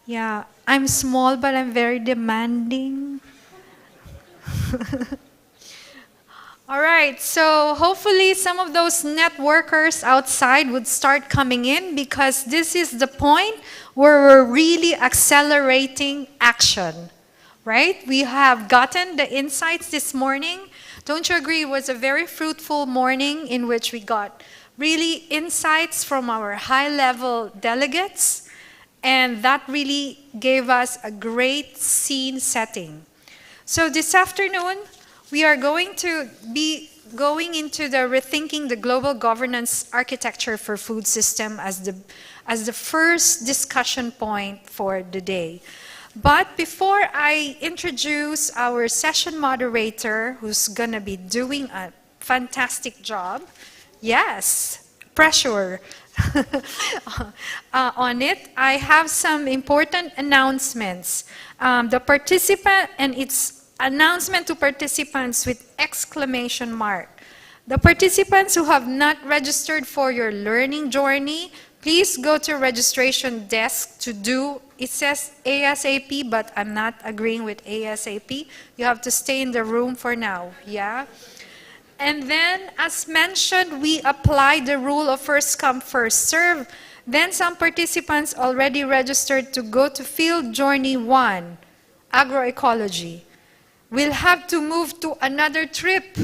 Yeah, I'm small, but I'm very demanding. All right, so hopefully some of those networkers outside would start coming in because this is the point where we're really accelerating action, right? We have gotten the insights this morning. Don't you agree? It was a very fruitful morning in which we got really insights from our high-level delegates, and that really gave us a great scene setting. So this afternoon, we are going to be going into the rethinking the global governance architecture for food system as the first discussion point for the day. But before I introduce our session moderator, who's gonna be doing a fantastic job, yes, pressure on it, I have some important announcements. The participant and its announcement to participants with exclamation mark. The participants who have not registered for your learning journey, please go to registration desk to do, it says ASAP, but I'm not agreeing with ASAP. You have to stay in the room for now, yeah? And then, as mentioned, we apply the rule of first come, first serve. Then some participants already registered to go to Field Journey 1, Agroecology. We'll have to move to another trip.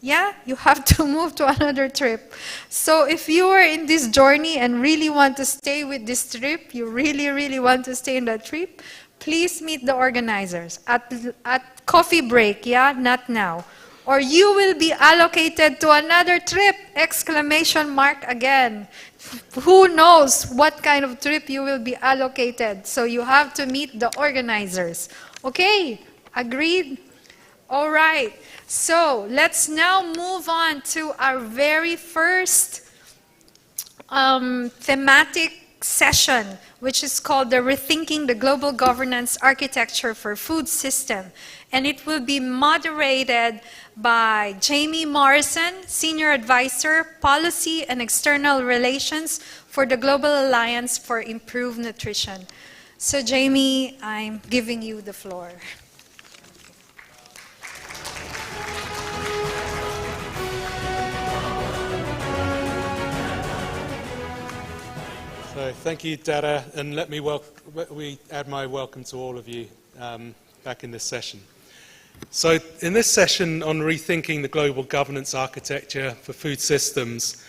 Yeah, you have to move to another trip. So if you are in this journey and really want to stay with this trip, you really, really want to stay in that trip, please meet the organizers at coffee break, yeah, not now. Or you will be allocated to another trip, exclamation mark again. Who knows what kind of trip you will be allocated. So you have to meet the organizers. Okay, agreed? All right, so let's now move on to our very first thematic session, which is called the Rethinking the Global Governance Architecture for Food System. And it will be moderated by Jamie Morrison, Senior Advisor, Policy and External Relations for the Global Alliance for Improved Nutrition. So Jamie, I'm giving you the floor. So thank you, Dada, and let me add my welcome to all of you back in this session. So in this session on rethinking the global governance architecture for food systems,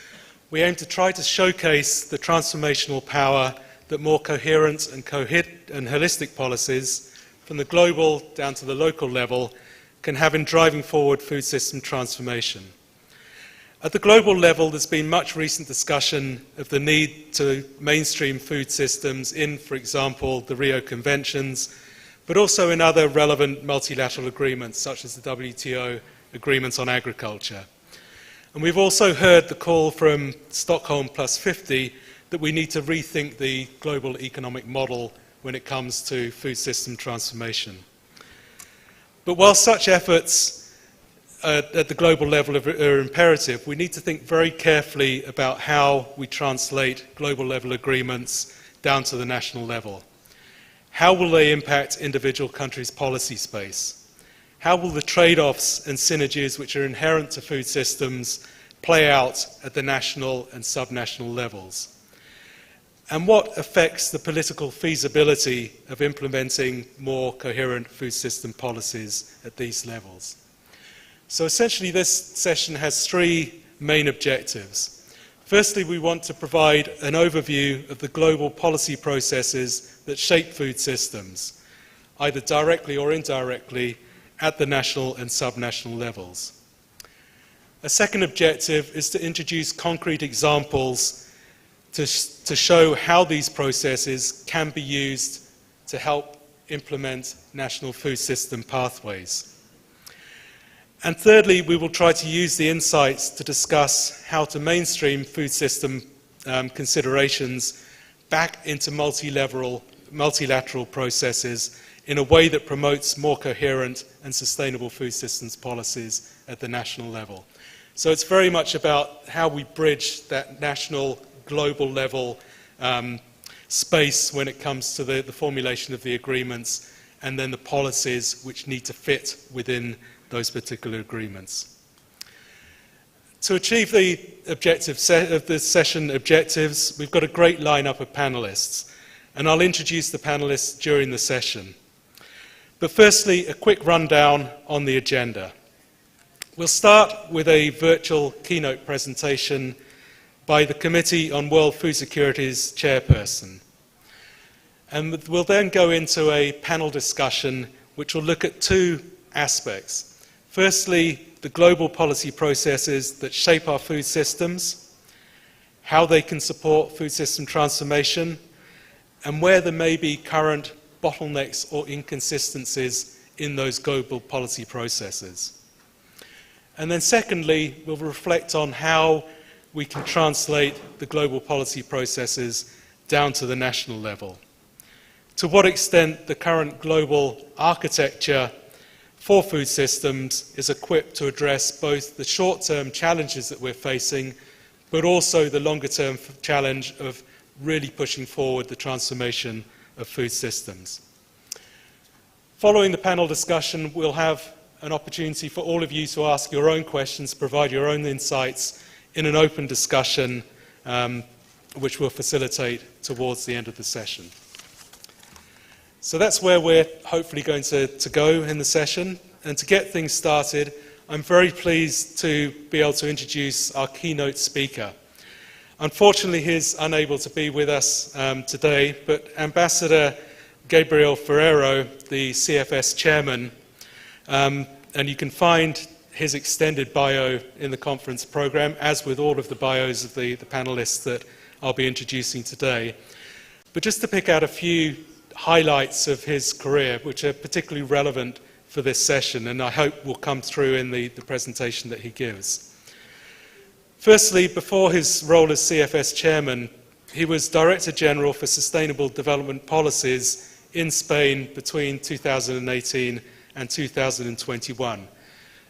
we aim to try to showcase the transformational power that more coherent and holistic policies from the global down to the local level can have in driving forward food system transformation. At the global level, there's been much recent discussion of the need to mainstream food systems in, for example, the Rio Conventions, but also in other relevant multilateral agreements, such as the WTO agreements on agriculture. And we've also heard the call from Stockholm Plus 50 that we need to rethink the global economic model when it comes to food system transformation. But while such efforts at the global level are imperative, we need to think very carefully about how we translate global level agreements down to the national level. How will they impact individual countries' policy space? How will the trade-offs and synergies which are inherent to food systems play out at the national and subnational levels? And what affects the political feasibility of implementing more coherent food system policies at these levels? So essentially this session has three main objectives. Firstly, we want to provide an overview of the global policy processes that shape food systems, either directly or indirectly at the national and subnational levels. A second objective is to introduce concrete examples to show how these processes can be used to help implement national food system pathways. And thirdly, we will try to use the insights to discuss how to mainstream food system considerations back into multilateral processes in a way that promotes more coherent and sustainable food systems policies at the national level. So it's very much about how we bridge that national, global level space when it comes to the formulation of the agreements and then the policies which need to fit within those particular agreements. To achieve the session objectives, we've got a great lineup of panelists, and I'll introduce the panelists during the session. But firstly, a quick rundown on the agenda. We'll start with a virtual keynote presentation by the Committee on World Food Security's chairperson. And we'll then go into a panel discussion which will look at two aspects. Firstly, the global policy processes that shape our food systems, how they can support food system transformation, and where there may be current bottlenecks or inconsistencies in those global policy processes. And then secondly, we'll reflect on how we can translate the global policy processes down to the national level. To what extent the current global architecture for food systems is equipped to address both the short-term challenges that we're facing, but also the longer-term challenge of really pushing forward the transformation of food systems. Following the panel discussion, we'll have an opportunity for all of you to ask your own questions, provide your own insights in an open discussion, which we'll facilitate towards the end of the session. So that's where we're hopefully going to go in the session. And to get things started, I'm very pleased to be able to introduce our keynote speaker. Unfortunately, he's unable to be with us today, but Ambassador Gabriel Ferrero, the CFS chairman, and you can find his extended bio in the conference program, as with all of the bios of the panelists that I'll be introducing today. But just to pick out a few highlights of his career, which are particularly relevant for this session, and I hope will come through in the presentation that he gives. Firstly, before his role as CFS chairman, he was Director General for Sustainable Development Policies in Spain between 2018 and 2021.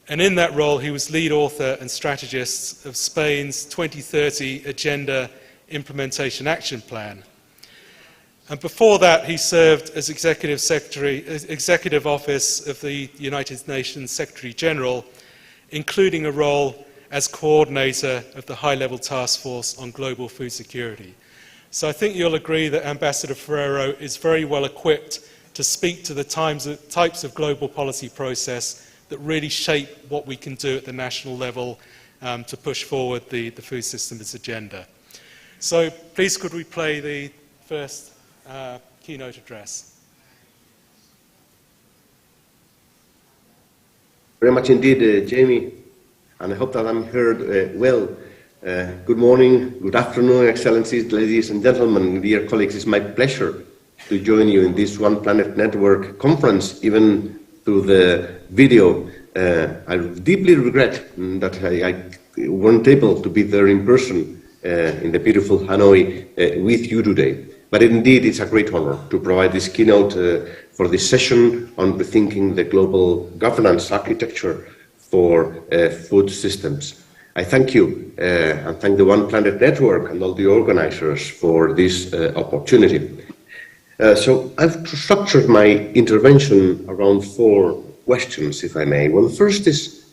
And in that role, he was lead author and strategist of Spain's 2030 Agenda Implementation Action Plan. And before that, he served as Executive Office of the United Nations Secretary General, including a role as coordinator of the High-Level Task Force on Global Food Security. So I think you'll agree that Ambassador Ferrero is very well equipped to speak to the types of global policy process that really shape what we can do at the national level to push forward the food systems agenda. So please could we play the first keynote address. Very much indeed, Jamie, and I hope that I'm heard well. Good morning, good afternoon, Excellencies, ladies and gentlemen, dear colleagues. It's my pleasure to join you in this One Planet Network conference, even through the video. I deeply regret that I weren't able to be there in person in the beautiful Hanoi with you today. But indeed, it's a great honor to provide this keynote for this session on rethinking the global governance architecture for food systems. I thank you and thank the One Planet Network and all the organizers for this opportunity. So I've structured my intervention around 4 questions, if I may. Well, first is,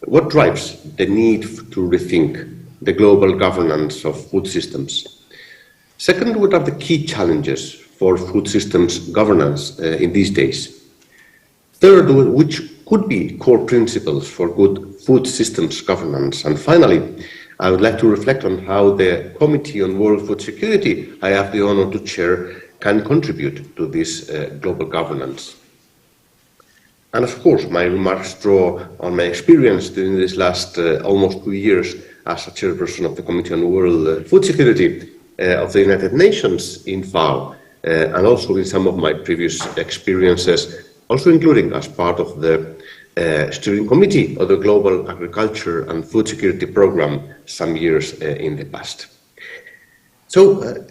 what drives the need to rethink the global governance of food systems? Second, what are the key challenges for food systems governance in these days? Third, which could be core principles for good food systems governance? And finally, I would like to reflect on how the Committee on World Food Security I have the honor to chair can contribute to this global governance. And of course, my remarks draw on my experience during this last almost 2 years as a chairperson of the Committee on World Food Security of the United Nations in FAO, and also in some of my previous experiences, also including as part of the steering committee of the Global Agriculture and Food Security Program some years in the past. So,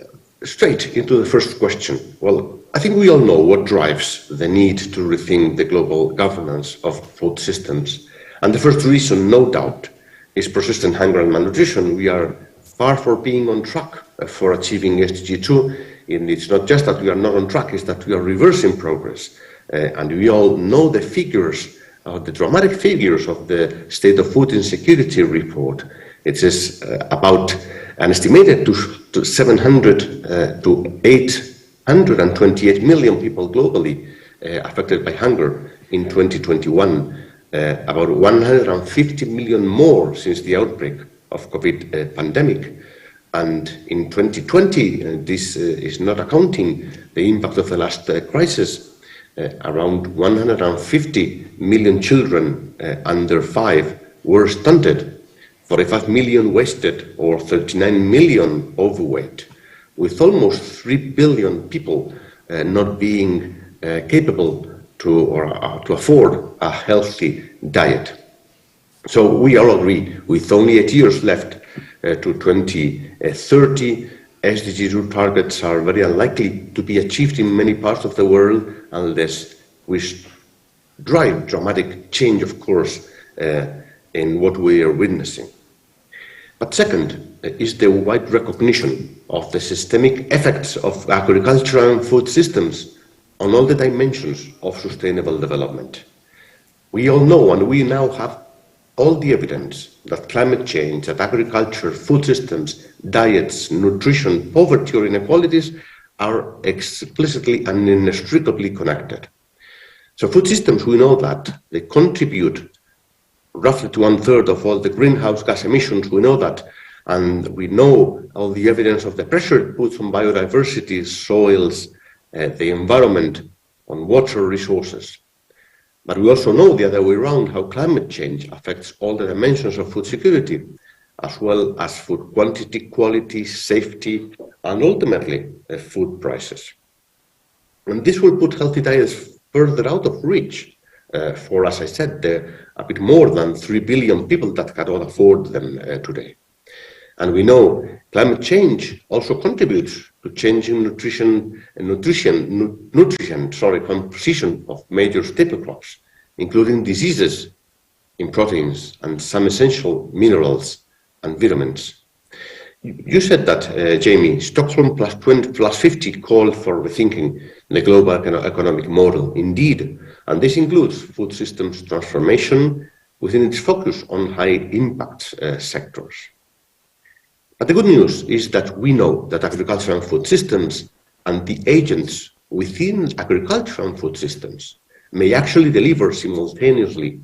straight into the first question. Well, I think we all know what drives the need to rethink the global governance of food systems. And the first reason, no doubt, is persistent hunger and malnutrition. We are far from being on track for achieving SDG 2. And it's not just that we are not on track, it's that we are reversing progress. And we all know the figures, the dramatic figures of the State of Food Insecurity report. It is about an estimated to 700 to 828 million people globally affected by hunger in 2021, about 150 million more since the outbreak of COVID pandemic. And in 2020, this is not accounting the impact of the last crisis. Around 150 million children under 5 were stunted, 45 million wasted, or 39 million overweight, with almost 3 billion people not being capable to afford a healthy diet. So we all agree, with only 8 years left to 2030, SDG 2 targets are very unlikely to be achieved in many parts of the world unless we drive dramatic change, of course, in what we are witnessing. But second is the wide recognition of the systemic effects of agriculture and food systems on all the dimensions of sustainable development. We all know, and we now have all the evidence, that climate change, that agriculture, food systems, diets, nutrition, poverty or inequalities are explicitly and inextricably connected. So food systems, we know that they contribute roughly to 1/3 of all the greenhouse gas emissions, we know that, and we know all the evidence of the pressure it puts on biodiversity, soils, the environment, on water resources. But we also know the other way around, how climate change affects all the dimensions of food security, as well as food quantity, quality, safety, and ultimately food prices. And this will put healthy diets further out of reach for, as I said, a bit more than 3 billion people that cannot afford them today. And we know climate change also contributes to changing nutrition composition of major staple crops, including diseases in proteins and some essential minerals and vitamins. You said that, Jamie, Stockholm plus 20 plus 50 called for rethinking the global economic model. Indeed, and this includes food systems transformation within its focus on high impact sectors. But the good news is that we know that agriculture and food systems and the agents within agriculture and food systems may actually deliver simultaneously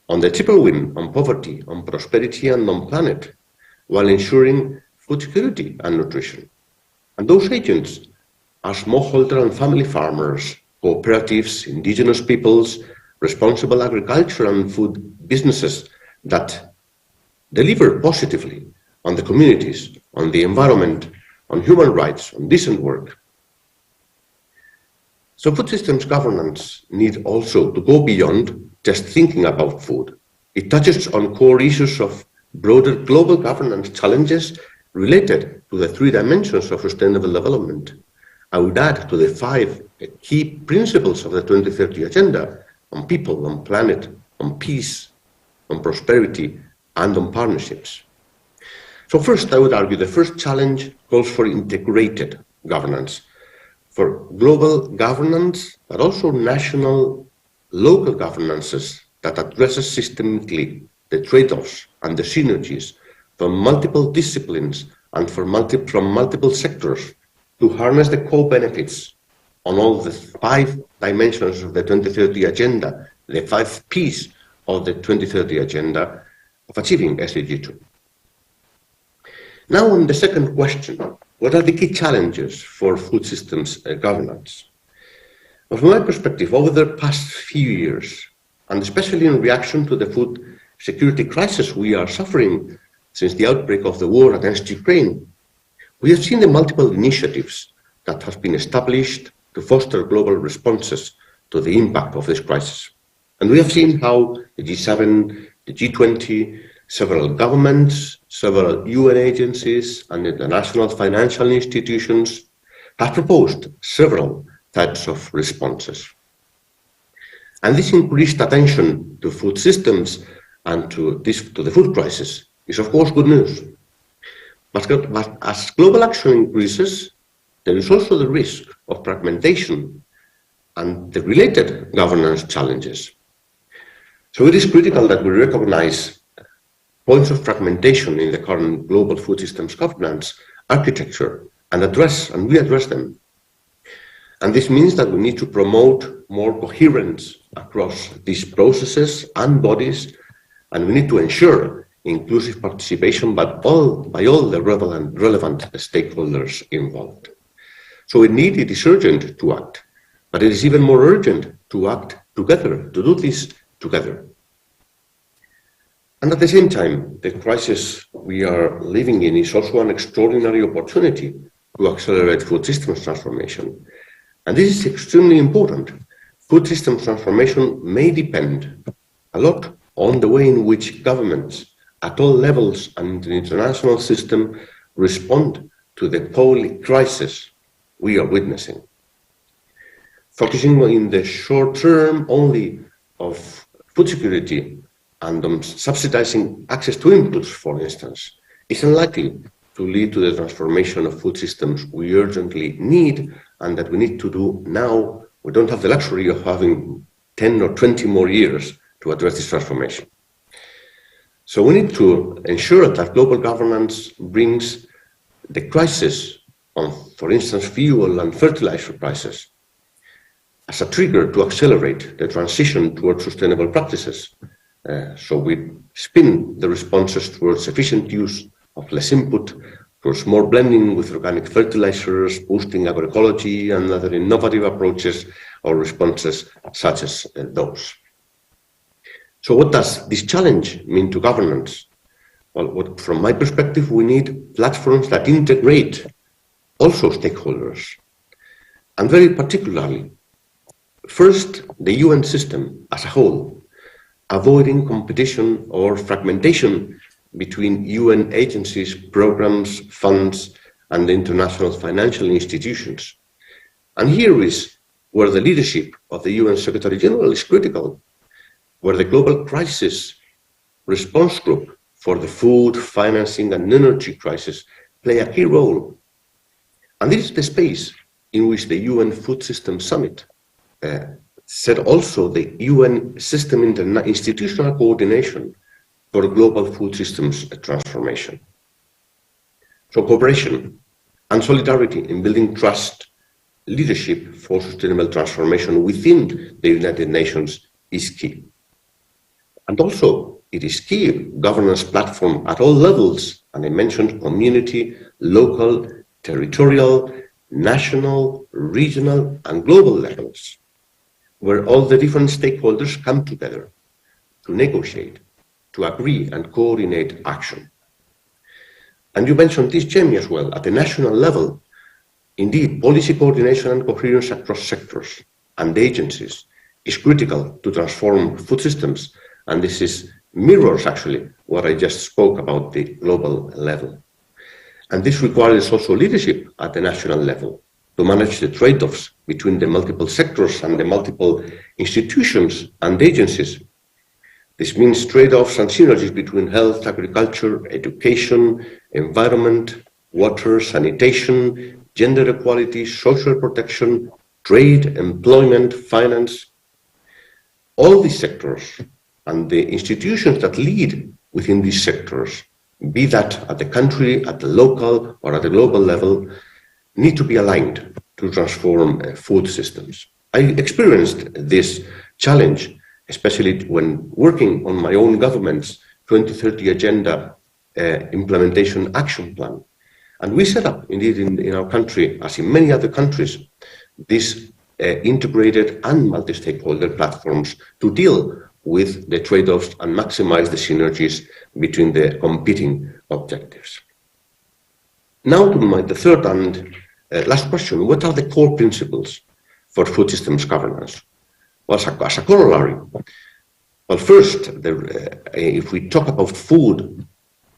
on the triple win on poverty, on prosperity and on planet, while ensuring food security and nutrition. And those agents are smallholder and family farmers, cooperatives, indigenous peoples, responsible agriculture and food businesses that deliver positively on the communities, on the environment, on human rights, on decent work. So food systems governance need also to go beyond just thinking about food. It touches on core issues of broader global governance challenges related to the 3 dimensions of sustainable development. I would add to the 5 key principles of the 2030 Agenda on people, on planet, on peace, on prosperity, and on partnerships. So first, I would argue the first challenge calls for integrated governance, for global governance, but also national, local governances that addresses systemically the trade-offs and the synergies from multiple disciplines and from multiple sectors to harness the co-benefits on all the 5 dimensions of the 2030 Agenda, the 5 Ps of the 2030 Agenda of achieving SDG 2. Now on the second question, what are the key challenges for food systems governance? Well, from my perspective, over the past few years, and especially in reaction to the food security crisis we are suffering since the outbreak of the war against Ukraine, we have seen the multiple initiatives that have been established to foster global responses to the impact of this crisis. And we have seen how the G7, the G20, several governments, several UN agencies, and international financial institutions have proposed several types of responses. And this increased attention to food systems and to the food crisis is, of course, good news. But as global action increases, there is also the risk of fragmentation and the related governance challenges. So it is critical that we recognize points of fragmentation in the current global food systems governance architecture and readdress them. And this means that we need to promote more coherence across these processes and bodies, and we need to ensure inclusive participation by all the relevant stakeholders involved. So indeed, it is urgent to act, but it is even more urgent to act together, to do this together. And at the same time, the crisis we are living in is also an extraordinary opportunity to accelerate food systems transformation. And this is extremely important. Food systems transformation may depend a lot on the way in which governments at all levels and the international system respond to the public crisis we are witnessing. Focusing in the short term only of food security and on subsidizing access to inputs, for instance, is unlikely to lead to the transformation of food systems we urgently need and that we need to do now. We don't have the luxury of having 10 or 20 more years to address this transformation. So we need to ensure that global governance brings the crisis on, for instance, fuel and fertilizer prices as a trigger to accelerate the transition towards sustainable practices. So we spin the responses towards efficient use of less input, towards more blending with organic fertilizers, boosting agroecology and other innovative approaches or responses such as those. So what does this challenge mean to governance? Well, from my perspective, we need platforms that integrate also stakeholders, and very particularly, first, the UN system as a whole, avoiding competition or fragmentation between UN agencies, programs, funds, and the international financial institutions. And here is where the leadership of the UN Secretary General is critical, where the Global Crisis Response Group for the food, financing, and energy crisis play a key role. And this is the space in which the UN Food Systems Summit set also the UN system institutional coordination for global food systems transformation. So cooperation and solidarity in building trust, leadership for sustainable transformation within the United Nations is key. And also, it is key governance platform at all levels, and I mentioned community, local, territorial, national, regional, and global levels, where all the different stakeholders come together to negotiate, to agree and coordinate action. And you mentioned this, Jamie, as well. At the national level, indeed, policy coordination and coherence across sectors and agencies is critical to transform food systems, and this mirrors actually what I just spoke about the global level. And this requires also leadership at the national level to manage the trade-offs between the multiple sectors and the multiple institutions and agencies. This means trade-offs and synergies between health, agriculture, education, environment, water, sanitation, gender equality, social protection, trade, employment, finance. All these sectors and the institutions that lead within these sectors, be that at the country, at the local, or at the global level, need to be aligned to transform food systems. I experienced this challenge, especially when working on my own government's 2030 Agenda Implementation Action Plan. And we set up, indeed, in our country, as in many other countries, these integrated and multi-stakeholder platforms to deal with the trade-offs and maximize the synergies between the competing objectives. Now to the third and last question: what are the core principles for food systems governance? Well, as a corollary, well, first, if we talk about food,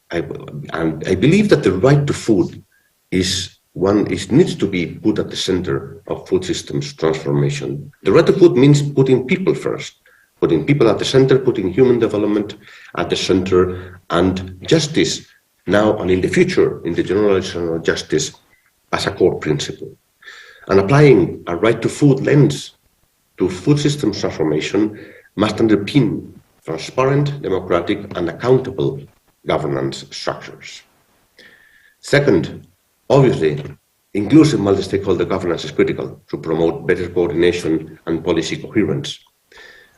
I believe that the right to food needs to be put at the center of food systems transformation. The right to food means putting people first, putting people at the center, putting human development at the center, and justice now and in the future in the generalization of justice as a core principle. And applying a right to food lens to food systems transformation must underpin transparent, democratic, and accountable governance structures. Second, obviously, inclusive multi-stakeholder governance is critical to promote better coordination and policy coherence.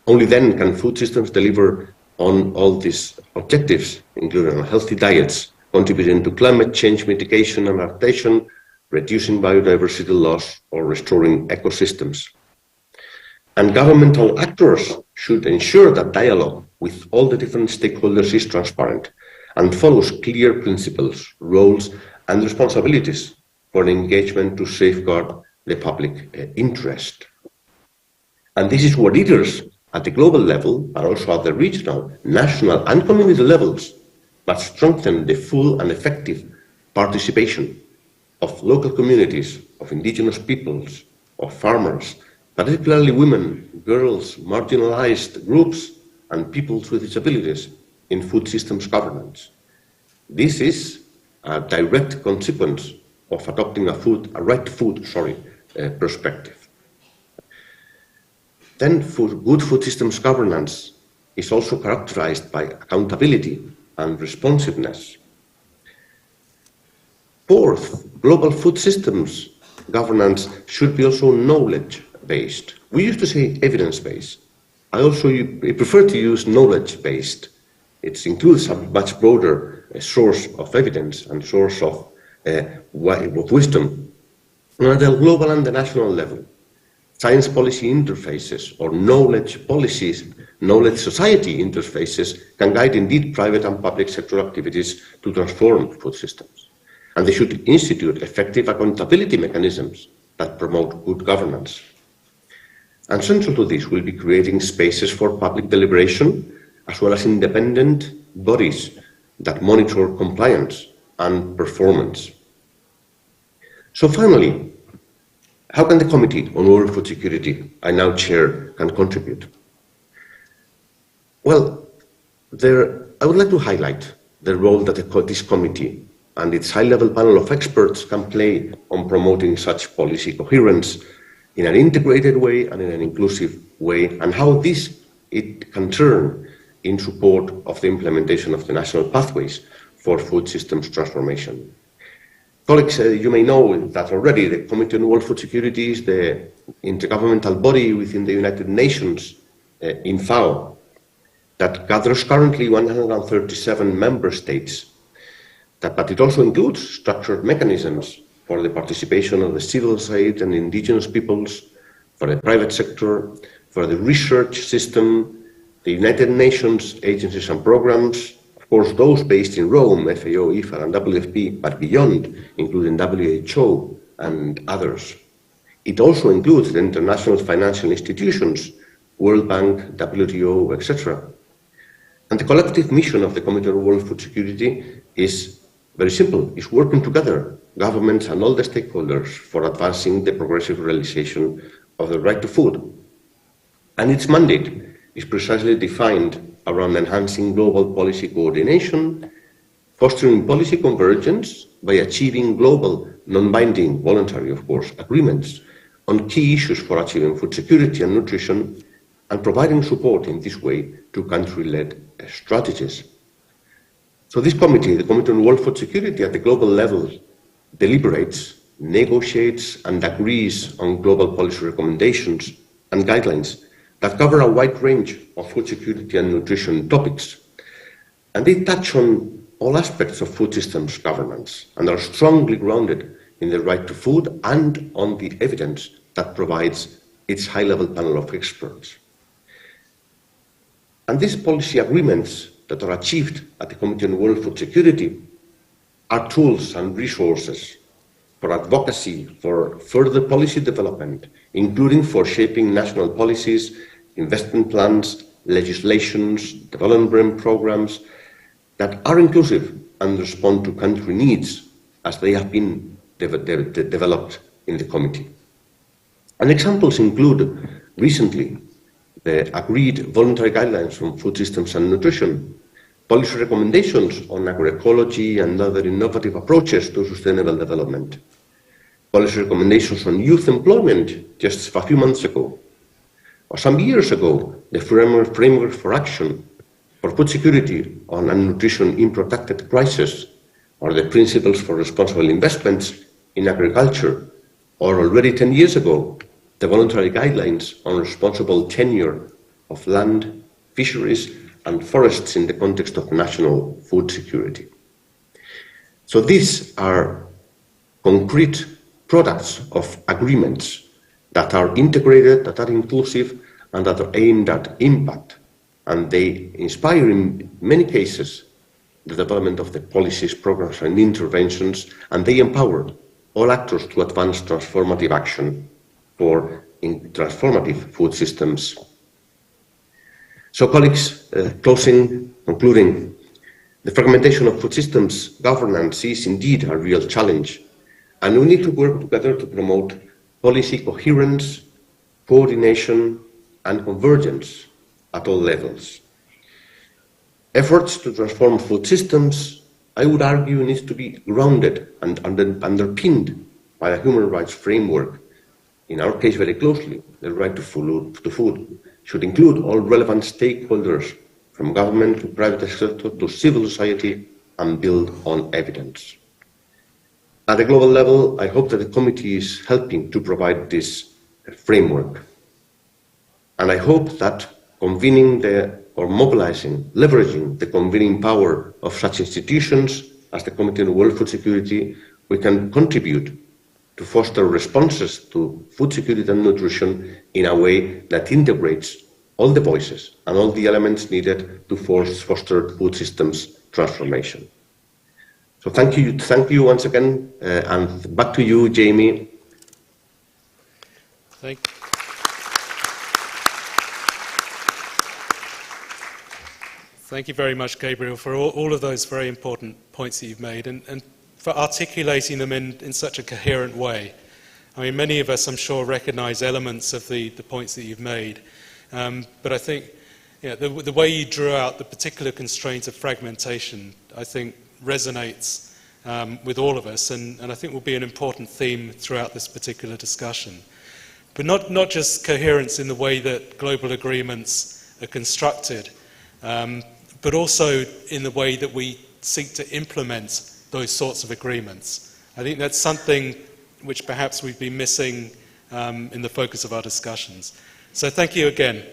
Only then can food systems deliver on all these objectives, including healthy diets, contributing to climate change mitigation and adaptation, reducing biodiversity loss, or restoring ecosystems. And governmental actors should ensure that dialogue with all the different stakeholders is transparent and follows clear principles, roles, and responsibilities for engagement to safeguard the public interest. And this is what leaders at the global level, but also at the regional, national, and community levels, must strengthen the full and effective participation of local communities, of indigenous peoples, of farmers, particularly women, girls, marginalized groups, and peoples with disabilities in food systems governance. This is a direct consequence of adopting a right to food perspective. Then good food systems governance is also characterized by accountability and responsiveness. Fourth, global food systems governance should be also knowledge-based. We used to say evidence-based. I prefer to use knowledge-based. It includes a much broader source of evidence and source of wisdom. And at the global and the national level, science policy interfaces or knowledge policies, knowledge society interfaces can guide indeed private and public sector activities to transform food systems. And they should institute effective accountability mechanisms that promote good governance. And central to this will be creating spaces for public deliberation, as well as independent bodies that monitor compliance and performance. So finally, how can the Committee on World Food Security I now chair can contribute? Well, I would like to highlight the role that this committee and its high-level panel of experts can play on promoting such policy coherence in an integrated way and in an inclusive way, and how it can turn in support of the implementation of the national pathways for food systems transformation. Colleagues, you may know that already the Committee on World Food Security is the intergovernmental body within the United Nations in FAO that gathers currently 137 member states, but it also includes structured mechanisms for the participation of the civil society and indigenous peoples, for the private sector, for the research system, the United Nations agencies and programs, of course those based in Rome, FAO, IFAD, and WFP, but beyond, including WHO and others. It also includes the international financial institutions, World Bank, WTO, etc. And the collective mission of the Committee on World Food Security is very simple. It's working together, governments and all the stakeholders, for advancing the progressive realization of the right to food. And its mandate is precisely defined around enhancing global policy coordination, fostering policy convergence by achieving global, non-binding, voluntary, of course, agreements on key issues for achieving food security and nutrition, and providing support in this way to country-led strategies. So this committee, the Committee on World Food Security at the global level, deliberates, negotiates, and agrees on global policy recommendations and guidelines that cover a wide range of food security and nutrition topics. And they touch on all aspects of food systems governance and are strongly grounded in the right to food and on the evidence that provides its high-level panel of experts. And these policy agreements that are achieved at the Committee on World Food Security are tools and resources for advocacy, for further policy development, including for shaping national policies, investment plans, legislations, development programs that are inclusive and respond to country needs as they have been developed in the committee. And examples include recently the agreed voluntary guidelines on food systems and nutrition policy recommendations on agroecology and other innovative approaches to sustainable development, policy recommendations on youth employment just a few months ago, or some years ago, the framework for action for food security and nutrition in protected crises, or the principles for responsible investments in agriculture, or already 10 years ago, the voluntary guidelines on responsible tenure of land, fisheries, and forests in the context of national food security. So these are concrete products of agreements that are integrated, that are inclusive, and that are aimed at impact. And they inspire, in many cases, the development of the policies, programs, and interventions, and they empower all actors to advance transformative action for transformative food systems. So, colleagues, concluding, the fragmentation of food systems governance is indeed a real challenge, and we need to work together to promote policy coherence, coordination, and convergence at all levels. Efforts to transform food systems, I would argue, needs to be grounded and underpinned by a human rights framework. In our case, very closely, the right to food should include all relevant stakeholders, from government to private sector to civil society, and build on evidence. At a global level, I hope that the committee is helping to provide this framework. And I hope that mobilizing, leveraging the convening power of such institutions as the Committee on World Food Security, we can contribute to foster responses to food security and nutrition in a way that integrates all the voices and all the elements needed to foster food systems transformation. So thank you once again, and back to you, Jamie. Thank you very much, Gabriel, for all of those very important points that you've made, and for articulating them in such a coherent way. I mean, many of us, I'm sure, recognise elements of the points that you've made, but I think the way you drew out the particular constraints of fragmentation, I think, resonates with all of us, and I think will be an important theme throughout this particular discussion. But not just coherence in the way that global agreements are constructed, but also in the way that we seek to implement those sorts of agreements. I think that's something which perhaps we've been missing in the focus of our discussions. So thank you again.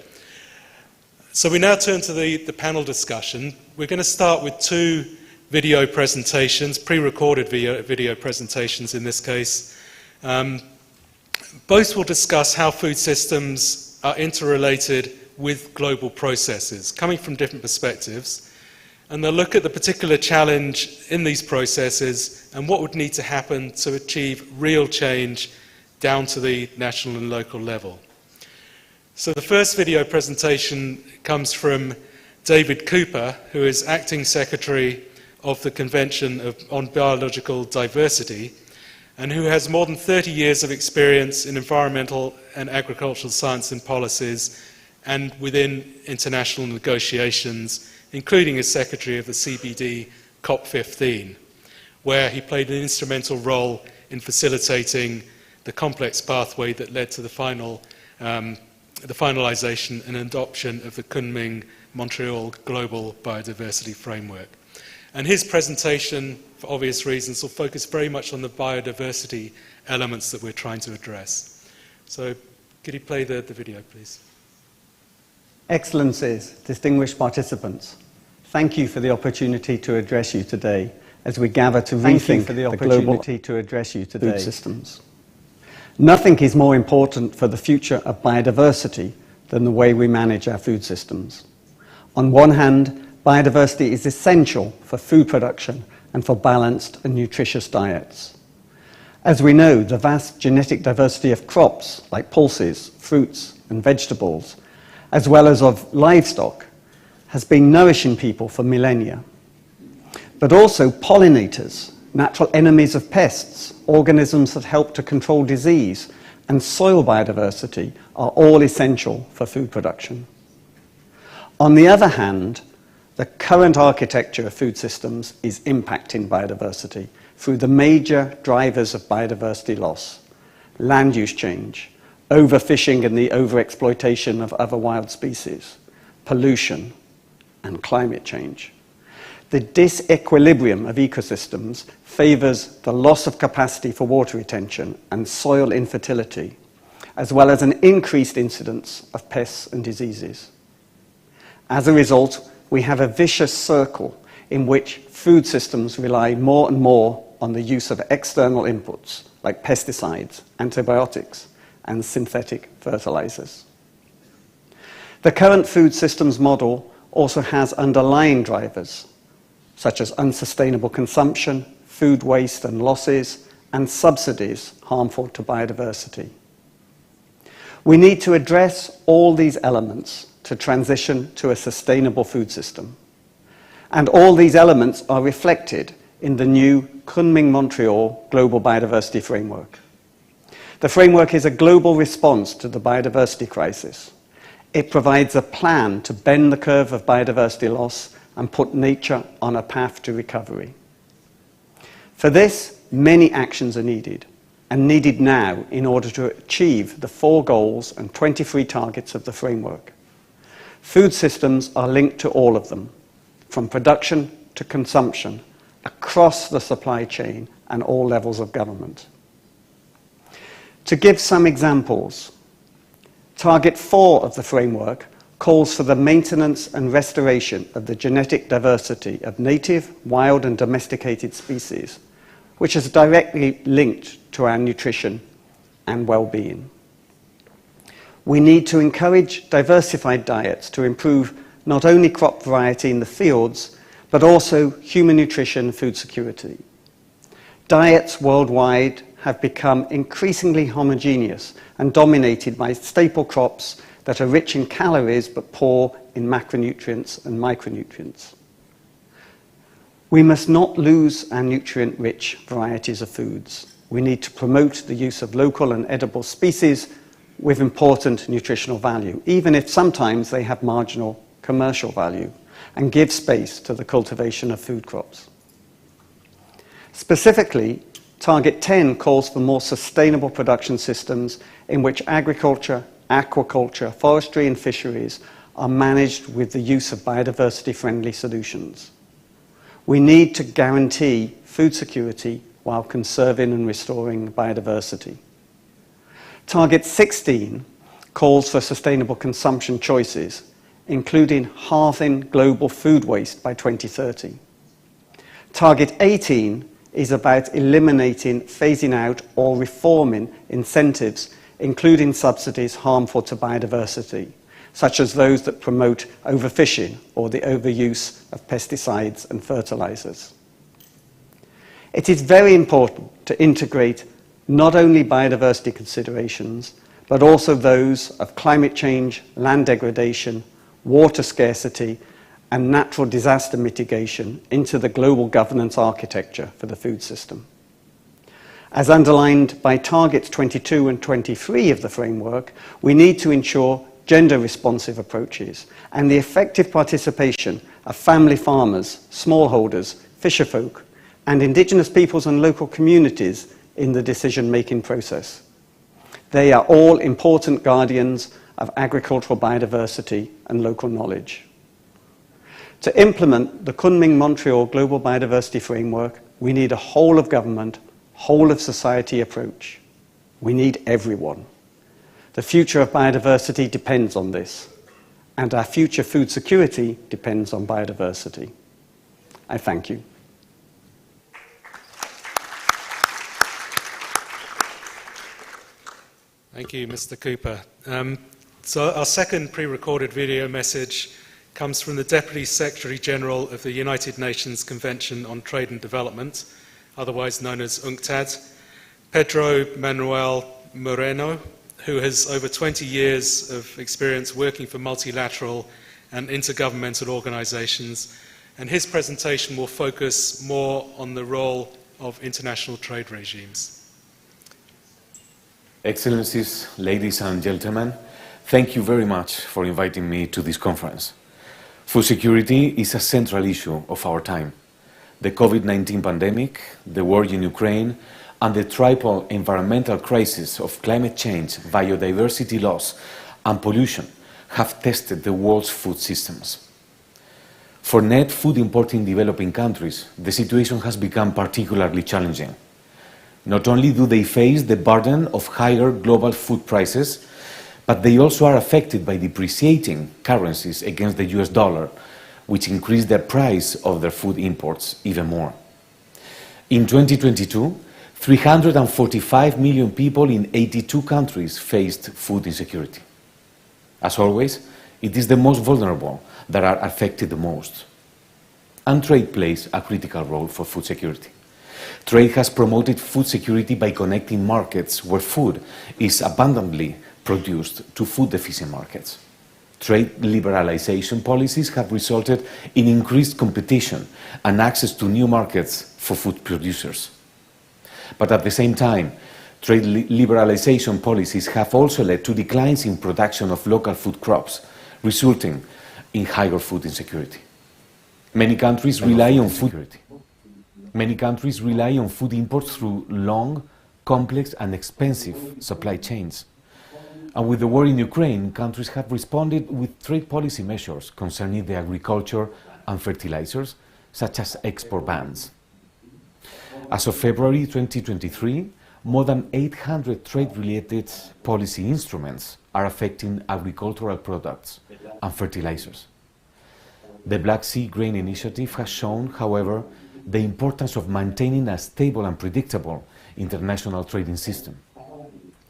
So we now turn to the panel discussion. We're going to start with two video presentations, pre-recorded video presentations in this case. Both will discuss how food systems are interrelated with global processes, coming from different perspectives, and they'll look at the particular challenge in these processes and what would need to happen to achieve real change down to the national and local level. So the first video presentation comes from David Cooper, who is Acting Secretary of the Convention on Biological Diversity, and who has more than 30 years of experience in environmental and agricultural science and policies and within international negotiations, including as Secretary of the CBD COP15, where he played an instrumental role in facilitating the complex pathway that led to the finalisation and adoption of the Kunming-Montreal Global Biodiversity Framework. And his presentation, for obvious reasons, will focus very much on the biodiversity elements that we're trying to address. So could you play the video, please? Excellencies, distinguished participants, thank you for the opportunity to address you today as we gather to rethink the global food systems. Nothing is more important for the future of biodiversity than the way we manage our food systems. On one hand, biodiversity is essential for food production and for balanced and nutritious diets. As we know, the vast genetic diversity of crops like pulses, fruits and vegetables, as well as of livestock, has been nourishing people for millennia. But also pollinators, natural enemies of pests, organisms that help to control disease, and soil biodiversity are all essential for food production. On the other hand, The current architecture of food systems is impacting biodiversity through the major drivers of biodiversity loss: land use change, overfishing and the overexploitation of other wild species, pollution, and climate change. The disequilibrium of ecosystems favours the loss of capacity for water retention and soil infertility, as well as an increased incidence of pests and diseases. As a result, we have a vicious circle in which food systems rely more and more on the use of external inputs like pesticides, antibiotics, and synthetic fertilizers. The current food systems model also has underlying drivers, such as unsustainable consumption, food waste and losses, and subsidies harmful to biodiversity. We need to address all these elements to transition to a sustainable food system. And all these elements are reflected in the new Kunming-Montreal Global Biodiversity Framework. The framework is a global response to the biodiversity crisis. It provides a plan to bend the curve of biodiversity loss and put nature on a path to recovery. For this, many actions are needed, and needed now in order to achieve the 4 goals and 23 targets of the framework. Food systems are linked to all of them, from production to consumption, across the supply chain and all levels of government. To give some examples, Target 4 of the framework calls for the maintenance and restoration of the genetic diversity of native, wild and domesticated species, which is directly linked to our nutrition and well-being. We need to encourage diversified diets to improve not only crop variety in the fields, but also human nutrition and food security. Diets worldwide have become increasingly homogeneous and dominated by staple crops that are rich in calories but poor in macronutrients and micronutrients. We must not lose our nutrient-rich varieties of foods. We need to promote the use of local and edible species with important nutritional value, even if sometimes they have marginal commercial value, and give space to the cultivation of food crops. Specifically, Target 10 calls for more sustainable production systems in which agriculture, aquaculture, forestry and fisheries are managed with the use of biodiversity-friendly solutions. We need to guarantee food security while conserving and restoring biodiversity. Target 16 calls for sustainable consumption choices, including halving global food waste by 2030. Target 18 is about eliminating, phasing out or reforming incentives, including subsidies harmful to biodiversity, such as those that promote overfishing or the overuse of pesticides and fertilizers. It is very important to integrate not only biodiversity considerations, but also those of climate change, land degradation, water scarcity, and natural disaster mitigation into the global governance architecture for the food system. As underlined by Targets 22 and 23 of the framework, we need to ensure gender-responsive approaches and the effective participation of family farmers, smallholders, fisherfolk, and indigenous peoples and local communities in the decision-making process. They are all important guardians of agricultural biodiversity and local knowledge. To implement the Kunming-Montreal Global Biodiversity Framework, we need a whole-of-government, whole-of-society approach. We need everyone. The future of biodiversity depends on this, and our future food security depends on biodiversity. I thank you. Thank you, Mr. Cooper. So our second pre-recorded video message comes from the Deputy Secretary General of the United Nations Convention on Trade and Development, otherwise known as UNCTAD, Pedro Manuel Moreno, who has over 20 years of experience working for multilateral and intergovernmental organizations, and his presentation will focus more on the role of international trade regimes. Excellencies, ladies and gentlemen, thank you very much for inviting me to this conference. Food security is a central issue of our time. The COVID-19 pandemic, the war in Ukraine, and the triple environmental crisis of climate change, biodiversity loss, and pollution have tested the world's food systems. For net food importing developing countries, the situation has become particularly challenging. Not only do they face the burden of higher global food prices, but they also are affected by depreciating currencies against the US dollar, which increase the price of their food imports even more. In 2022, 345 million people in 82 countries faced food insecurity. As always, it is the most vulnerable that are affected the most. And trade plays a critical role for food security. Trade has promoted food security by connecting markets where food is abundantly produced to food-deficient markets. Trade liberalization policies have resulted in increased competition and access to new markets for food producers. But at the same time, trade liberalization policies have also led to declines in production of local food crops, resulting in higher food insecurity. Many countries rely on food imports through long, complex and expensive supply chains. And with the war in Ukraine, countries have responded with trade policy measures concerning the agriculture and fertilizers, such as export bans. As of February 2023, more than 800 trade-related policy instruments are affecting agricultural products and fertilizers. The Black Sea Grain Initiative has shown, however, the importance of maintaining a stable and predictable international trading system.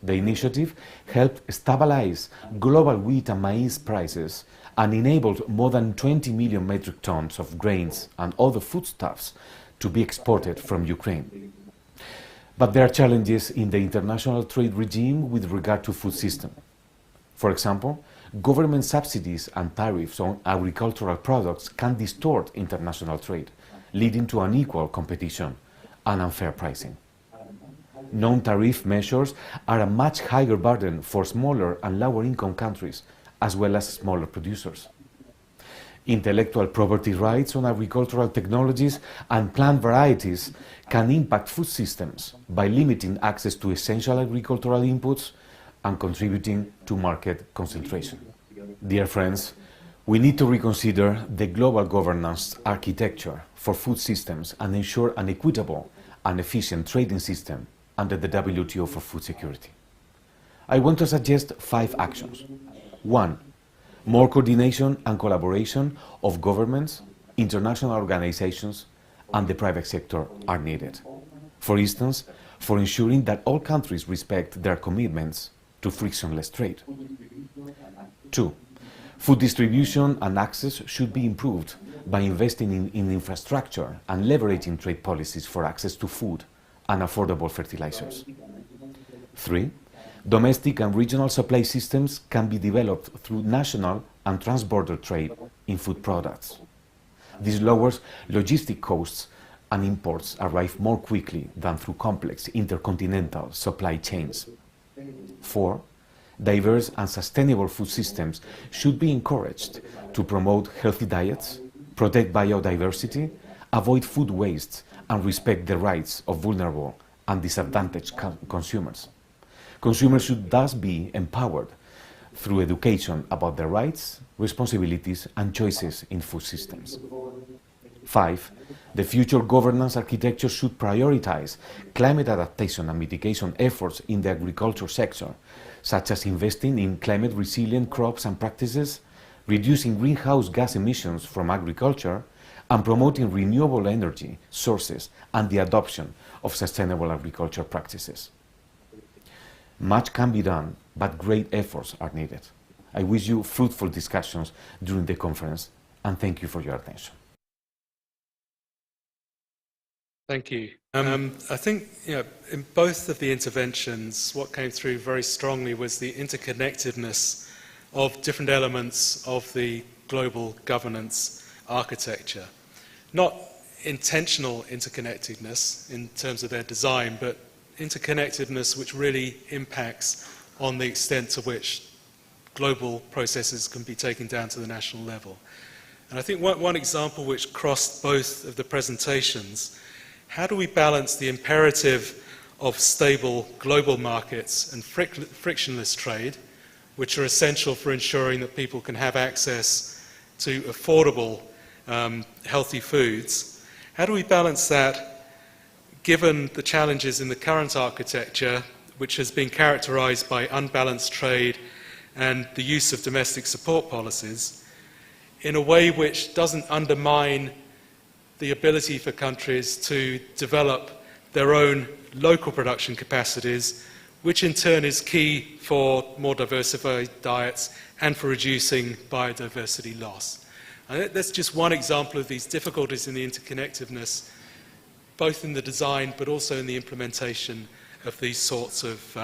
The initiative helped stabilize global wheat and maize prices and enabled more than 20 million metric tons of grains and other foodstuffs to be exported from Ukraine. But there are challenges in the international trade regime with regard to food system. For example, government subsidies and tariffs on agricultural products can distort international trade, leading to unequal competition and unfair pricing. Non-tariff measures are a much higher burden for smaller and lower-income countries, as well as smaller producers. Intellectual property rights on agricultural technologies and plant varieties can impact food systems by limiting access to essential agricultural inputs and contributing to market concentration. Dear friends, we need to reconsider the global governance architecture for food systems and ensure an equitable and efficient trading system under the WTO for food security. I want to suggest 5 actions. 1. More coordination and collaboration of governments, international organizations, and the private sector are needed. For instance, for ensuring that all countries respect their commitments to frictionless trade. 2. Food distribution and access should be improved by investing in infrastructure and leveraging trade policies for access to food and affordable fertilizers. 3. Domestic and regional supply systems can be developed through national and transborder trade in food products. This lowers logistic costs and imports arrive more quickly than through complex intercontinental supply chains. 4. Diverse and sustainable food systems should be encouraged to promote healthy diets, protect biodiversity, avoid food waste, and respect the rights of vulnerable and disadvantaged consumers. Consumers should thus be empowered through education about their rights, responsibilities, and choices in food systems. 5. The future governance architecture should prioritize climate adaptation and mitigation efforts in the agriculture sector, such as investing in climate-resilient crops and practices, reducing greenhouse gas emissions from agriculture, and promoting renewable energy sources and the adoption of sustainable agriculture practices. Much can be done, but great efforts are needed. I wish you fruitful discussions during the conference, and thank you for your attention. Thank you. I think in both of the interventions, what came through very strongly was the interconnectedness of different elements of the global governance architecture. Not intentional interconnectedness in terms of their design, but interconnectedness which really impacts on the extent to which global processes can be taken down to the national level. And I think one example which crossed both of the presentations, how do we balance the imperative of stable global markets and frictionless trade, which are essential for ensuring that people can have access to affordable, healthy foods? How do we balance that given the challenges in the current architecture, which has been characterized by unbalanced trade and the use of domestic support policies, in a way which doesn't undermine the ability for countries to develop their own local production capacities, which in turn is key for more diversified diets and for reducing biodiversity loss. And that's just one example of these difficulties in the interconnectedness, both in the design but also in the implementation of these sorts of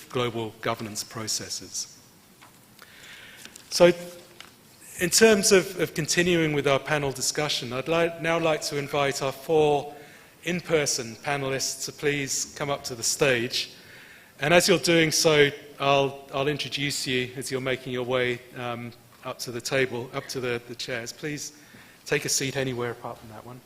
global governance processes. So, in terms of continuing with our panel discussion, I'd now like to invite our 4 in-person panelists to please come up to the stage. And as you're doing so, I'll introduce you as you're making your way up to the table, up to the chairs. Please take a seat anywhere apart from that one.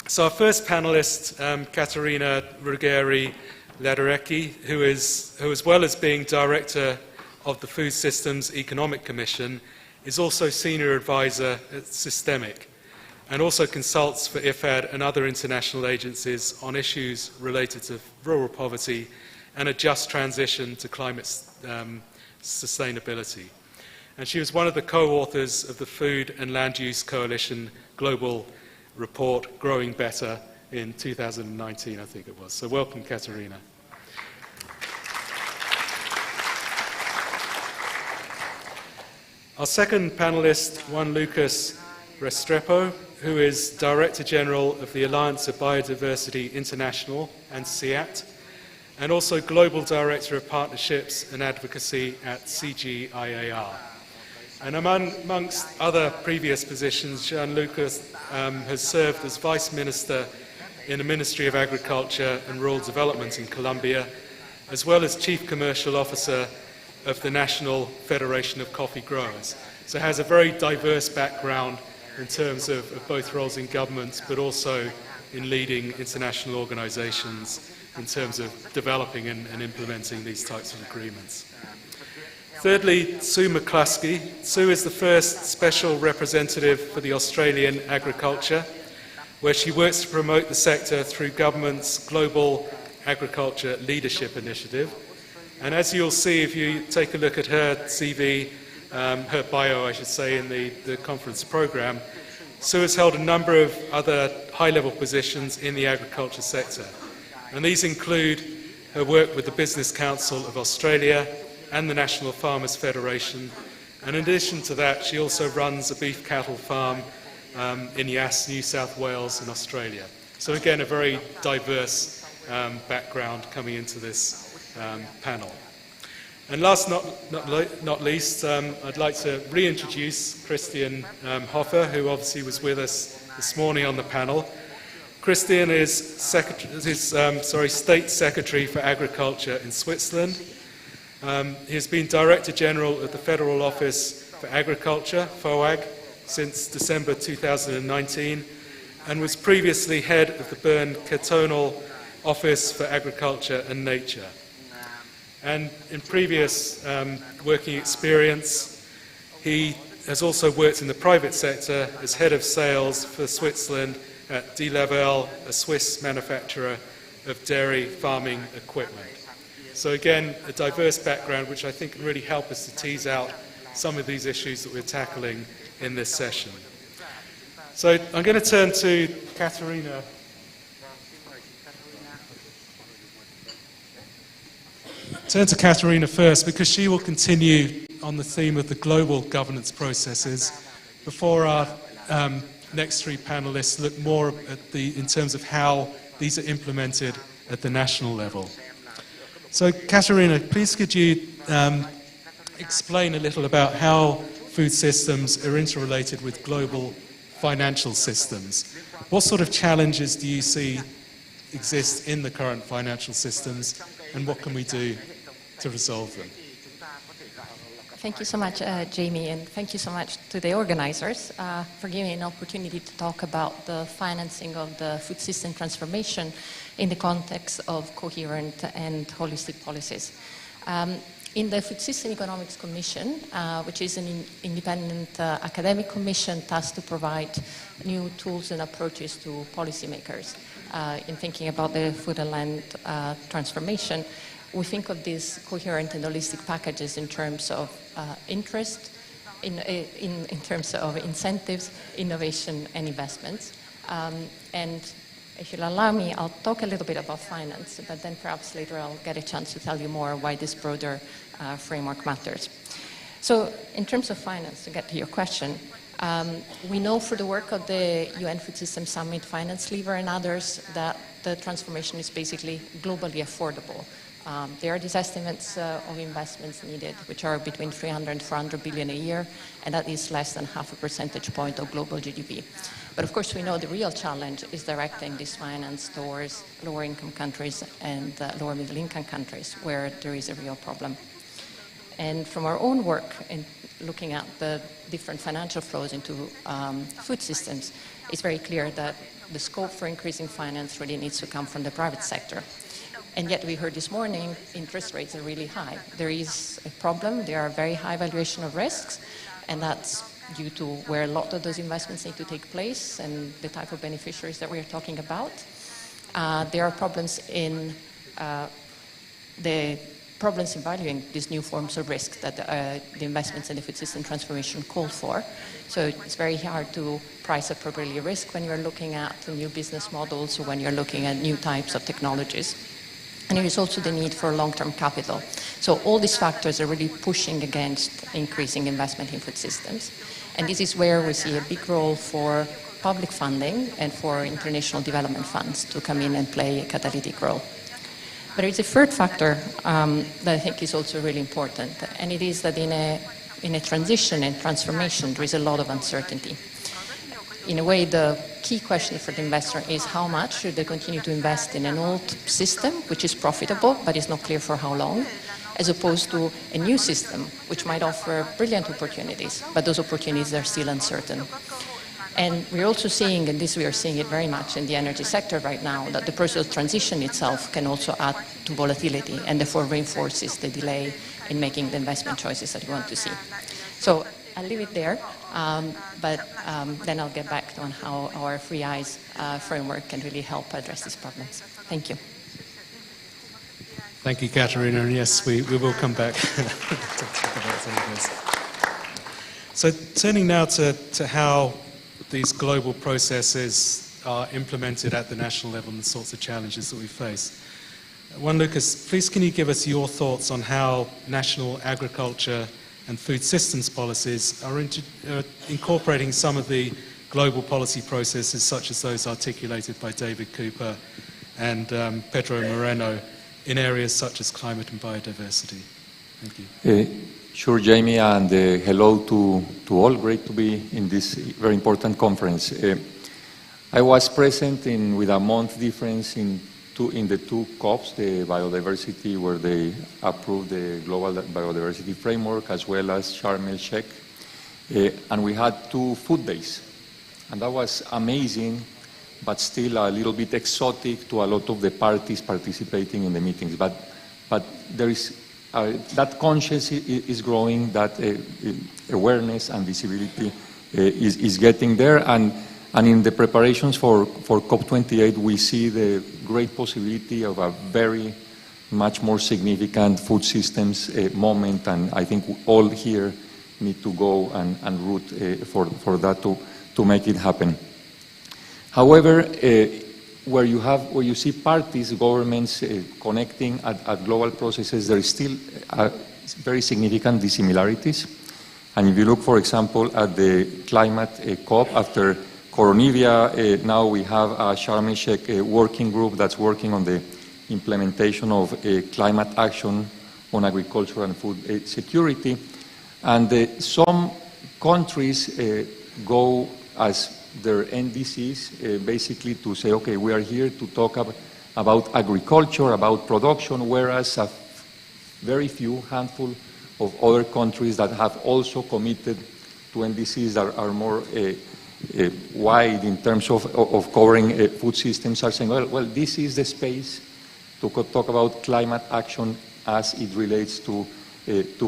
So our first panelist, Caterina Ruggeri-Lederecki, who as well as being Director of the Food Systems Economic Commission, is also Senior Advisor at Systemic, and also consults for IFAD and other international agencies on issues related to rural poverty and a just transition to climate sustainability. And she was one of the co-authors of the Food and Land Use Coalition Global Report, Growing Better, in 2019, I think it was. So welcome, Caterina. Our second panelist, Juan Lucas Restrepo, who is Director General of the Alliance of Biodiversity International and SEAT, and also Global Director of Partnerships and Advocacy at CGIAR. And amongst other previous positions, Juan Lucas has served as Vice Minister in the Ministry of Agriculture and Rural Development in Colombia, as well as Chief Commercial Officer of the National Federation of Coffee Growers. So has a very diverse background in terms of both roles in government, but also in leading international organizations in terms of developing and implementing these types of agreements. Thirdly, Sue McCluskey. Sue is the first special representative for the Australian agriculture, where she works to promote the sector through government's Global Agriculture Leadership Initiative. And as you'll see if you take a look at her CV, her bio, I should say, in the conference program, Sue has held a number of other high-level positions in the agriculture sector. And these include her work with the Business Council of Australia and the National Farmers Federation. And in addition to that, she also runs a beef cattle farm in Yass, New South Wales in Australia. So again, a very diverse background coming into this panel. And last not least, I'd like to reintroduce Christian Hoffer, who obviously was with us this morning on the panel. Christian is State Secretary for Agriculture in Switzerland. He has been Director General of the Federal Office for Agriculture, FOAG, since December 2019, and was previously head of the Bern Cantonal Office for Agriculture and Nature. And in previous working experience, he has also worked in the private sector as head of sales for Switzerland at De Laval, a Swiss manufacturer of dairy farming equipment. So again, a diverse background which I think can really help us to tease out some of these issues that we're tackling in this session. So I'm going to turn to Caterina. Turn to Caterina first, because she will continue on the theme of the global governance processes before our next 3 panelists look more at in terms of how these are implemented at the national level. So Caterina, please could you explain a little about how food systems are interrelated with global financial systems? What sort of challenges do you see exist in the current financial systems, and what can we do to resolve them? Thank you so much, Jamie, and thank you so much to the organizers for giving me an opportunity to talk about the financing of the food system transformation in the context of coherent and holistic policies. In the Food System Economics Commission, which is an independent academic commission tasked to provide new tools and approaches to policymakers in thinking about the food and land transformation, we think of these coherent and holistic packages in terms of interest, in terms of incentives, innovation, and investments. And if you'll allow me, I'll talk a little bit about finance, but then perhaps later I'll get a chance to tell you more why this broader framework matters. So in terms of finance, to get to your question, we know through the work of the UN Food System Summit, Finance Lever, and others that the transformation is basically globally affordable. There are these estimates of investments needed, which are between 300 and 400 billion a year, and that is less than half a percentage point of global GDP. But of course, we know the real challenge is directing this finance towards lower income countries and lower middle income countries, where there is a real problem. And from our own work in looking at the different financial flows into food systems, it's very clear that the scope for increasing finance really needs to come from the private sector. And yet we heard this morning, interest rates are really high. There is a problem, there are very high valuation of risks, and that's due to where a lot of those investments need to take place and the type of beneficiaries that we're talking about. There are problems in valuing these new forms of risk that the investments in the food system transformation call for. So it's very hard to price appropriately risk when you're looking at new business models or when you're looking at new types of technologies. And there is also the need for long-term capital. So all these factors are really pushing against increasing investment in food systems. And this is where we see a big role for public funding and for international development funds to come in and play a catalytic role. But there is a third factor that I think is also really important, and it is that in a transition and transformation, there is a lot of uncertainty. In a way, the key question for the investor is how much should they continue to invest in an old system, which is profitable, but is not clear for how long, as opposed to a new system, which might offer brilliant opportunities, but those opportunities are still uncertain. And we're also seeing, and this we are seeing it very much in the energy sector right now, that the process of transition itself can also add to volatility and therefore reinforces the delay in making the investment choices that we want to see. So I'll leave it there, but then I'll get back on how our Free Eyes framework can really help address these problems. Thank you. Thank you, Katerina, and yes, we will come back to talk about some of this. So turning now to how these global processes are implemented at the national level and the sorts of challenges that we face. Juan Lucas, please can you give us your thoughts on how national agriculture and food systems policies are incorporating some of the global policy processes such as those articulated by David Cooper and Pedro Moreno in areas such as climate and biodiversity? Thank you. Sure, Jamie, and hello to all. Great to be in this very important conference. I was present with a month difference in the two COPs, the biodiversity, where they approved the global biodiversity framework, as well as Sharm el-Sheikh, and we had 2 food days, and that was amazing, but still a little bit exotic to a lot of the parties participating in the meetings. But there is that conscience is growing, that awareness and visibility is getting there, and in the preparations for COP28, we see the great possibility of a very much more significant food systems moment, and I think all here need to go and root for that to make it happen. However, where you see parties, governments connecting at global processes, there is still very significant dissimilarities. And if you look, for example, at the climate COP, after Coronivia, now we have a Sharm el-Sheikh working group that's working on the implementation of climate action on agriculture and food security. And some countries go as their NDCs basically to say, okay, we are here to talk about agriculture, about production, whereas a very few handful other countries that have also committed to NDCs that are more wide in terms of covering food systems are saying, well, this is the space to talk about climate action as it relates to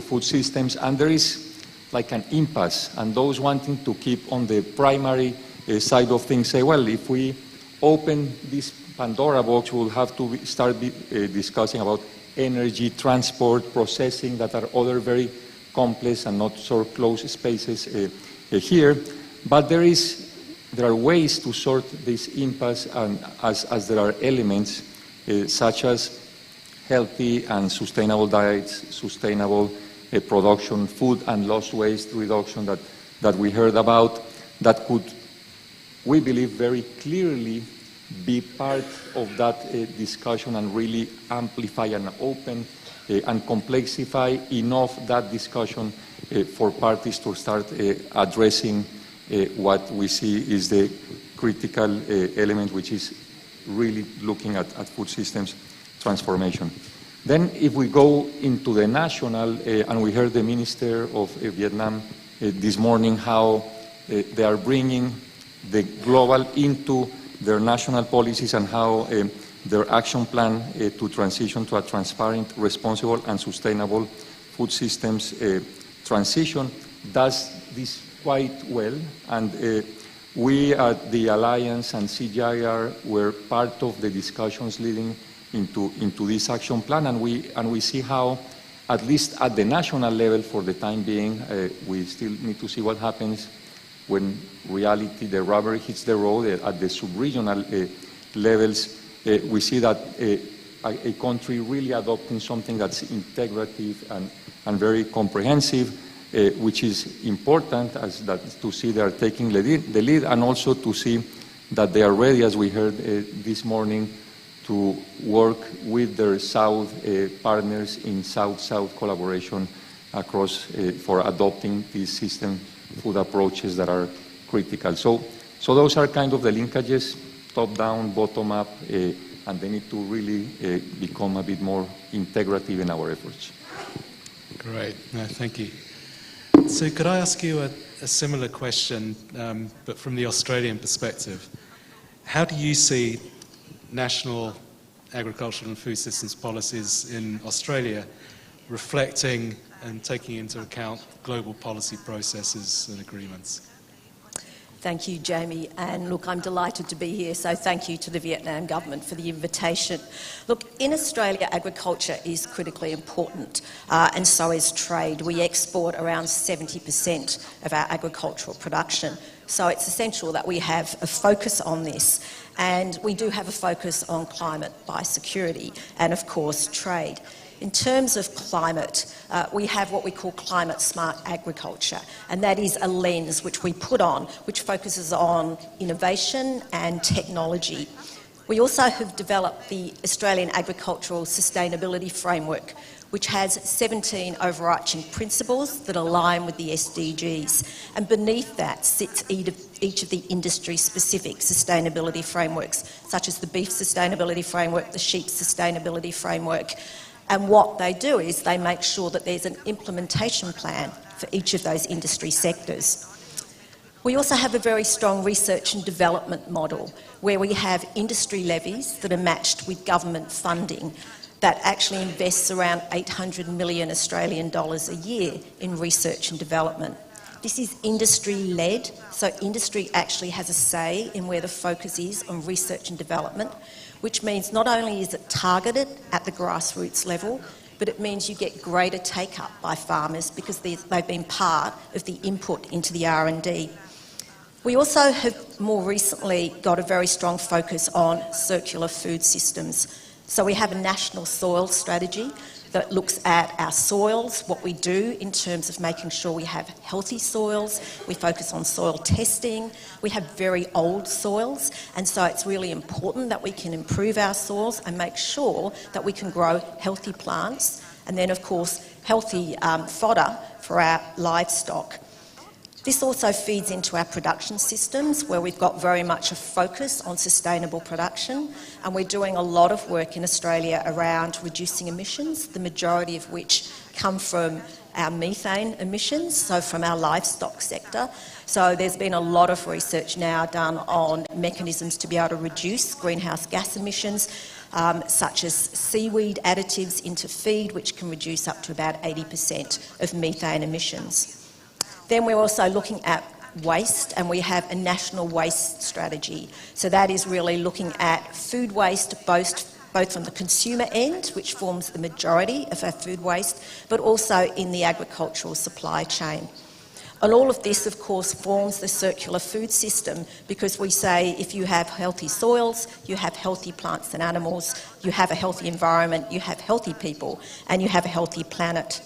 food systems. And there is like an impasse, and those wanting to keep on the primary side of things say, well, if we open this Pandora box, we'll have to start discussing about energy, transport, processing that are other very complex and not so close spaces here. But there are ways to sort this impasse, and as there are elements such as healthy and sustainable diets, sustainable production, food and lost waste reduction that we heard about, that could, we believe, very clearly be part of that discussion and really amplify and open and complexify enough that discussion for parties to start addressing what we see is the critical element, which is really looking at food systems transformation. Then if we go into the national, and we heard the Minister of Vietnam this morning how they are bringing the global into their national policies and how their action plan to transition to a transparent, responsible and sustainable food systems transition does this quite well. And we at the Alliance and CGIAR were part of the discussions leading into this action plan, and we see how, at least at the national level for the time being, we still need to see what happens when reality, the rubber hits the road at the sub-regional levels. We see that a country really adopting something that's integrative and very comprehensive, which is important as that to see they are taking the lead, and also to see that they are ready, as we heard this morning, to work with their South partners in South-South collaboration across for adopting these system food approaches that are critical. So those are kind of the linkages, top-down, bottom-up, and they need to really become a bit more integrative in our efforts. Great, no, thank you. So could I ask you a similar question, but from the Australian perspective? How do you see national agricultural and food systems policies in Australia reflecting and taking into account global policy processes and agreements? Thank you, Jamie. And look, I'm delighted to be here, so thank you to the Vietnam government for the invitation. Look, in Australia, agriculture is critically important, and so is trade. We export around 70% of our agricultural production. So it's essential that we have a focus on this. And we do have a focus on climate biosecurity and, of course, trade. In terms of climate, we have what we call climate smart agriculture, and that is a lens which we put on, which focuses on innovation and technology. We also have developed the Australian Agricultural Sustainability Framework, which has 17 overarching principles that align with the SDGs. And beneath that sits each of the industry-specific sustainability frameworks, such as the Beef Sustainability Framework, the Sheep Sustainability Framework. And what they do is they make sure that there's an implementation plan for each of those industry sectors. We also have a very strong research and development model where we have industry levies that are matched with government funding that actually invests around 800 million Australian dollars a year in research and development. This is industry-led, so industry actually has a say in where the focus is on research and development, which means not only is it targeted at the grassroots level, but it means you get greater take-up by farmers because they've been part of the input into the R&D. We also have more recently got a very strong focus on circular food systems. So we have a national soil strategy that looks at our soils, what we do in terms of making sure we have healthy soils. We focus on soil testing. We have very old soils, and so it's really important that we can improve our soils and make sure that we can grow healthy plants, and then, of course, healthy fodder for our livestock. This also feeds into our production systems, where we've got very much a focus on sustainable production, and we're doing a lot of work in Australia around reducing emissions, the majority of which come from our methane emissions, so from our livestock sector. So there's been a lot of research now done on mechanisms to be able to reduce greenhouse gas emissions, such as seaweed additives into feed, which can reduce up to about 80% of methane emissions. Then we're also looking at waste, and we have a national waste strategy. So that is really looking at food waste, both from the consumer end, which forms the majority of our food waste, but also in the agricultural supply chain. And all of this, of course, forms the circular food system, because we say if you have healthy soils, you have healthy plants and animals, you have a healthy environment, you have healthy people, and you have a healthy planet.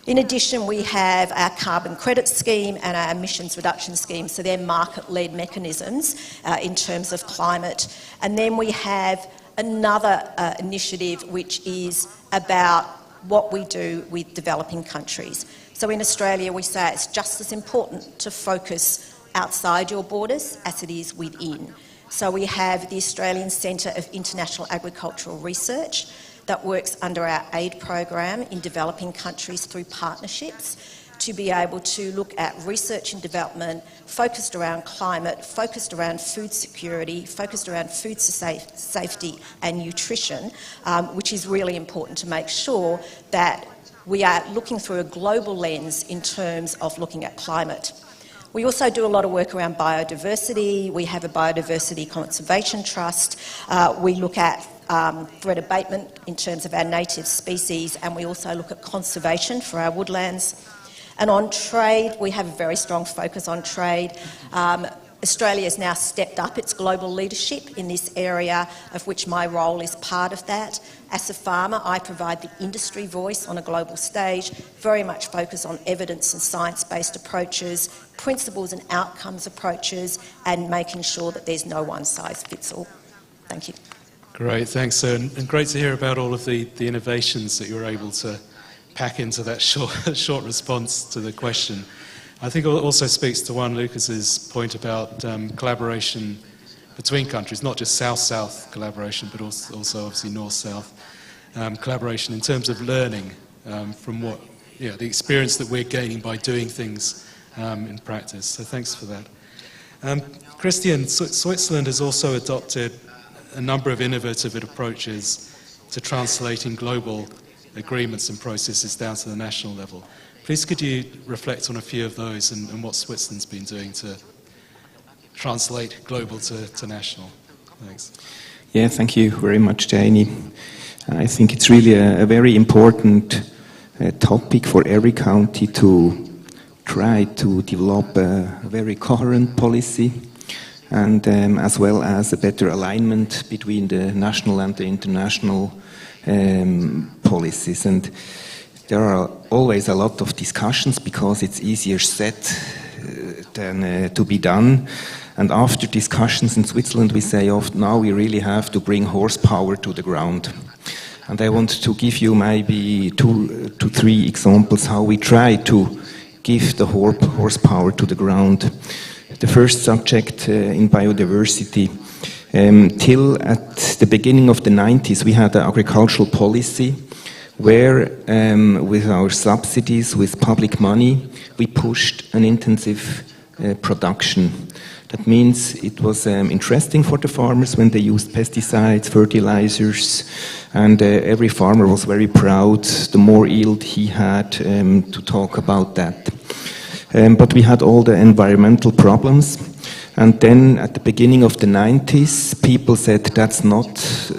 In addition, we have our carbon credit scheme and our emissions reduction scheme, so they're market-led mechanisms in terms of climate. And then we have another initiative which is about what we do with developing countries. So in Australia, we say it's just as important to focus outside your borders as it is within. So we have the Australian Centre of International Agricultural Research that works under our aid program in developing countries through partnerships to be able to look at research and development focused around climate, focused around food security, focused around food safety and nutrition, which is really important to make sure that we are looking through a global lens in terms of looking at climate. We also do a lot of work around biodiversity. We have a biodiversity conservation trust. We look at threat abatement in terms of our native species, and we also look at conservation for our woodlands. And on trade, we have a very strong focus on trade. Australia has now stepped up its global leadership in this area, of which my role is part of that. As a farmer, I provide the industry voice on a global stage, very much focused on evidence and science-based approaches, principles and outcomes approaches, and making sure that there's no one-size-fits-all. Thank you. Great, thanks, Sue. And great to hear about all of the innovations that you were able to pack into that short response to the question. I think it also speaks to Lucas's point about collaboration between countries, not just South-South collaboration, but also obviously North-South collaboration in terms of learning from the experience that we're gaining by doing things in practice. So thanks for that. Christian, Switzerland has also adopted a number of innovative approaches to translating global agreements and processes down to the national level. Please could you reflect on a few of those and what Switzerland's been doing to translate global to national? Thanks. Yeah, thank you very much, Janie. I think it's really a very important topic for every county to try to develop a very coherent policy, and as well as a better alignment between the national and the international policies. And there are always a lot of discussions because it's easier said than to be done. And after discussions in Switzerland, we say often, now we really have to bring horsepower to the ground. And I want to give you maybe 2 to 3 examples how we try to give the horsepower to the ground. The first subject in biodiversity. Till at the beginning of the 90s, we had an agricultural policy where, with our subsidies, with public money, we pushed an intensive production. That means it was interesting for the farmers when they used pesticides, fertilizers, and every farmer was very proud the more yield he had to talk about that. But we had all the environmental problems. And then at the beginning of the 90s, people said that's not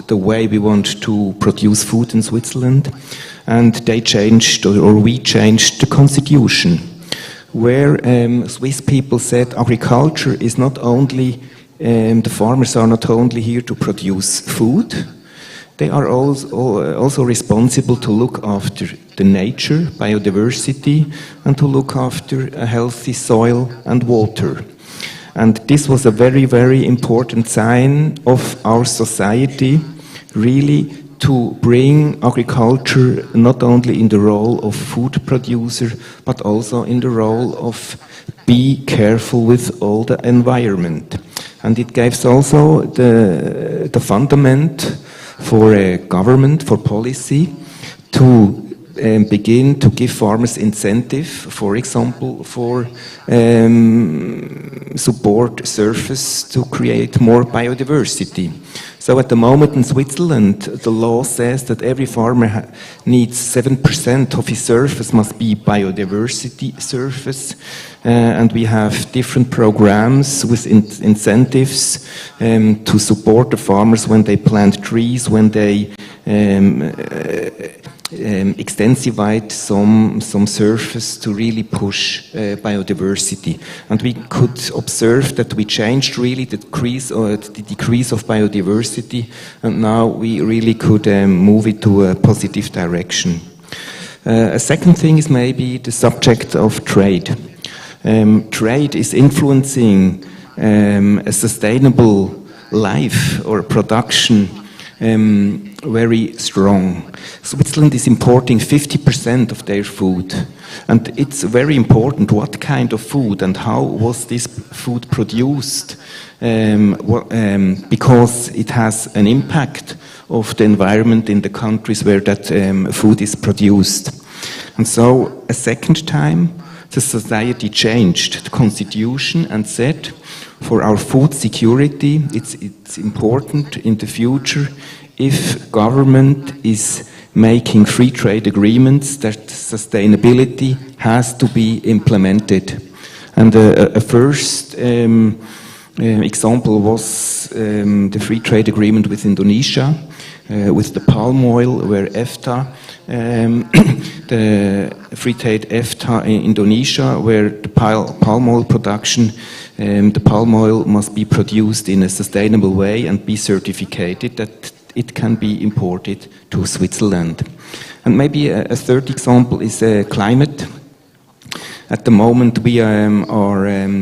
the way we want to produce food in Switzerland. And they changed, or we changed the constitution, where Swiss people said agriculture is not only, the farmers are not only here to produce food, they are also responsible to look after the nature, biodiversity, and to look after a healthy soil and water. And this was a very, very important sign of our society, really to bring agriculture not only in the role of food producer, but also in the role of be careful with all the environment. And it gives also the fundament for a government, for policy, to begin to give farmers incentive, for example, for support surface to create more biodiversity. So at the moment in Switzerland, the law says that every farmer needs 7% of his surface must be biodiversity surface. And we have different programs with incentives to support the farmers when they plant trees, when they extensivate some surface to really push biodiversity. And we could observe that we changed really the decrease of biodiversity, and now we really could move it to a positive direction. A second thing is maybe the subject of trade. Trade is influencing a sustainable life or production very strong. Switzerland is importing 50% of their food, and it's very important what kind of food and how was this food produced, because it has an impact of the environment in the countries where that food is produced. And so a second time the society changed the constitution and said for our food security it's important in the future if government is making free trade agreements that sustainability has to be implemented. And a first example was the free trade agreement with Indonesia, with the palm oil, where EFTA, the free trade EFTA in Indonesia, where the palm oil production, the palm oil must be produced in a sustainable way and be certificated that it can be imported to Switzerland. And maybe a third example is climate. At the moment we are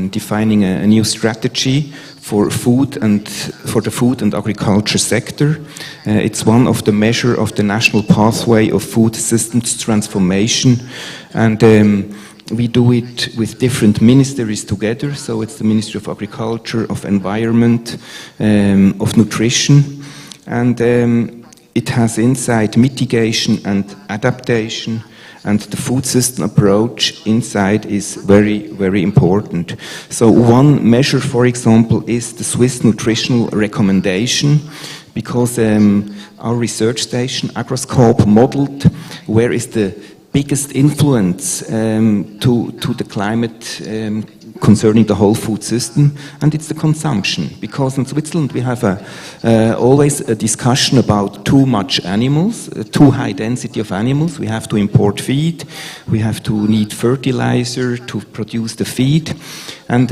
defining a new strategy for food and for the food and agriculture sector. It's one of the measures of the National Pathway of Food Systems Transformation, and we do it with different ministries together. So it's the Ministry of Agriculture, of Environment, of Nutrition. And it has inside mitigation and adaptation, and the food system approach inside is very, very important. So one measure, for example, is the Swiss nutritional recommendation, because our research station, Agroscope, modeled where is the biggest influence to the climate concerning the whole food system, and it's the consumption. Because in Switzerland we have always a discussion about too much animals, too high density of animals. We have to import feed, we have to need fertilizer to produce the feed, and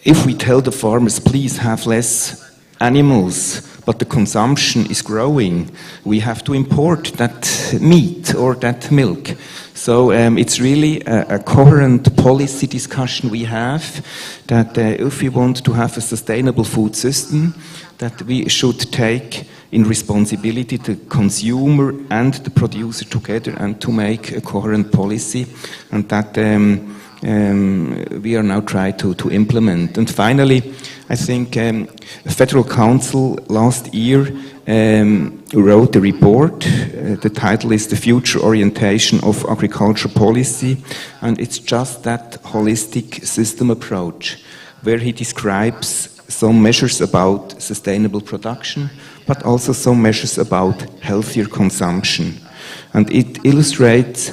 if we tell the farmers, please have less animals, but the consumption is growing, we have to import that meat or that milk. So it's really a coherent policy discussion we have, that if we want to have a sustainable food system, that we should take in responsibility the consumer and the producer together and to make a coherent policy, and that we are now trying to implement. And finally, I think the Federal Council last year wrote a report. The title is The Future Orientation of Agriculture Policy, and it's just that holistic system approach, where he describes some measures about sustainable production, but also some measures about healthier consumption. And it illustrates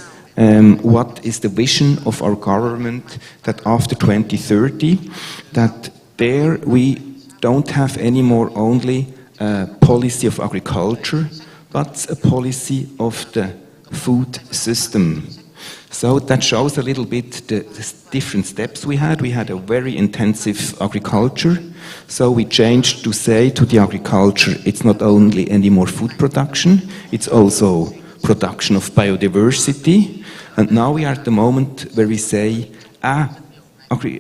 what is the vision of our government, that after 2030, that there we don't have anymore only a policy of agriculture, but a policy of the food system. So that shows a little bit the different steps we had. We had a very intensive agriculture, so we changed to say to the agriculture, it's not only any more food production, it's also production of biodiversity. And now we are at the moment where we say,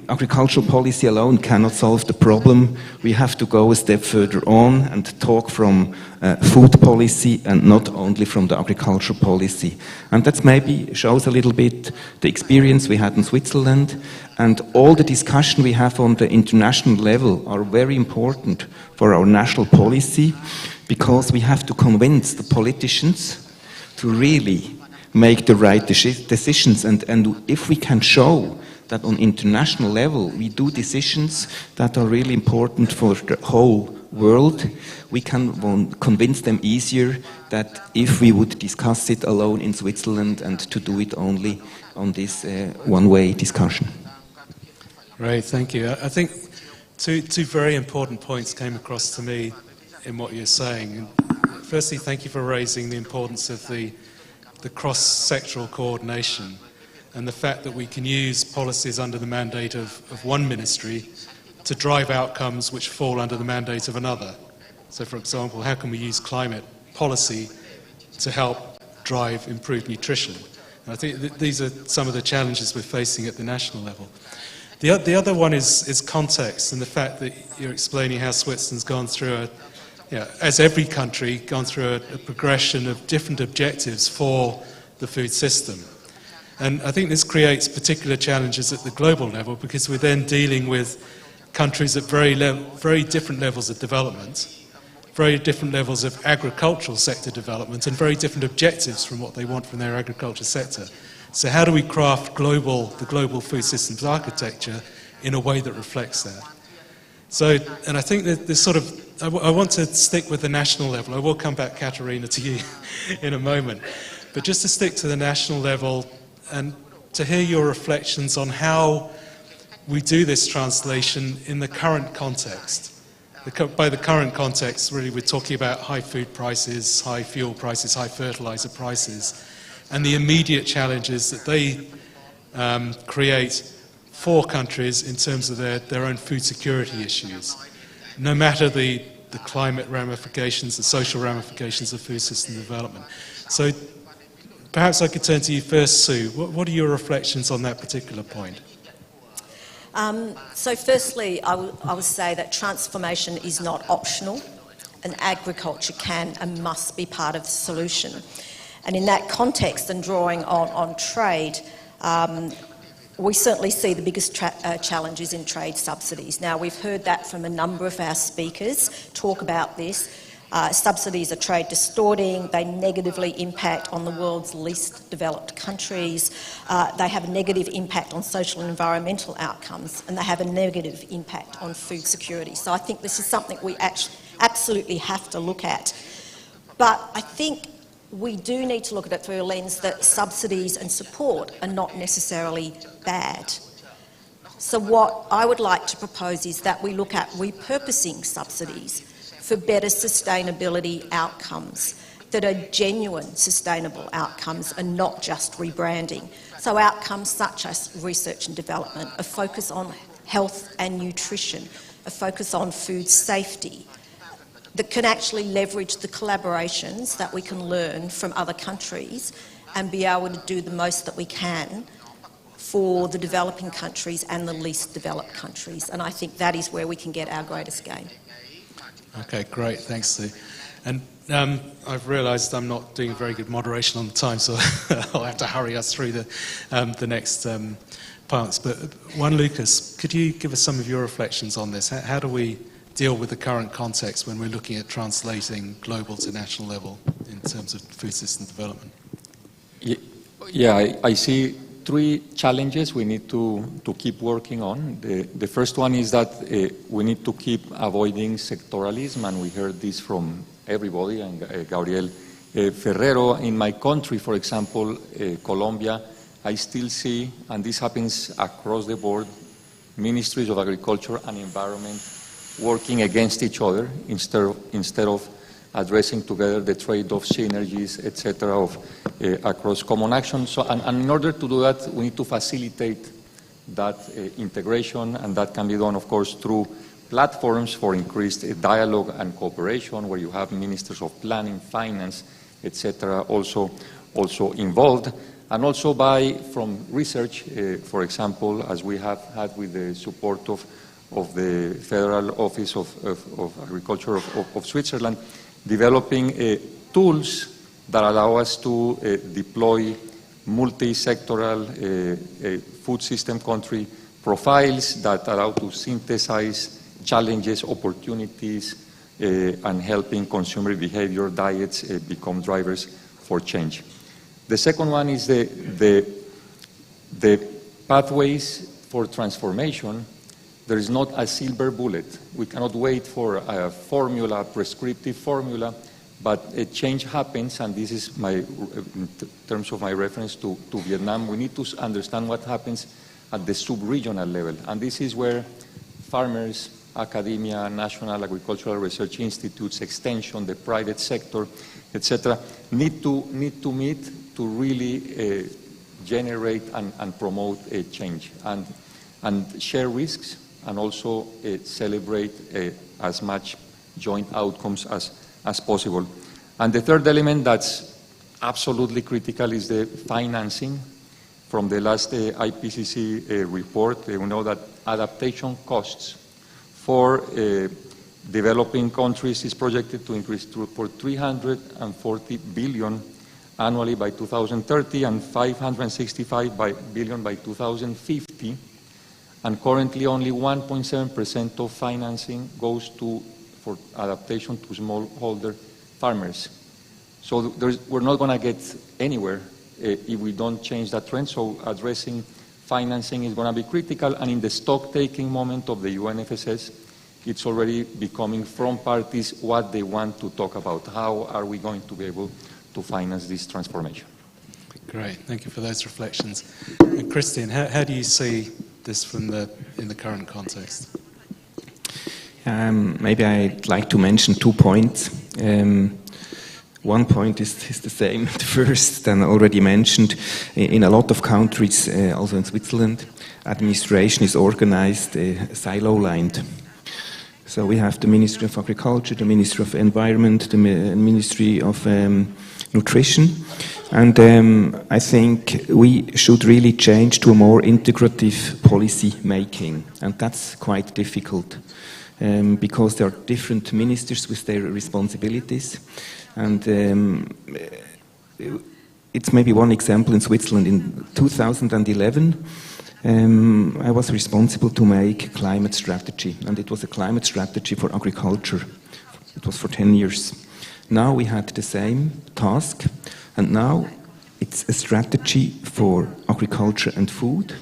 agricultural policy alone cannot solve the problem. We have to go a step further on and talk from food policy and not only from the agricultural policy. And that maybe shows a little bit the experience we had in Switzerland, and all the discussion we have on the international level are very important for our national policy, because we have to convince the politicians to really make the right decisions. And if we can show that on international level we do decisions that are really important for the whole world, we can convince them easier that if we would discuss it alone in Switzerland and to do it only on this one-way discussion. Right, thank you. I think two very important points came across to me in what you're saying. Firstly, thank you for raising the importance of the cross-sectoral coordination and the fact that we can use policies under the mandate of one ministry to drive outcomes which fall under the mandate of another. So, for example, how can we use climate policy to help drive improved nutrition? And I think these are some of the challenges we're facing at the national level. The other one is context, and the fact that you're explaining how Switzerland's gone through as every country, gone through a progression of different objectives for the food system. And I think this creates particular challenges at the global level, because we're then dealing with countries at very different levels of development, very different levels of agricultural sector development, and very different objectives from what they want from their agriculture sector. So how do we craft the global food systems architecture in a way that reflects that? So, and I think that this I want to stick with the national level. I will come back, Katerina, to you in a moment. But just to stick to the national level and to hear your reflections on how we do this translation in the current context. By the current context, really, we're talking about high food prices, high fuel prices, high fertilizer prices, and the immediate challenges that they create for countries in terms of their own food security issues, no matter the climate ramifications, the social ramifications of food system development. So perhaps I could turn to you first, Sue. What are your reflections on that particular point? So firstly, I would say that transformation is not optional, and agriculture can and must be part of the solution. And in that context, and drawing on trade, we certainly see the biggest challenges in trade subsidies. Now, we've heard that from a number of our speakers talk about this. Subsidies are trade distorting, they negatively impact on the world's least developed countries, they have a negative impact on social and environmental outcomes, and they have a negative impact on food security. So I think this is something we absolutely have to look at. But I think we do need to look at it through a lens that subsidies and support are not necessarily bad. So what I would like to propose is that we look at repurposing subsidies for better sustainability outcomes that are genuine sustainable outcomes and not just rebranding. So outcomes such as research and development, a focus on health and nutrition, a focus on food safety, that can actually leverage the collaborations that we can learn from other countries and be able to do the most that we can for the developing countries and the least developed countries. And I think that is where we can get our greatest gain. Okay, great. Thanks, Sue. And I've realised I'm not doing very good moderation on the time, so I'll have to hurry us through the next parts. But Juan Lucas, could you give us some of your reflections on this? How do we deal with the current context when we're looking at translating global to national level in terms of food system development? Yeah, I see three challenges we need to keep working on. The first one is that we need to keep avoiding sectoralism, and we heard this from everybody, and Gabriel Ferrero. In my country, for example, Colombia, I still see, and this happens across the board, ministries of agriculture and environment working against each other instead of addressing together the trade-off synergies, etc., of across common action. So, and in order to do that, we need to facilitate that integration, and that can be done, of course, through platforms for increased dialogue and cooperation, where you have ministers of planning, finance, etc., also involved, and also from research, for example, as we have had with the support of the Federal Office of Agriculture of Switzerland, developing tools that allow us to deploy multi-sectoral food system country profiles that allow to synthesize challenges, opportunities, and helping consumer behavior, diets become drivers for change. The second one is the pathways for transformation. There is not a silver bullet. We cannot wait for a formula, a prescriptive formula, but a change happens, and this is in terms of my reference to Vietnam, we need to understand what happens at the sub-regional level. And this is where farmers, academia, national agricultural research institutes, extension, the private sector, etc., need to meet to really generate and promote a change and share risks, and also celebrate as much joint outcomes as possible. And the third element that's absolutely critical is the financing. From the last IPCC report, we know that adaptation costs for developing countries is projected to increase for 340 billion annually by 2030 and 565 billion by 2050. And currently only 1.7% of financing goes for adaptation to smallholder farmers. So we're not going to get anywhere if we don't change that trend. So addressing financing is going to be critical. And in the stock-taking moment of the UNFSS, it's already becoming from parties what they want to talk about. How are we going to be able to finance this transformation? Great, thank you for those reflections. And Christian, how do you see this in the current context? Maybe I'd like to mention 2 points. One point is the same, the first, and already mentioned. In a lot of countries, also in Switzerland, administration is organized silo-lined. So we have the Ministry of Agriculture, the Ministry of Environment, the Ministry of Nutrition. And I think we should really change to a more integrative policy making. And that's quite difficult because there are different ministers with their responsibilities. And it's maybe one example in Switzerland. In 2011, I was responsible to make a climate strategy. And it was a climate strategy for agriculture. It was for 10 years. Now we had the same task. And now it's a strategy for agriculture and food,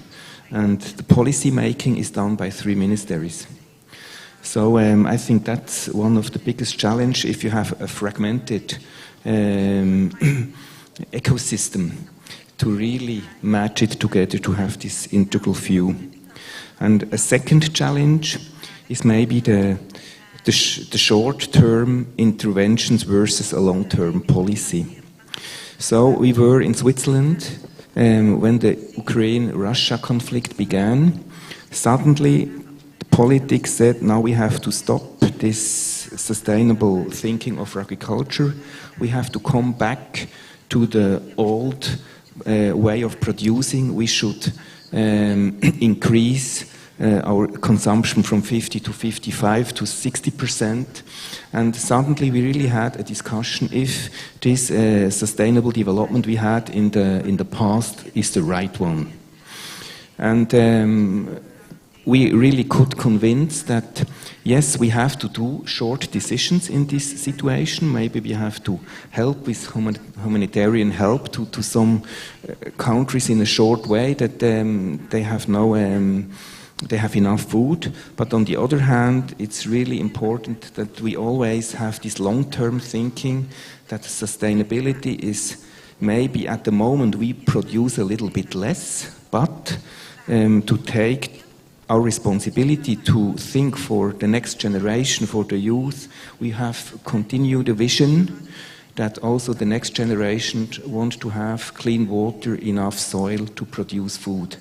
and the policy making is done by 3 ministries. So I think that's one of the biggest challenges if you have a fragmented ecosystem, to really match it together to have this integral view. And a second challenge is maybe the short-term interventions versus a long-term policy. So we were in Switzerland when the Ukraine-Russia conflict began. Suddenly, the politics said, now we have to stop this sustainable thinking of agriculture. We have to come back to the old way of producing. We should increase our consumption from 50 to 55 to 60%. And suddenly we really had a discussion if this sustainable development we had in the past is the right one. And we really could convince that, yes, we have to do short decisions in this situation. Maybe we have to help with humanitarian help to some countries in a short way that they have they have enough food. But on the other hand, it's really important that we always have this long-term thinking, that sustainability is maybe at the moment we produce a little bit less, but to take our responsibility to think for the next generation, for the youth, we have continued the vision that also the next generation want to have clean water, enough soil to produce food.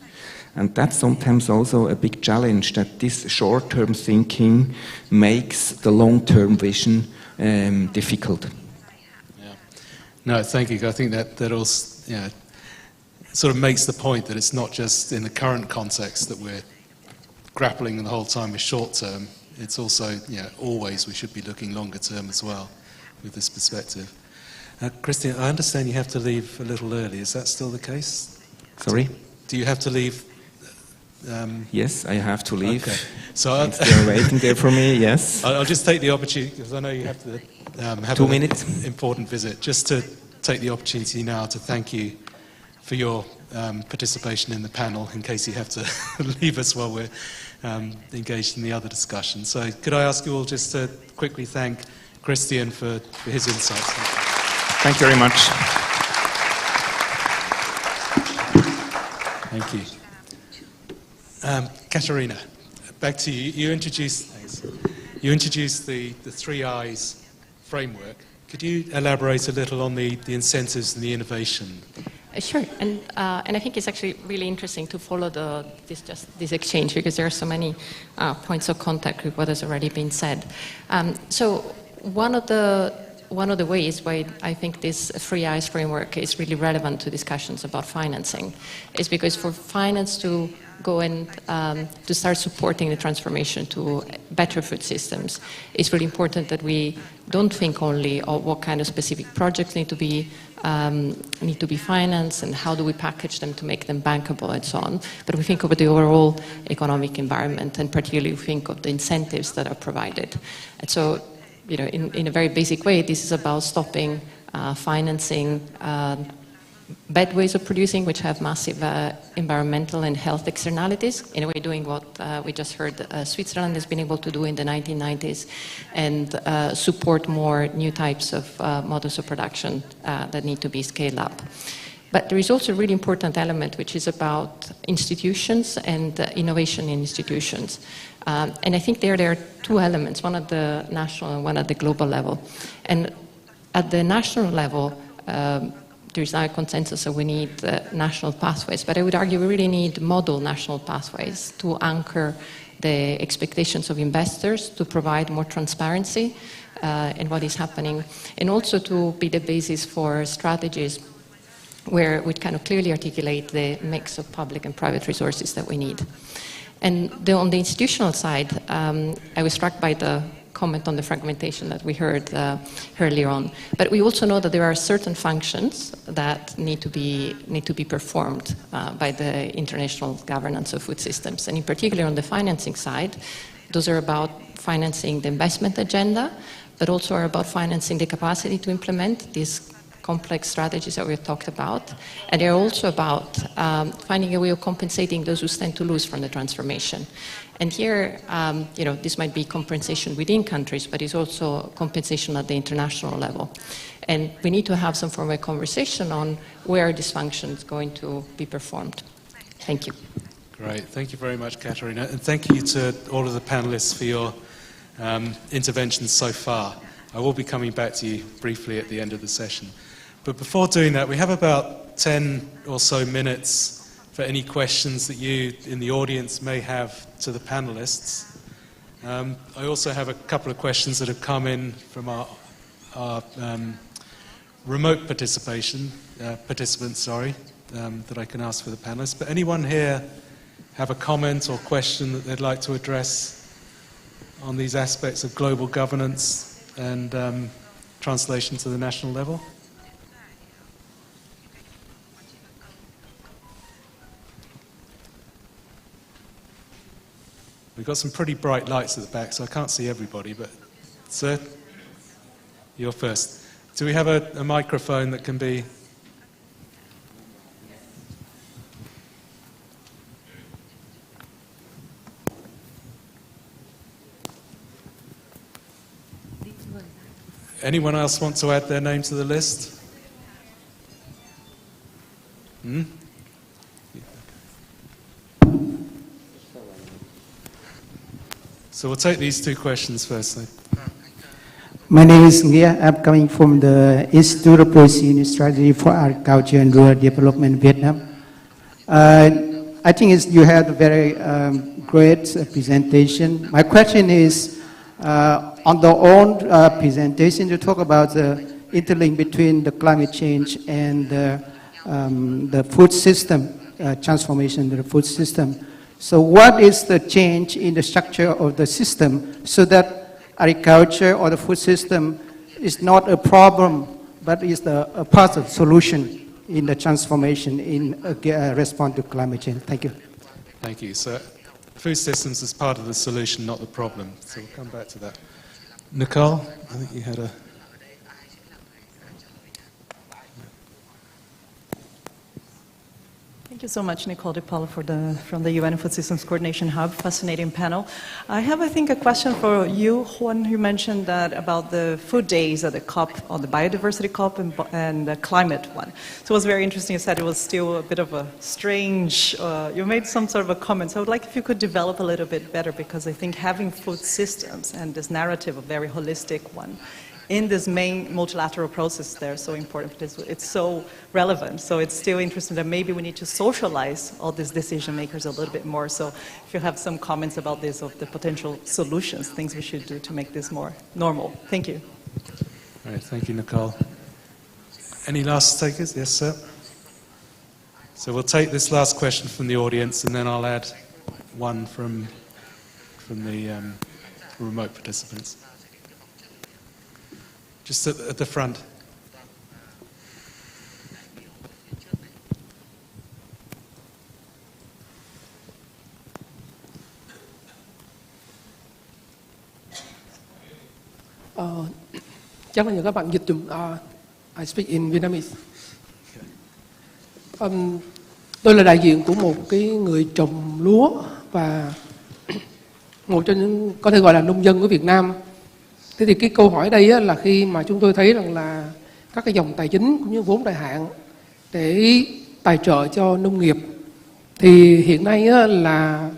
And that's sometimes also a big challenge, that this short-term thinking makes the long-term vision difficult. Yeah. No, thank you. I think that also sort of makes the point that it's not just in the current context that we're grappling the whole time with short-term. It's also, always we should be looking longer-term as well with this perspective. Christian, I understand you have to leave a little early. Is that still the case? Sorry? Do you have to leave? Yes, I have to leave. Okay. So they're waiting there for me, yes. I'll just take the opportunity, because I know you have to have 2 minutes. Important visit, just to take the opportunity now to thank you for your participation in the panel, in case you have to leave us while we're engaged in the other discussion. So could I ask you all just to quickly thank Christian for his insights. Thank you very much. Thank you. Katarina, back to you. You introduced the 3 I's framework. Could you elaborate a little on the incentives and the innovation? Sure, and I think it's actually really interesting to follow this exchange, because there are so many points of contact with what has already been said. So one of the ways why I think this 3 I's framework is really relevant to discussions about financing is because for finance to go and to start supporting the transformation to better food systems, it's really important that we don't think only of what kind of specific projects need to be financed and how do we package them to make them bankable and so on, but we think of the overall economic environment, and particularly we think of the incentives that are provided. And so, you know, in a very basic way, this is about stopping financing bad ways of producing, which have massive environmental and health externalities, in a way doing what we just heard Switzerland has been able to do in the 1990s, and support more new types of models of production that need to be scaled up. But there is also a really important element, which is about institutions and innovation in institutions. And I think there are 2 elements, one at the national and one at the global level. And at the national level, there's now a consensus that we need national pathways, but I would argue we really need model national pathways to anchor the expectations of investors, to provide more transparency in what is happening, and also to be the basis for strategies where we kind of clearly articulate the mix of public and private resources that we need. And on the institutional side, I was struck by the comment on the fragmentation that we heard earlier on. But we also know that there are certain functions that need to be performed by the international governance of food systems. And in particular on the financing side, those are about financing the investment agenda, but also are about financing the capacity to implement these complex strategies that we've talked about. And they're also about finding a way of compensating those who stand to lose from the transformation. And here, you know, this might be compensation within countries, but it's also compensation at the international level. And we need to have some form of conversation on where this function is going to be performed. Thank you. Great. Thank you very much, Katarina. And thank you to all of the panelists for your interventions so far. I will be coming back to you briefly at the end of the session. But before doing that, we have about 10 or so minutes for any questions that you in the audience may have to the panelists. I also have a couple of questions that have come in from our remote participants, that I can ask for the panelists. But anyone here have a comment or question that they'd like to address on these aspects of global governance and translation to the national level? We've got some pretty bright lights at the back, so I can't see everybody, but sir, you're first. Do we have a microphone that can be... Anyone else want to add their name to the list? So we'll take these 2 questions first. My name is Nghia. I'm coming from the Institute of Policy and Strategy for Agriculture and Rural Development, Vietnam. I think you had a very great presentation. My question is, on the own presentation, you talk about the interlink between the climate change and the food system, transformation of the food system. So what is the change in the structure of the system so that agriculture or the food system is not a problem, but is a part of the solution in the transformation in response to climate change? Thank you. Thank you. So food systems is part of the solution, not the problem. So we'll come back to that. Nicole, I think you had a... Thank you so much, Nicole DePaula, from the UN Food Systems Coordination Hub. Fascinating panel. I have, I think, a question for you, Juan. You mentioned that about the food days at the COP, or the biodiversity COP and the climate one. So it was very interesting. You said it was still a bit of a strange, you made some sort of a comment. So I would like if you could develop a little bit better, because I think having food systems and this narrative, a very holistic one, in this main multilateral process, they're so important because it's so relevant. So it's still interesting that maybe we need to socialize all these decision makers a little bit more. So if you have some comments about this, of the potential solutions, things we should do to make this more normal. Thank you. All right, thank you, Nicole. Any last takers? Yes, sir. So we'll take this last question from the audience, and then I'll add one from the remote participants. Just at the front. Chắc là nhờ các bạn dịch dùm. I speak in Vietnamese. Tôi là đại diện của một cái người trồng lúa và một trong những có thể gọi là nông dân của Việt Nam. Thế thì cái câu hỏi đây á, là khi mà chúng tôi thấy rằng là các cái dòng tài chính cũng như vốn dài hạn để tài trợ cho nông nghiệp, thì hiện nay á, là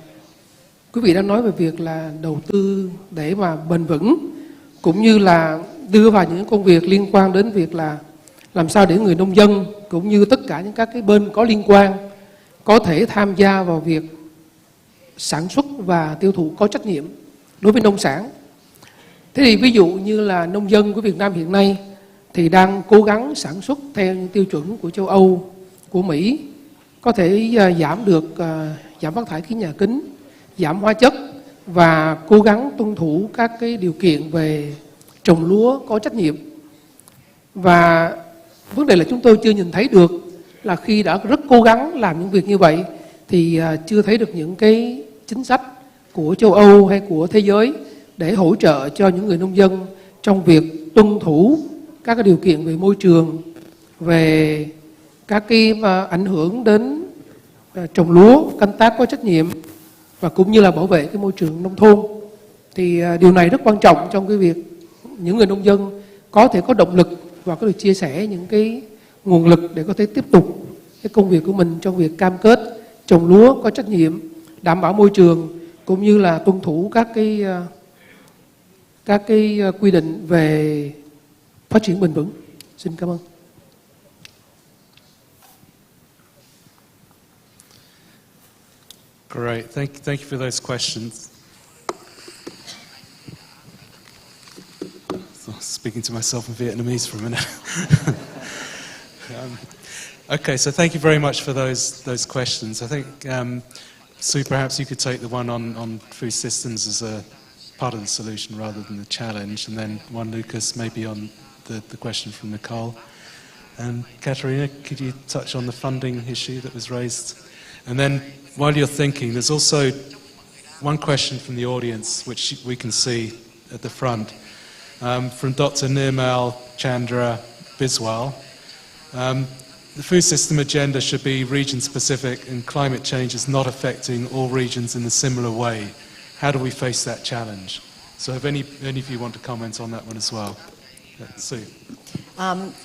quý vị đang nói về việc là đầu tư để mà bền vững, cũng như là đưa vào những công việc liên quan đến việc là làm sao để người nông dân cũng như tất cả những các cái bên có liên quan có thể tham gia vào việc sản xuất và tiêu thụ có trách nhiệm đối với nông sản. Thế thì ví dụ như là nông dân của Việt Nam hiện nay thì đang cố gắng sản xuất theo những tiêu chuẩn của châu Âu, của Mỹ, có thể giảm phát thải khí nhà kính, giảm hóa chất và cố gắng tuân thủ các cái điều kiện về trồng lúa có trách nhiệm. Và vấn đề là chúng tôi chưa nhìn thấy được là khi đã rất cố gắng làm những việc như vậy thì chưa thấy được những cái chính sách của châu Âu hay của thế giới để hỗ trợ cho những người nông dân trong việc tuân thủ các cái điều kiện về môi trường, về các cái ảnh hưởng đến trồng lúa, canh tác có trách nhiệm và cũng như là bảo vệ cái môi trường nông thôn. Thì điều này rất quan trọng trong cái việc những người nông dân có thể có động lực và có được chia sẻ những cái nguồn lực để có thể tiếp tục cái công việc của mình trong việc cam kết trồng lúa có trách nhiệm, đảm bảo môi trường cũng như là tuân thủ các cái quy định về phát triển bền vững. Xin cảm ơn. Great, thank you for those questions. Speaking to myself in Vietnamese for a minute. Okay, so thank you very much for those questions. I think, Sue, perhaps you could take the one on food systems as a part of the solution rather than the challenge, and then Juan Lucas maybe on the question from Nicole. And Katerina, could you touch on the funding issue that was raised? And then while you're thinking, there's also one question from the audience which we can see at the front. From Dr. Nirmal Chandra Biswal. The food system agenda should be region-specific, and climate change is not affecting all regions in a similar way. How do we face that challenge? So if any of you want to comment on that one as well. Sue.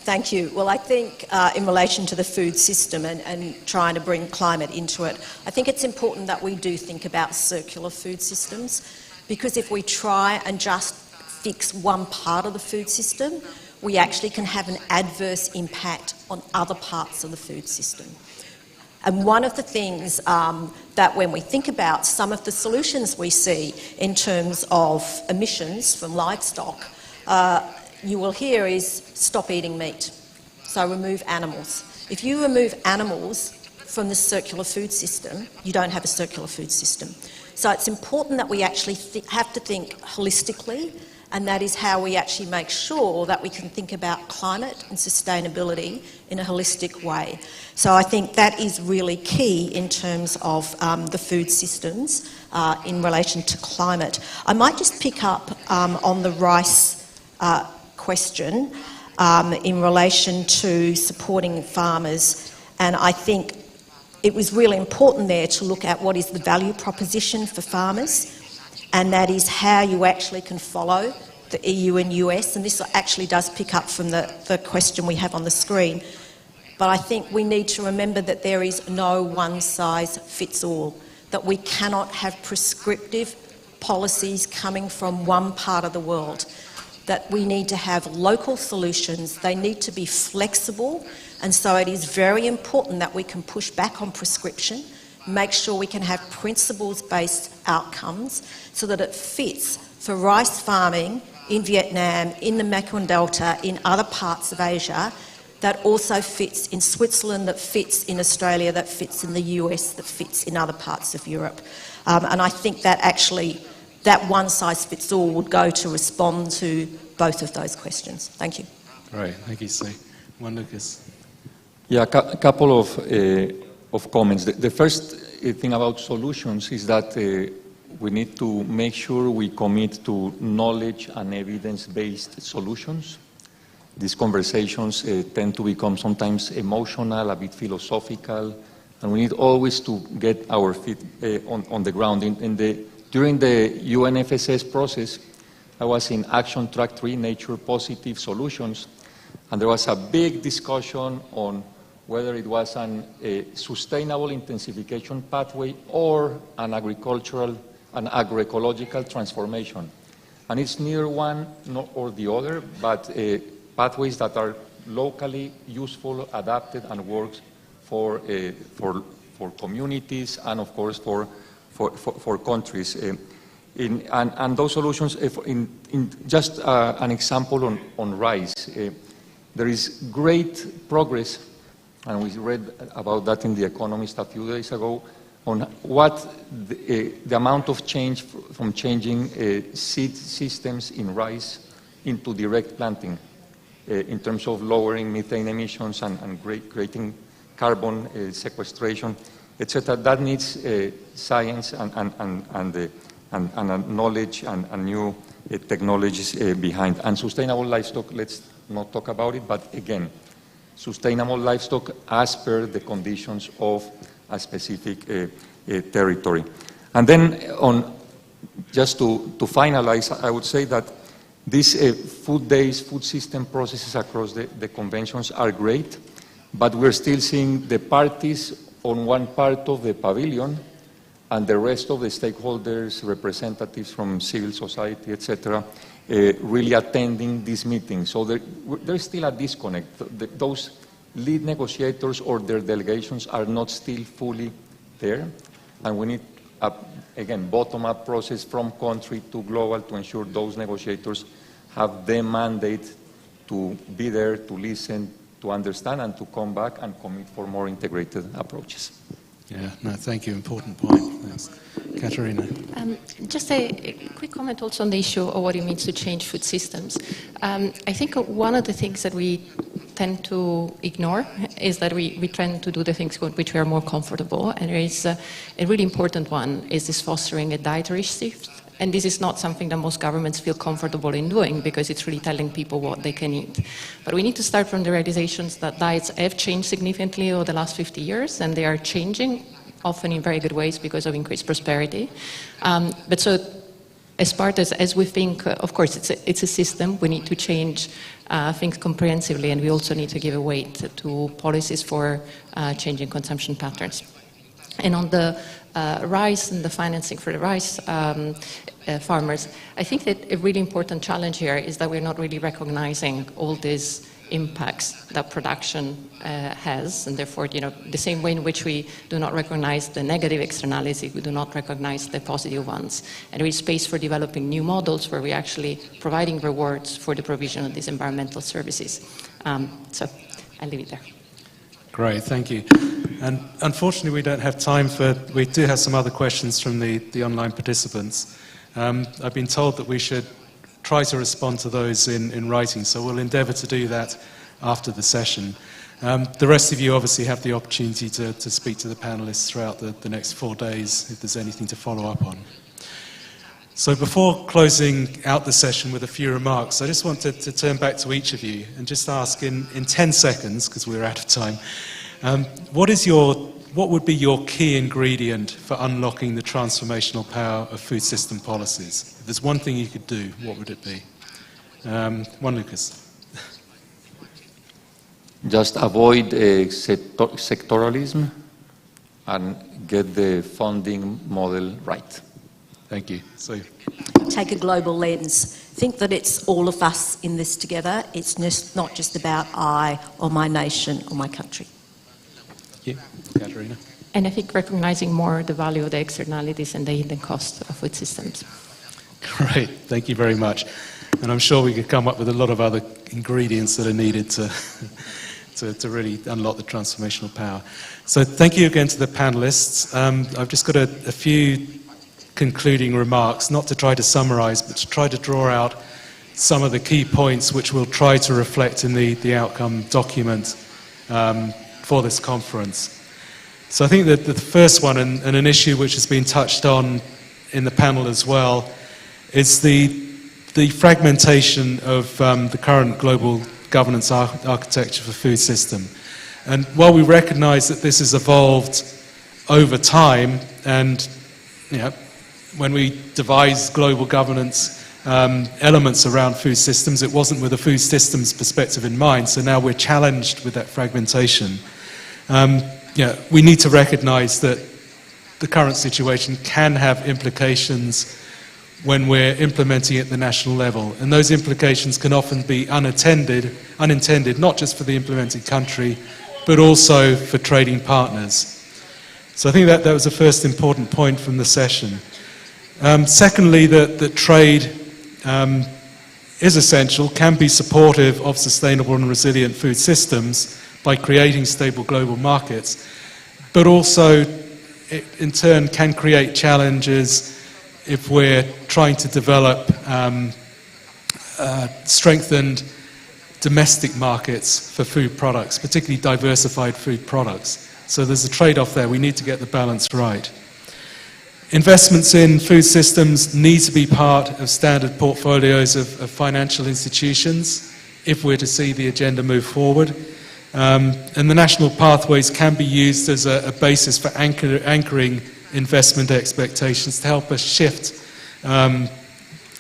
Thank you. Well, I think in relation to the food system and trying to bring climate into it, I think it's important that we do think about circular food systems, because if we try and just fix one part of the food system, we actually can have an adverse impact on other parts of the food system. And one of the things that when we think about some of the solutions we see in terms of emissions from livestock, you will hear is stop eating meat. So remove animals. If you remove animals from the circular food system, you don't have a circular food system. So it's important that we actually have to think holistically, and that is how we actually make sure that we can think about climate and sustainability in a holistic way. So I think that is really key in terms of the food systems in relation to climate. I might just pick up on the rice question in relation to supporting farmers, and I think it was really important there to look at what is the value proposition for farmers, and that is how you actually can follow the EU and US, and this actually does pick up from the question we have on the screen. But I think we need to remember that there is no one-size-fits-all, that we cannot have prescriptive policies coming from one part of the world, that we need to have local solutions, they need to be flexible, and so it is very important that we can push back on prescription, make sure we can have principles-based outcomes so that it fits for rice farming in Vietnam, in the Mekong Delta, in other parts of Asia, that also fits in Switzerland, that fits in Australia, that fits in the US, that fits in other parts of Europe. And I think that actually, that one-size-fits-all would go to respond to both of those questions. Thank you. Great, thank you, Sue. Juan Lucas. Yeah, a couple of comments. The first thing about solutions is that we need to make sure we commit to knowledge and evidence-based solutions. These conversations tend to become sometimes emotional, a bit philosophical, and we need always to get our feet on the ground. During the UNFSS process, I was in Action Track 3, Nature Positive Solutions, and there was a big discussion on whether it was a sustainable intensification pathway or an agroecological transformation. And it's neither one or the other, but pathways that are locally useful, adapted, and works for communities and, of course, for countries. And those solutions, just an example on rice, there is great progress, and we read about that in The Economist a few days ago, on what the amount of change from changing seed systems in rice into direct planting in terms of lowering methane emissions and creating carbon sequestration, etc. That needs science and knowledge and new technologies behind. And sustainable livestock, let's not talk about it, but again, sustainable livestock as per the conditions of a specific territory. And then just to finalize, I would say that these food days, food system processes across the conventions are great, but we're still seeing the parties on one part of the pavilion and the rest of the stakeholders, representatives from civil society, etc., really attending these meetings. So there's still a disconnect. Those lead negotiators or their delegations are not still fully there, and we need again, bottom-up process from country to global to ensure those negotiators have the mandate to be there, to listen, to understand, and to come back and commit for more integrated approaches. Yeah, no, thank you. Important point. Thanks. Katerina. Just a quick comment also on the issue of what it means to change food systems. I think one of the things that we tend to ignore is that we tend to do the things which we are more comfortable, and there is a really important one is this fostering a dietary shift. And this is not something that most governments feel comfortable in doing because it's really telling people what they can eat. But we need to start from the realizations that diets have changed significantly over the last 50 years, and they are changing, often in very good ways because of increased prosperity. But so as part as we think, of course, it's a system, we need to change things comprehensively, and we also need to give a weight to policies for changing consumption patterns. And on the rice and the financing for the rice farmers, I think that a really important challenge here is that we're not really recognizing all these impacts that production has, and therefore, the same way in which we do not recognize the negative externalities, we do not recognize the positive ones. And there is space for developing new models where we're actually providing rewards for the provision of these environmental services. So I'll leave it there. Great, thank you. And unfortunately, we don't have time we do have some other questions from the online participants. I've been told that we should try to respond to those in writing, so we'll endeavour to do that after the session. The rest of you obviously have the opportunity to speak to the panellists throughout the next 4 days if there's anything to follow up on. So before closing out the session with a few remarks, I just wanted to turn back to each of you and just ask in 10 seconds, because we're out of time, what is your what would be your key ingredient for unlocking the transformational power of food system policies? If there's one thing you could do, what would it be? Juan Lucas. Just avoid sectoralism and get the funding model right. Thank you. So, Take a global lens. Think that it's all of us in this together. It's not just about I or my nation or my country. thank you. Katerina. And I think recognizing more the value of the externalities and the hidden cost of food systems. Great, thank you very much. And I'm sure we could come up with a lot of other ingredients that are needed to really unlock the transformational power. So thank you again to the panelists. I've just got a few concluding remarks, not to try to summarize, but to try to draw out some of the key points which we'll try to reflect in the outcome document for this conference. So I think that the first one, and an issue which has been touched on in the panel as well, is the fragmentation of the current global governance architecture for food system. And while we recognize that this has evolved over time, and when we devised global governance elements around food systems, it wasn't with a food systems perspective in mind, so now we're challenged with that fragmentation. We need to recognize that the current situation can have implications when we're implementing at the national level. And those implications can often be unintended, not just for the implementing country, but also for trading partners. So I think that was the first important point from the session. Secondly, that trade is essential, can be supportive of sustainable and resilient food systems by creating stable global markets, but also it in turn can create challenges if we're trying to develop strengthened domestic markets for food products, particularly diversified food products. So there's a trade-off there. We need to get the balance right. Investments in food systems need to be part of standard portfolios of financial institutions if we're to see the agenda move forward. And the national pathways can be used as a basis for anchoring investment expectations to help us shift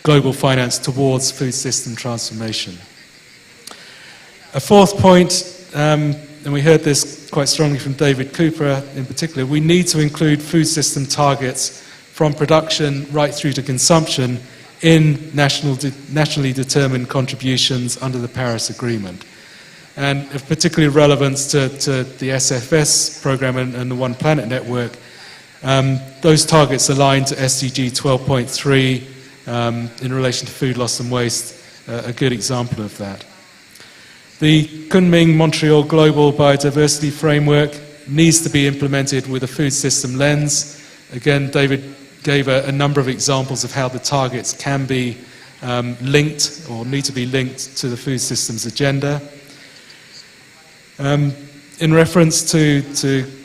global finance towards food system transformation. A fourth point, and we heard this quite strongly from David Cooper in particular, we need to include food system targets from production right through to consumption in nationally determined contributions under the Paris Agreement. And of particular relevance to the SFS program and the One Planet Network, those targets align to SDG 12.3 in relation to food loss and waste, a good example of that. The Kunming-Montreal Global Biodiversity Framework needs to be implemented with a food system lens. Again, David gave a number of examples of how the targets can be linked or need to be linked to the food systems agenda. In reference to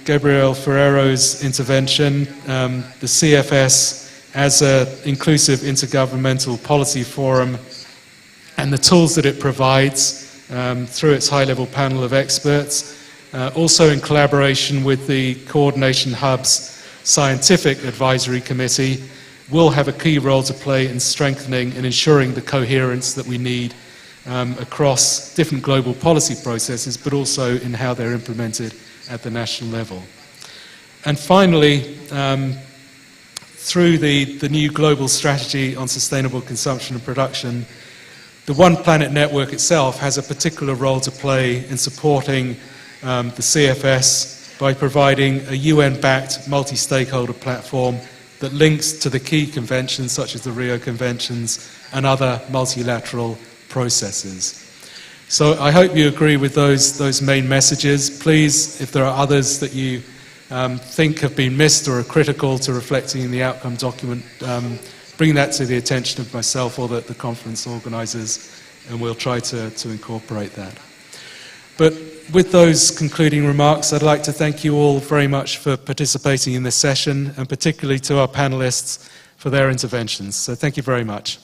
Gabriel Ferrero's intervention, the CFS as an inclusive intergovernmental policy forum and the tools that it provides through its high-level panel of experts, also in collaboration with the Coordination Hub's Scientific Advisory Committee, will have a key role to play in strengthening and ensuring the coherence that we need across different global policy processes, but also in how they're implemented at the national level. And finally, through the new global strategy on sustainable consumption and production, the One Planet Network itself has a particular role to play in supporting the CFS by providing a UN-backed multi-stakeholder platform that links to the key conventions such as the Rio Conventions and other multilateral processes. So I hope you agree with those main messages. Please, if there are others that you think have been missed or are critical to reflecting in the outcome document, bring that to the attention of myself or the conference organisers, and we'll try to incorporate that. But with those concluding remarks, I'd like to thank you all very much for participating in this session, and particularly to our panelists for their interventions. So thank you very much.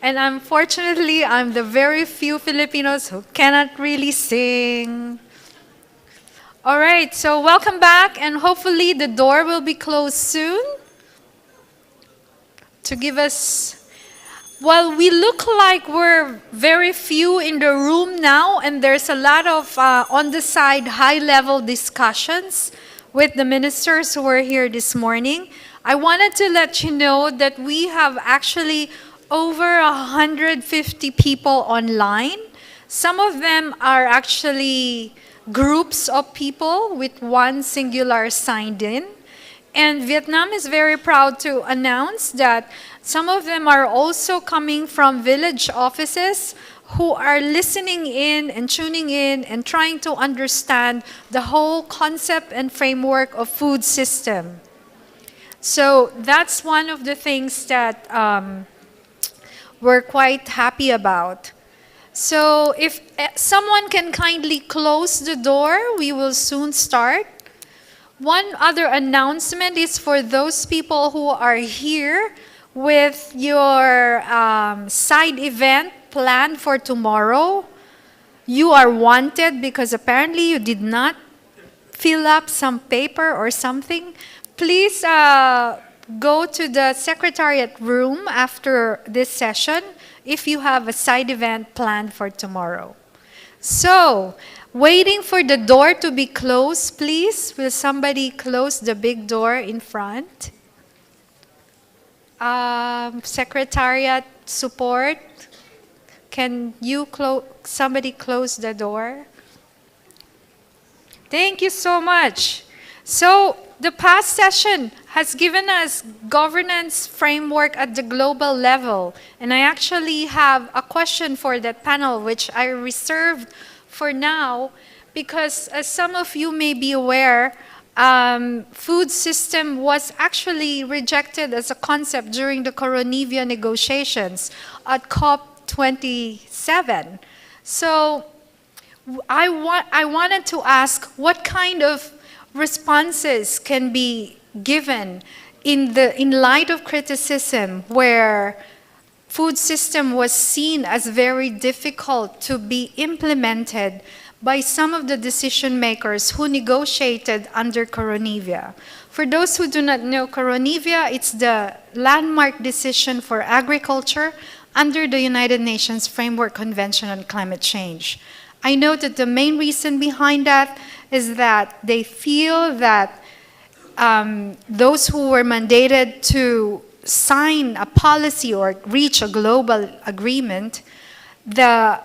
And unfortunately, I'm the very few Filipinos who cannot really sing. All right, so welcome back, and hopefully the door will be closed soon to give us... Well, we look like we're very few in the room now, and there's a lot of on the side high-level discussions with the ministers who were here this morning. I wanted to let you know that we have actually over 150 people online. Some of them are actually groups of people with one singular signed in. And Vietnam is very proud to announce that some of them are also coming from village offices who are listening in and tuning in and trying to understand the whole concept and framework of food system. So that's one of the things that we're quite happy about. So if someone can kindly close the door, we will soon start. One other announcement is for those people who are here with your side event planned for tomorrow. You are wanted because apparently you did not fill up some paper or something. Please go to the Secretariat room after this session if you have a side event planned for tomorrow. So, waiting for the door to be closed, please. Will somebody close the big door in front? Secretariat support, can you somebody close the door? Thank you so much. So, the past session has given us governance framework at the global level. And I actually have a question for that panel, which I reserved for now, because as some of you may be aware, food system was actually rejected as a concept during the Coronivia negotiations at COP27. So I wanted to ask what kind of responses can be given in light of criticism where food system was seen as very difficult to be implemented by some of the decision makers who negotiated under Coronivia. For those who do not know Coronivia, it's the landmark decision for agriculture under the United Nations Framework Convention on Climate Change. I know that the main reason behind that is that they feel that those who were mandated to sign a policy or reach a global agreement, the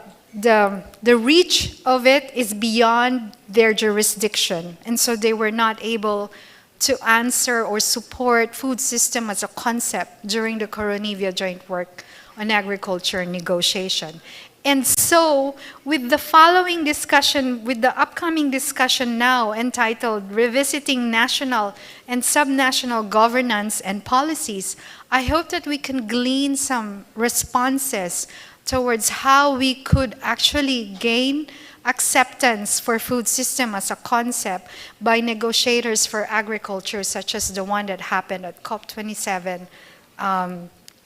reach of it is beyond their jurisdiction. And so they were not able to answer or support food system as a concept during the Coronivia Joint Work on Agriculture negotiation. And so, with the following discussion, with the upcoming discussion now entitled Revisiting National and Subnational Governance and Policies, I hope that we can glean some responses towards how we could actually gain acceptance for food system as a concept by negotiators for agriculture, such as the one that happened at COP27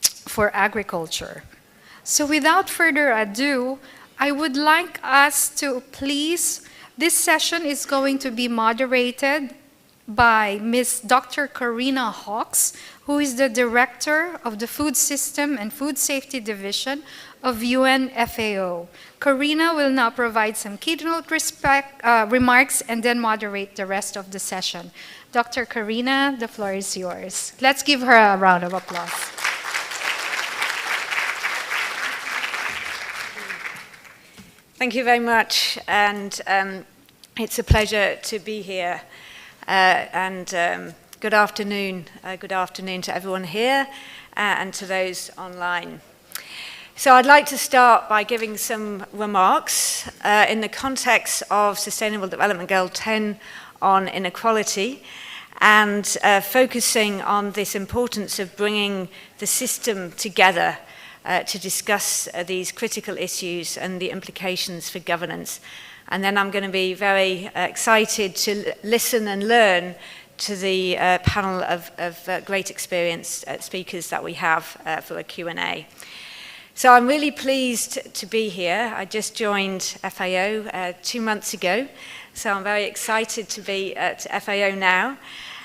for agriculture. So without further ado, I would like us to please, this session is going to be moderated by Ms. Dr. Karina Hawks, who is the Director of the Food System and Food Safety Division of UN FAO. Karina will now provide some keynote remarks and then moderate the rest of the session. Dr. Karina, the floor is yours. Let's give her a round of applause. Thank you very much, and it's a pleasure to be here. Good afternoon to everyone here and to those online. So I'd like to start by giving some remarks in the context of Sustainable Development Goal 10 on inequality, and focusing on this importance of bringing the system together to discuss these critical issues and the implications for governance. And then I'm going to be very excited to listen and learn to the panel of great experienced speakers that we have for a Q&A. So I'm really pleased to be here. I just joined FAO 2 months ago, so I'm very excited to be at FAO now.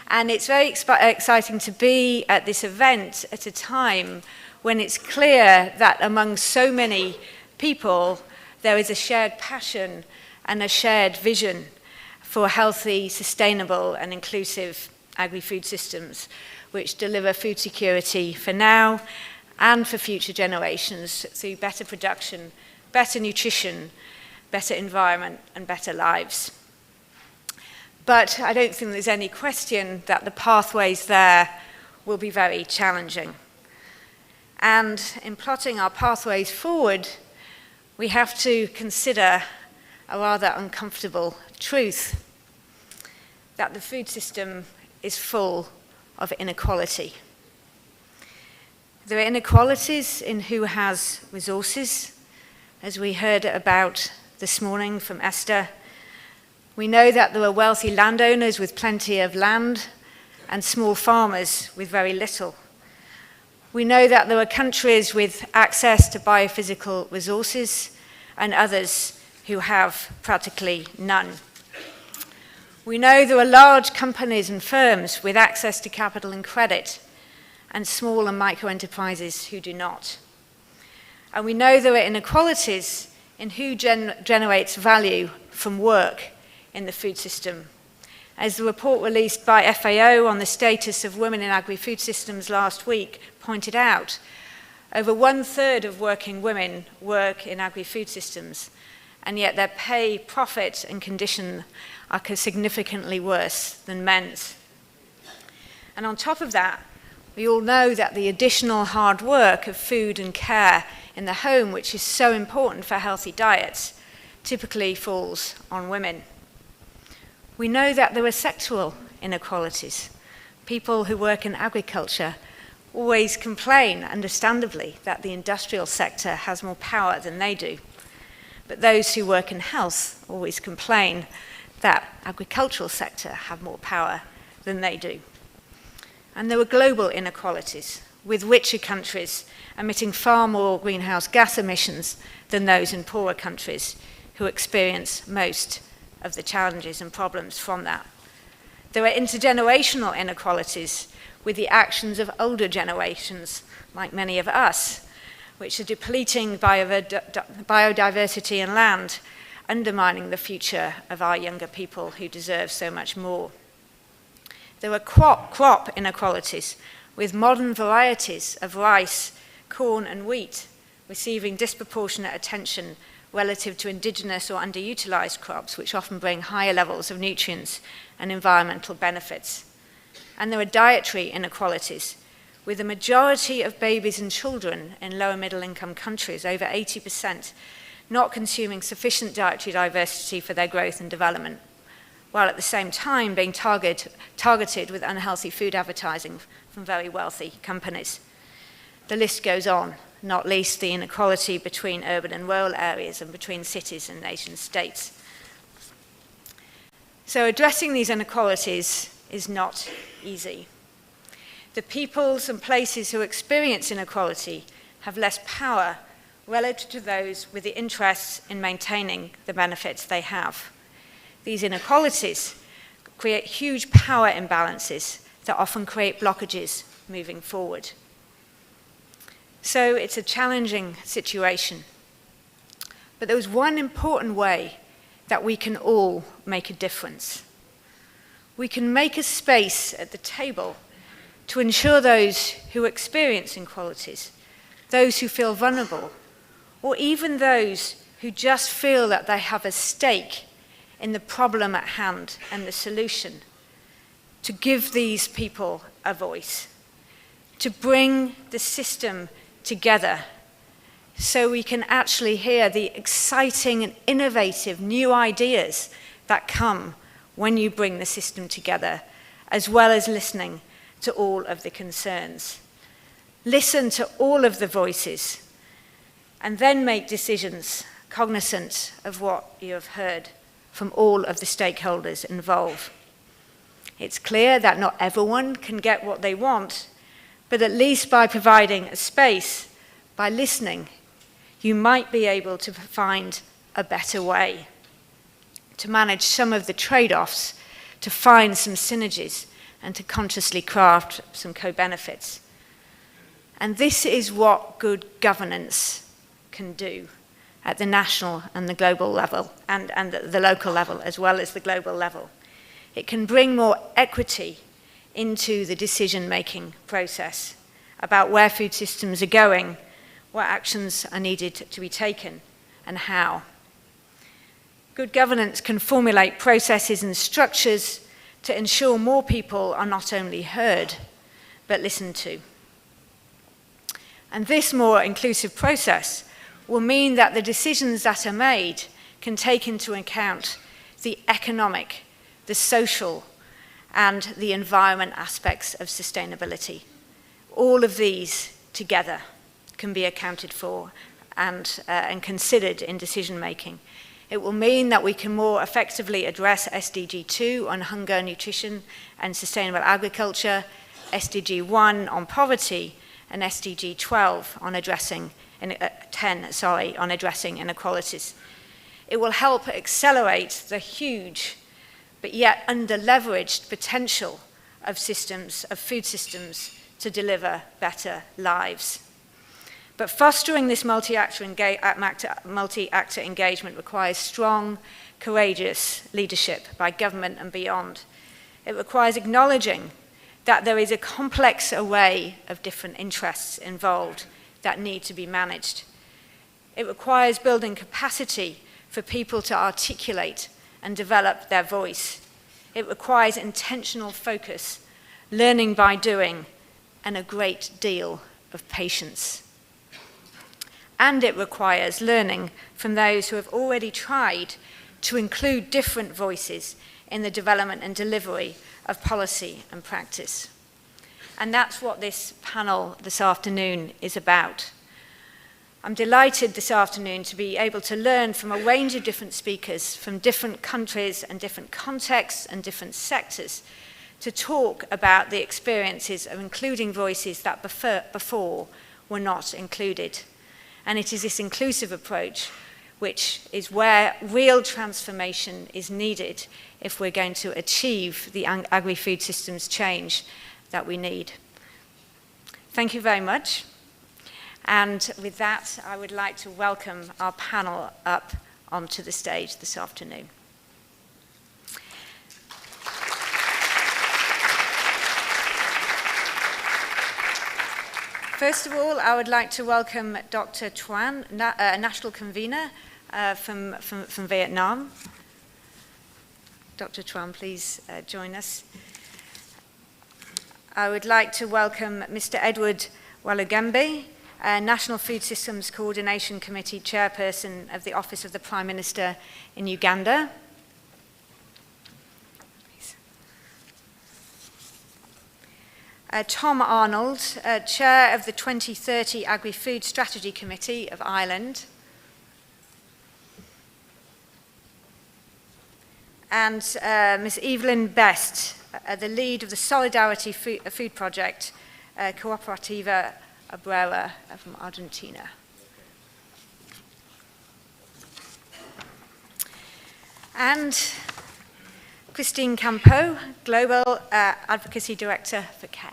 And it's very exciting to be at this event at a time when it's clear that among so many people, there is a shared passion and a shared vision for healthy, sustainable, and inclusive agri-food systems, which deliver food security for now and for future generations through better production, better nutrition, better environment, and better lives. But I don't think there's any question that the pathways there will be very challenging. And in plotting our pathways forward, we have to consider a rather uncomfortable truth, that the food system is full of inequality. There are inequalities in who has resources, as we heard about this morning from Esther. We know that there are wealthy landowners with plenty of land and small farmers with very little. We know that there are countries with access to biophysical resources and others who have practically none. We know there are large companies and firms with access to capital and credit, and small and micro enterprises who do not. And we know there are inequalities in who generates value from work in the food system. As the report released by FAO on the status of women in agri-food systems last week pointed out, over 1/3 of working women work in agri-food systems, and yet their pay, profit, and condition are significantly worse than men's. And on top of that, we all know that the additional hard work of food and care in the home, which is so important for healthy diets, typically falls on women. We know that there are sectoral inequalities. People who work in agriculture always complain, understandably, that the industrial sector has more power than they do. But those who work in health always complain that agricultural sector have more power than they do. And there are global inequalities, with richer countries emitting far more greenhouse gas emissions than those in poorer countries who experience most of the challenges and problems from that. There are intergenerational inequalities with the actions of older generations, like many of us, which are depleting biodiversity and land, undermining the future of our younger people who deserve so much more. There are crop inequalities, with modern varieties of rice, corn, and wheat receiving disproportionate attention relative to indigenous or underutilized crops, which often bring higher levels of nutrients and environmental benefits. And there are dietary inequalities, with the majority of babies and children in lower middle income countries, over 80%, not consuming sufficient dietary diversity for their growth and development, while at the same time being targeted with unhealthy food advertising from very wealthy companies. The list goes on, not least the inequality between urban and rural areas and between cities and nation states. So addressing these inequalities is not easy. The peoples and places who experience inequality have less power relative to those with the interests in maintaining the benefits they have. These inequalities create huge power imbalances that often create blockages moving forward. So it's a challenging situation. But there was one important way that we can all make a difference. We can make a space at the table to ensure those who experience inequalities, those who feel vulnerable, or even those who just feel that they have a stake in the problem at hand and the solution, to give these people a voice, to bring the system together so we can actually hear the exciting and innovative new ideas that come when you bring the system together, as well as listening to all of the concerns. Listen to all of the voices, and then make decisions cognizant of what you have heard from all of the stakeholders involved. It's clear that not everyone can get what they want, but at least by providing a space, by listening, you might be able to find a better way, to manage some of the trade-offs, to find some synergies, and to consciously craft some co-benefits. And this is what good governance can do at the national and the global level, and the local level as well as the global level. It can bring more equity into the decision-making process about where food systems are going, what actions are needed to be taken, and how. Good governance can formulate processes and structures to ensure more people are not only heard, but listened to. And this more inclusive process will mean that the decisions that are made can take into account the economic, the social, and the environment aspects of sustainability. All of these together can be accounted for and considered in decision making. It will mean that we can more effectively address SDG 2 on hunger, nutrition, and sustainable agriculture, SDG 1 on poverty, and SDG 12 on addressing 10 on addressing inequalities. It will help accelerate the huge but yet under-leveraged potential of systems, of food systems, to deliver better lives. But fostering this multi-actor engagement requires strong, courageous leadership by government and beyond. It requires acknowledging that there is a complex array of different interests involved that need to be managed. It requires building capacity for people to articulate and develop their voice. It requires intentional focus, learning by doing, and a great deal of patience. And it requires learning from those who have already tried to include different voices in the development and delivery of policy and practice. And that's what this panel this afternoon is about. I'm delighted this afternoon to be able to learn from a range of different speakers from different countries and different contexts and different sectors to talk about the experiences of including voices that before were not included. And it is this inclusive approach which is where real transformation is needed if we're going to achieve the agri-food systems change that we need. Thank you very much. And with that, I would like to welcome our panel up onto the stage this afternoon. First of all, I would like to welcome Dr. Truong, National Convener from Vietnam. Dr. Truong, please join us. I would like to welcome Mr. Edward Walugembe, National Food Systems Coordination Committee Chairperson of the Office of the Prime Minister in Uganda. Tom Arnold, Chair of the 2030 Agri-Food Strategy Committee of Ireland. And Ms. Evelyn Best, the lead of the Solidarity Food Project, Cooperativa Obrera from Argentina. And Christine Campo, Global Advocacy Director for CARE.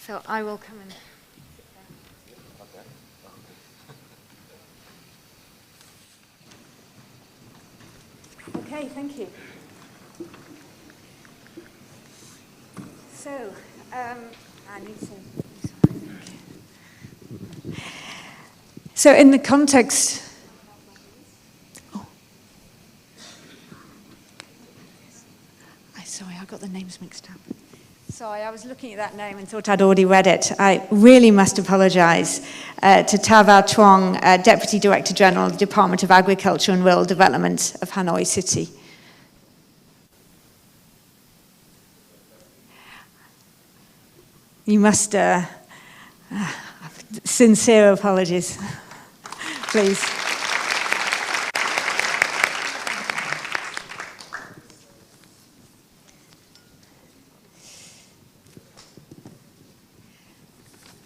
So I will come and sit down. Okay, thank you. So, I need some. So, in the context. Sorry, I got the names mixed up. Sorry, I was looking at that name and thought I'd already read it. I really must apologise to Tava Truong, Deputy Director General of the Department of Agriculture and Rural Development of Hanoi City. You must, sincere apologies, please.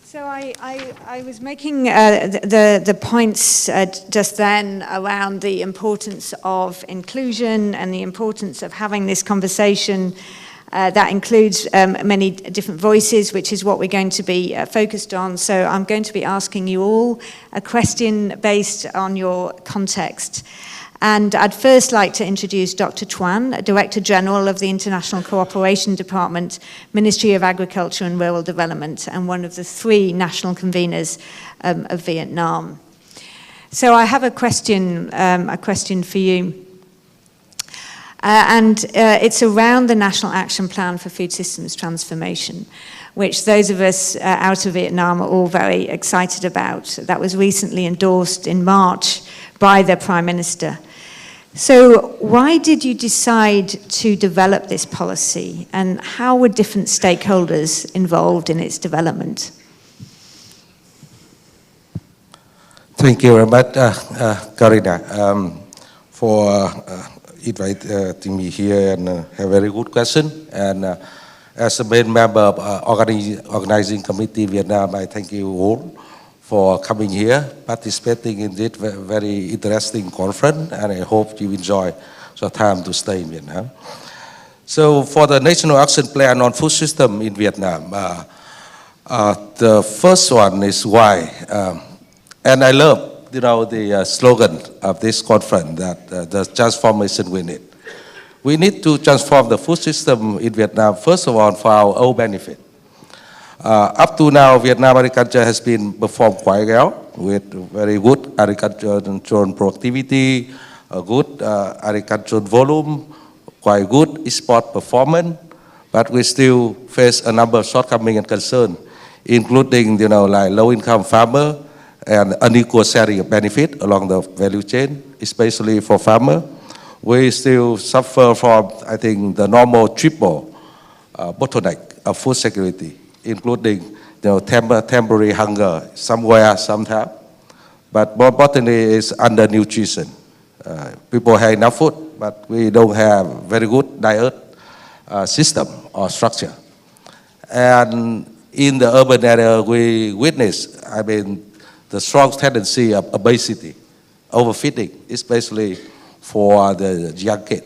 So I was making the points just then around the importance of inclusion and the importance of having this conversation that includes many different voices, which is what we're going to be focused on. So I'm going to be asking you all a question based on your context. And I'd first like to introduce Dr. Tuan, Director General of the International Cooperation Department, Ministry of Agriculture and Rural Development, and one of the 3 national conveners of Vietnam. So I have a question for you. And it's around the National Action Plan for Food Systems Transformation, which those of us out of Vietnam are all very excited about. That was recently endorsed in March by the Prime Minister. So why did you decide to develop this policy, and how were different stakeholders involved in its development? Thank you very much, Karina, for inviting me here, and have a very good question. And as a main member of organizing committee in Vietnam, I thank you all for coming here, participating in this very interesting conference, and I hope you enjoy your time to stay in Vietnam. So for the National Action Plan on Food System in Vietnam, the first one is why, and I love the slogan of this conference, that the transformation we need. We need to transform the food system in Vietnam, first of all, for our own benefit. Up to now, Vietnam agriculture has been performed quite well, with very good agricultural productivity, a good agricultural volume, quite good export performance, but we still face a number of shortcomings and concerns, including like low-income farmer and unequal sharing of benefit along the value chain, especially for farmer. We still suffer from, I think, the normal triple bottleneck of food security, including temporary hunger somewhere, sometime. But more importantly is undernutrition. People have enough food, but we don't have very good diet system or structure. And in the urban area, we witness, the strong tendency of obesity, overfeeding, especially for the young kid.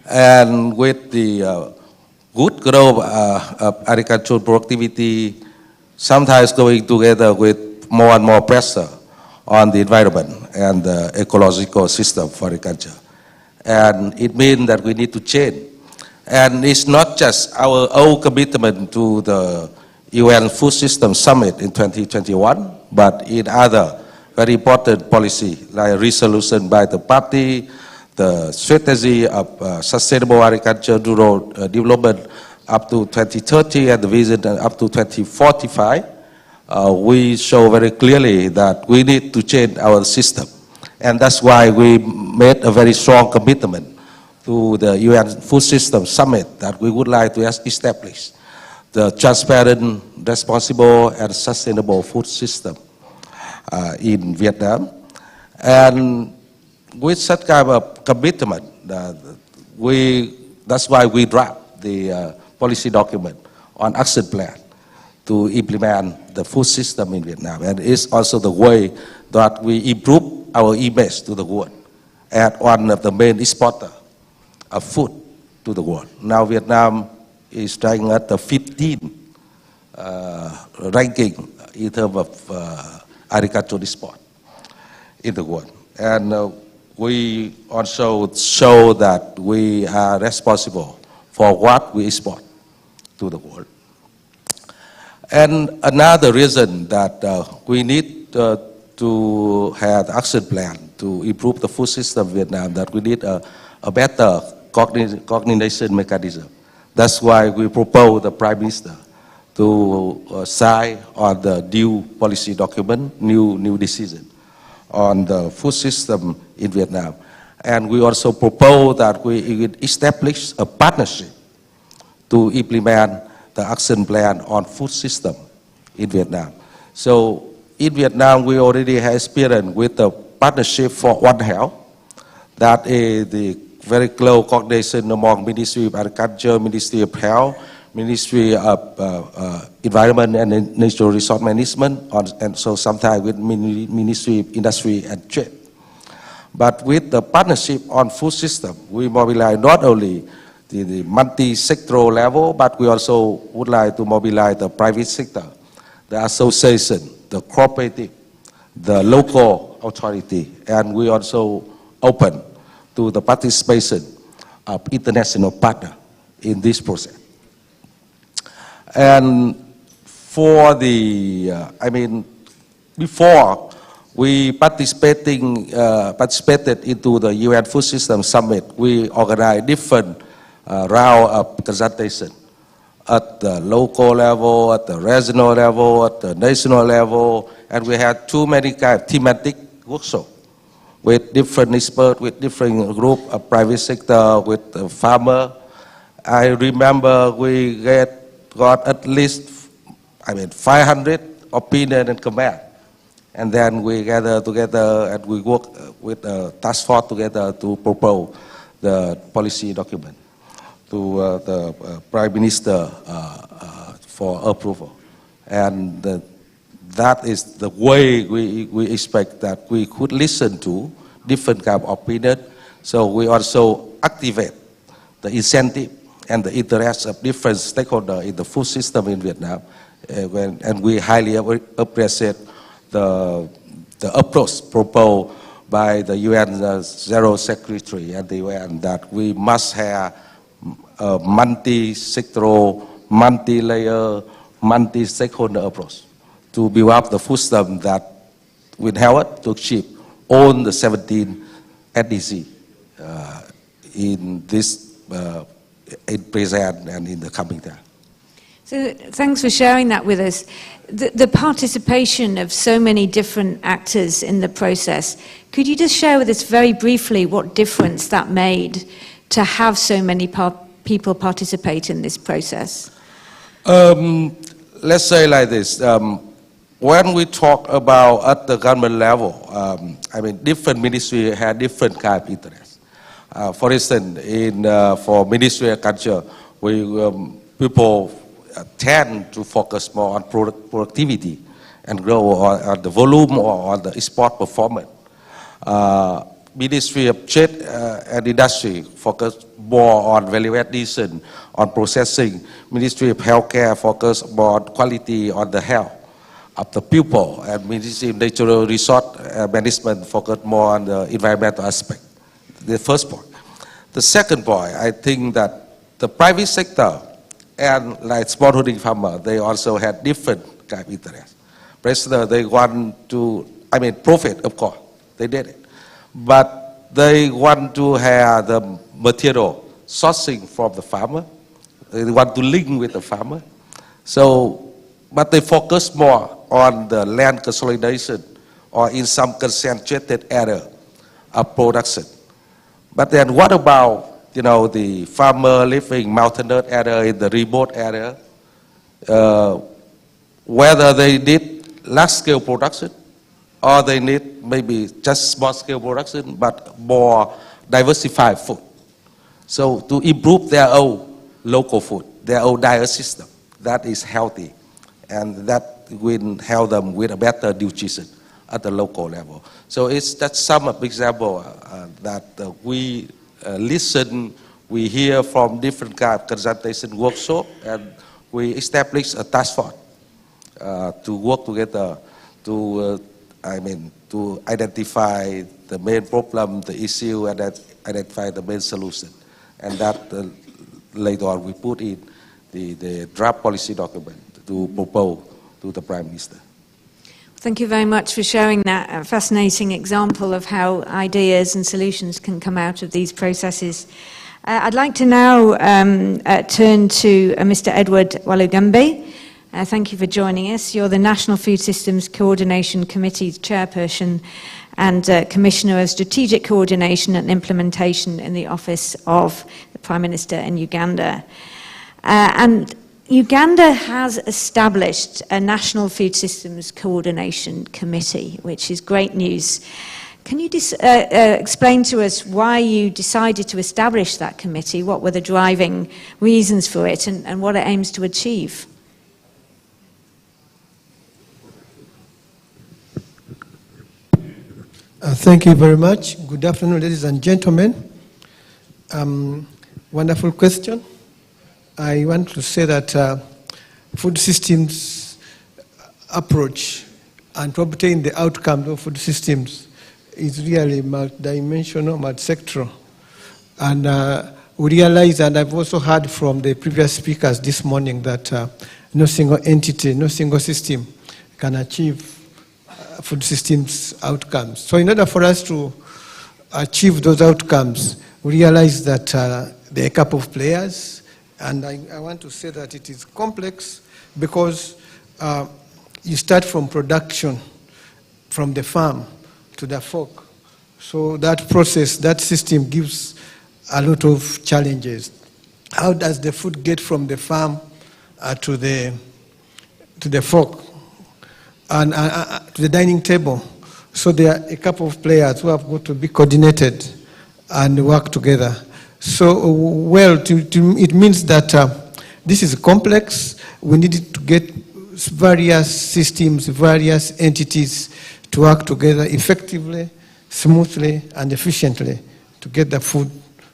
And with the good growth of agricultural productivity, sometimes going together with more and more pressure on the environment and the ecological system for agriculture. And it means that we need to change. And it's not just our own commitment to the UN Food System Summit in 2021, but in other very important policy, like resolution by the party, the strategy of sustainable agriculture, rural development up to 2030, and the vision up to 2045, we show very clearly that we need to change our system. And that's why we made a very strong commitment to the UN Food System Summit that we would like to establish the transparent, responsible, and sustainable food system in Vietnam. And with such kind of commitment, that's why we draft the policy document on action plan to implement the food system in Vietnam. And it's also the way that we improve our image to the world as one of the main exporter of food to the world. Now Vietnam is ranking at the 15th ranking in terms of agricultural export in the world. And we also show that we are responsible for what we export to the world. And another reason that we need to have action plan to improve the food system in Vietnam, that we need a better coordination mechanism. That's why we propose the Prime Minister to sign on the new policy document, new decision on the food system in Vietnam. And we also propose that we establish a partnership to implement the action plan on food system in Vietnam. So in Vietnam, we already have experience with the partnership for One Health. That is the very close coordination among Ministry of Agriculture, Ministry of Health, Ministry of Environment and Natural Resource Management, and so sometimes with Ministry of Industry and Trade. But with the partnership on food system, we mobilize not only the multi-sectoral level, but we also would like to mobilize the private sector, the association, the cooperative, the local authority, and we also open to the participation of international partners in this process. And for the, before we participated into the UN Food System Summit, we organized different round of consultation at the local level, at the regional level, at the national level, and we had too many kind of thematic workshops with different experts, with different group of private sector, with the farmer. I remember we got at least 500 opinion and comment, and then we gather together and we work with a task force together to propose the policy document to the Prime Minister for approval. And that is the way we expect that we could listen to different kind of opinion. So we also activate the incentive and the interests of different stakeholders in the food system in Vietnam. And we highly appreciate the approach proposed by the UN General Secretary and the UN that we must have a multi-sectoral, multi-layer, multi-stakeholder approach to build up the food system that will help us to achieve all the 17 SDGs in this in present and in the coming time. So thanks for sharing that with us. The participation of so many different actors in the process, could you just share with us very briefly what difference that made to have so many people participate in this process? Let's say like this. When we talk about at the government level, different ministries have different kind of interests. For instance, for Ministry of Agriculture, people tend to focus more on productivity and grow on the volume or on the export performance. Ministry of Trade and Industry focus more on value addition, on processing. Ministry of Healthcare focus more on quality, on the health of the people, and Ministry of Natural Resource Management focus more on the environmental aspect. The first point. The second point, I think that the private sector and like smallholding farmer, they also had different kind of interests. President, they want to, profit, of course, they did it. But they want to have the material sourcing from the farmer. They want to link with the farmer. So, but they focus more on the land consolidation or in some concentrated area of production. But then what about, the farmer living mountainous area in the remote area, whether they need large-scale production or they need maybe just small-scale production, but more diversified food. So to improve their own local food, their own diet system, that is healthy, and that will help them with a better nutrition at the local level. So it's that's some example that we listen, we hear from different kind of consultation workshop, and we establish a task force to work together to identify the main problem, the issue, and identify the main solution. And that later on we put in the draft policy document to propose to the Prime Minister. Thank you very much for sharing that fascinating example of how ideas and solutions can come out of these processes. I'd like to now turn to Mr. Edward Walugembe. Thank you for joining us. You're the National Food Systems Coordination Committee's chairperson and Commissioner of Strategic Coordination and Implementation in the Office of the Prime Minister in Uganda. And Uganda has established a National Food Systems Coordination Committee, which is great news. Can you explain to us why you decided to establish that committee? What were the driving reasons for it, and what it aims to achieve? Thank you very much. Good afternoon, ladies and gentlemen. Wonderful question. I want to say that food systems approach and to obtain the outcome of food systems is really multidimensional, multi-sectoral. And we realize, and I've also heard from the previous speakers this morning, that no single entity, no single system can achieve food systems outcomes. So in order for us to achieve those outcomes, we realize that there are a couple of players, and I want to say that it is complex because you start from production, from the farm to the fork. So that process, that system gives a lot of challenges. How does the food get from the farm to the fork and to the dining table? So there are a couple of players who have got to be coordinated and work together. So, well, it means that this is complex. We need to get various systems, various entities to work together effectively, smoothly, and efficiently to get the food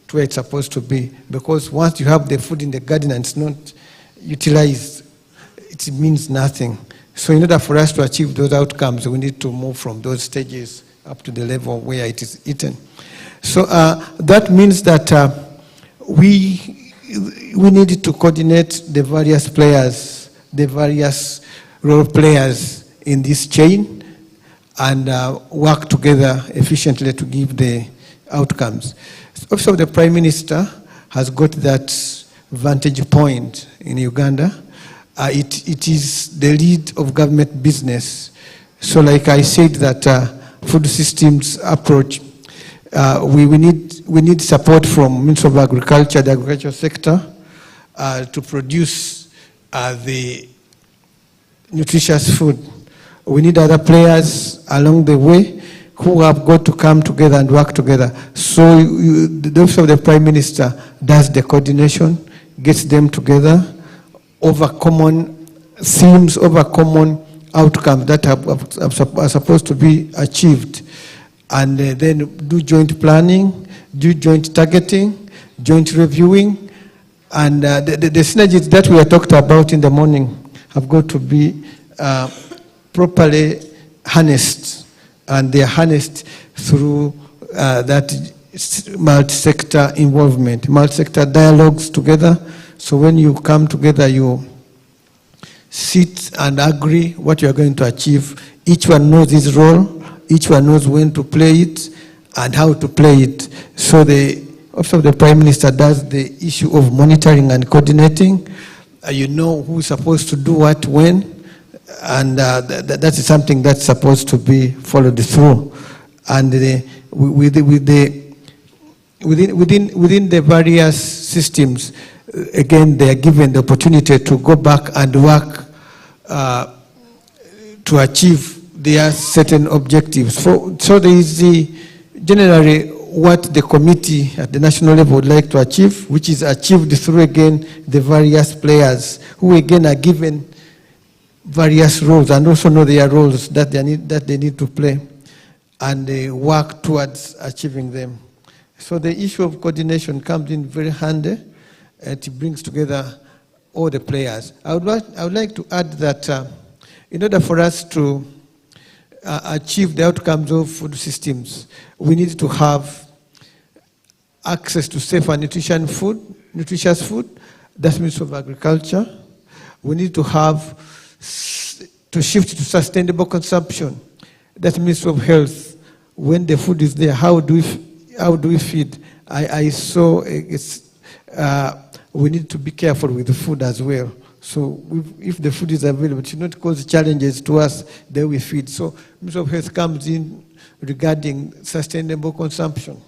to where it's supposed to be. Because once you have the food in the garden and it's not utilized, it means nothing. So in order for us to achieve those outcomes, we need to move from those stages up to the level where it is eaten. So that means that we need to coordinate the various players, the various role players in this chain, and work together efficiently to give the outcomes. Also, the Prime Minister has got that vantage point in Uganda. It is the lead of government business. So like I said, that food systems approach, we need support from Ministry of Agriculture, the agricultural sector, to produce the nutritious food. We need other players along the way who have got to come together and work together. So the office of the Prime Minister does the coordination, gets them together over common themes, over common outcomes that are supposed to be achieved. And then do joint planning, do joint targeting, joint reviewing, and the synergies that we have talked about in the morning have got to be properly harnessed, and they are harnessed through that multi-sector involvement, multi-sector dialogues together. So when you come together, you sit and agree what you are going to achieve. Each one knows his role. Each one knows when to play it and how to play it. So the Office of the Prime Minister does the issue of monitoring and coordinating. You know who's supposed to do what when, and that is something that's supposed to be followed through. And within the various systems, again, they are given the opportunity to go back and work to achieve their certain objectives. So there is generally what the committee at the national level would like to achieve, which is achieved through, again, the various players who, again, are given various roles and also know their roles that they need to play, and they work towards achieving them. So the issue of coordination comes in very handy. It brings together all the players. I would like to add that in order for us to achieve the outcomes of food systems, we need to have access to safe and nutritious food. That's Ministry of Agriculture. We need to shift to sustainable consumption. That's Ministry of Health. When the food is there, how do we feed? I saw we need to be careful with the food as well. So if the food is available, it should not cause challenges to us that we feed. So Ministry of Health comes in regarding sustainable consumption.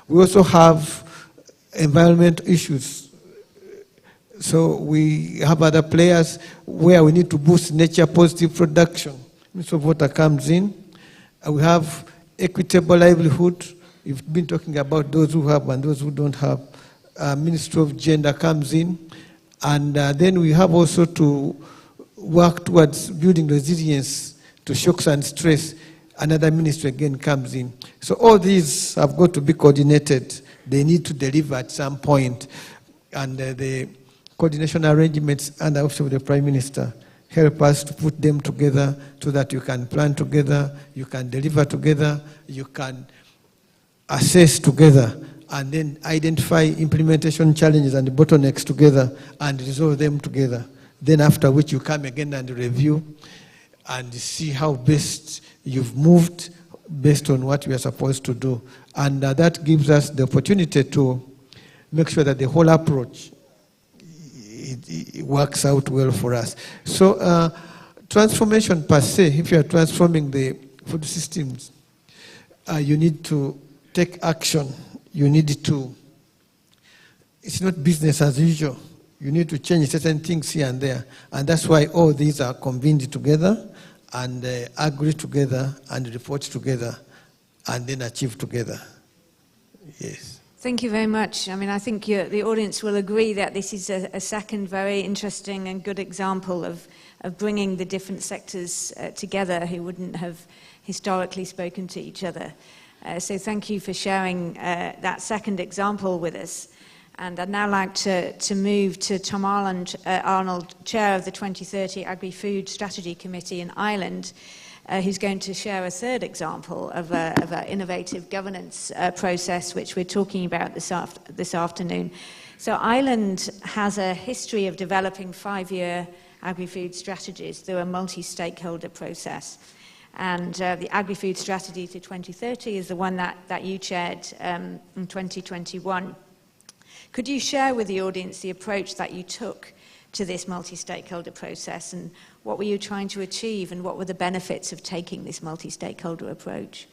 We also have environmental issues So we have other players where we need to boost nature positive production. So water comes in. We have equitable livelihood. You've been talking about those who have and those who don't have. Ministry of Gender comes in. And then we have also to work towards building resilience to shocks and stress. Another ministry again comes in. So all these have got to be coordinated. They need to deliver at some point. And the coordination arrangements and also the Prime Minister help us to put them together so that you can plan together, you can deliver together, you can assess together, and then identify implementation challenges and bottlenecks together and resolve them together. Then after which you come again and review and see how best you've moved based on what we are supposed to do. And that gives us the opportunity to make sure that the whole approach it works out well for us. So transformation per se, if you are transforming the food systems, you need to take action. You need to, it's not business as usual. You need to change certain things here and there. And that's why all these are convened together and agree together and report together and then achieve together. Yes. Thank you very much. I mean, I think the audience will agree that this is a second very interesting and good example of bringing the different sectors together who wouldn't have historically spoken to each other. So thank you for sharing that second example with us. And I'd now like to move to Tom Arnold, Chair of the 2030 Agri-Food Strategy Committee in Ireland, who's going to share a third example of an innovative governance process which we're talking about this afternoon. So Ireland has a history of developing 5-year agri-food strategies through a multi-stakeholder process. And the agri-food strategy to 2030 is the one that you chaired in 2021. Could you share with the audience the approach that you took to this multi-stakeholder process, and what were you trying to achieve, and what were the benefits of taking this multi-stakeholder approach?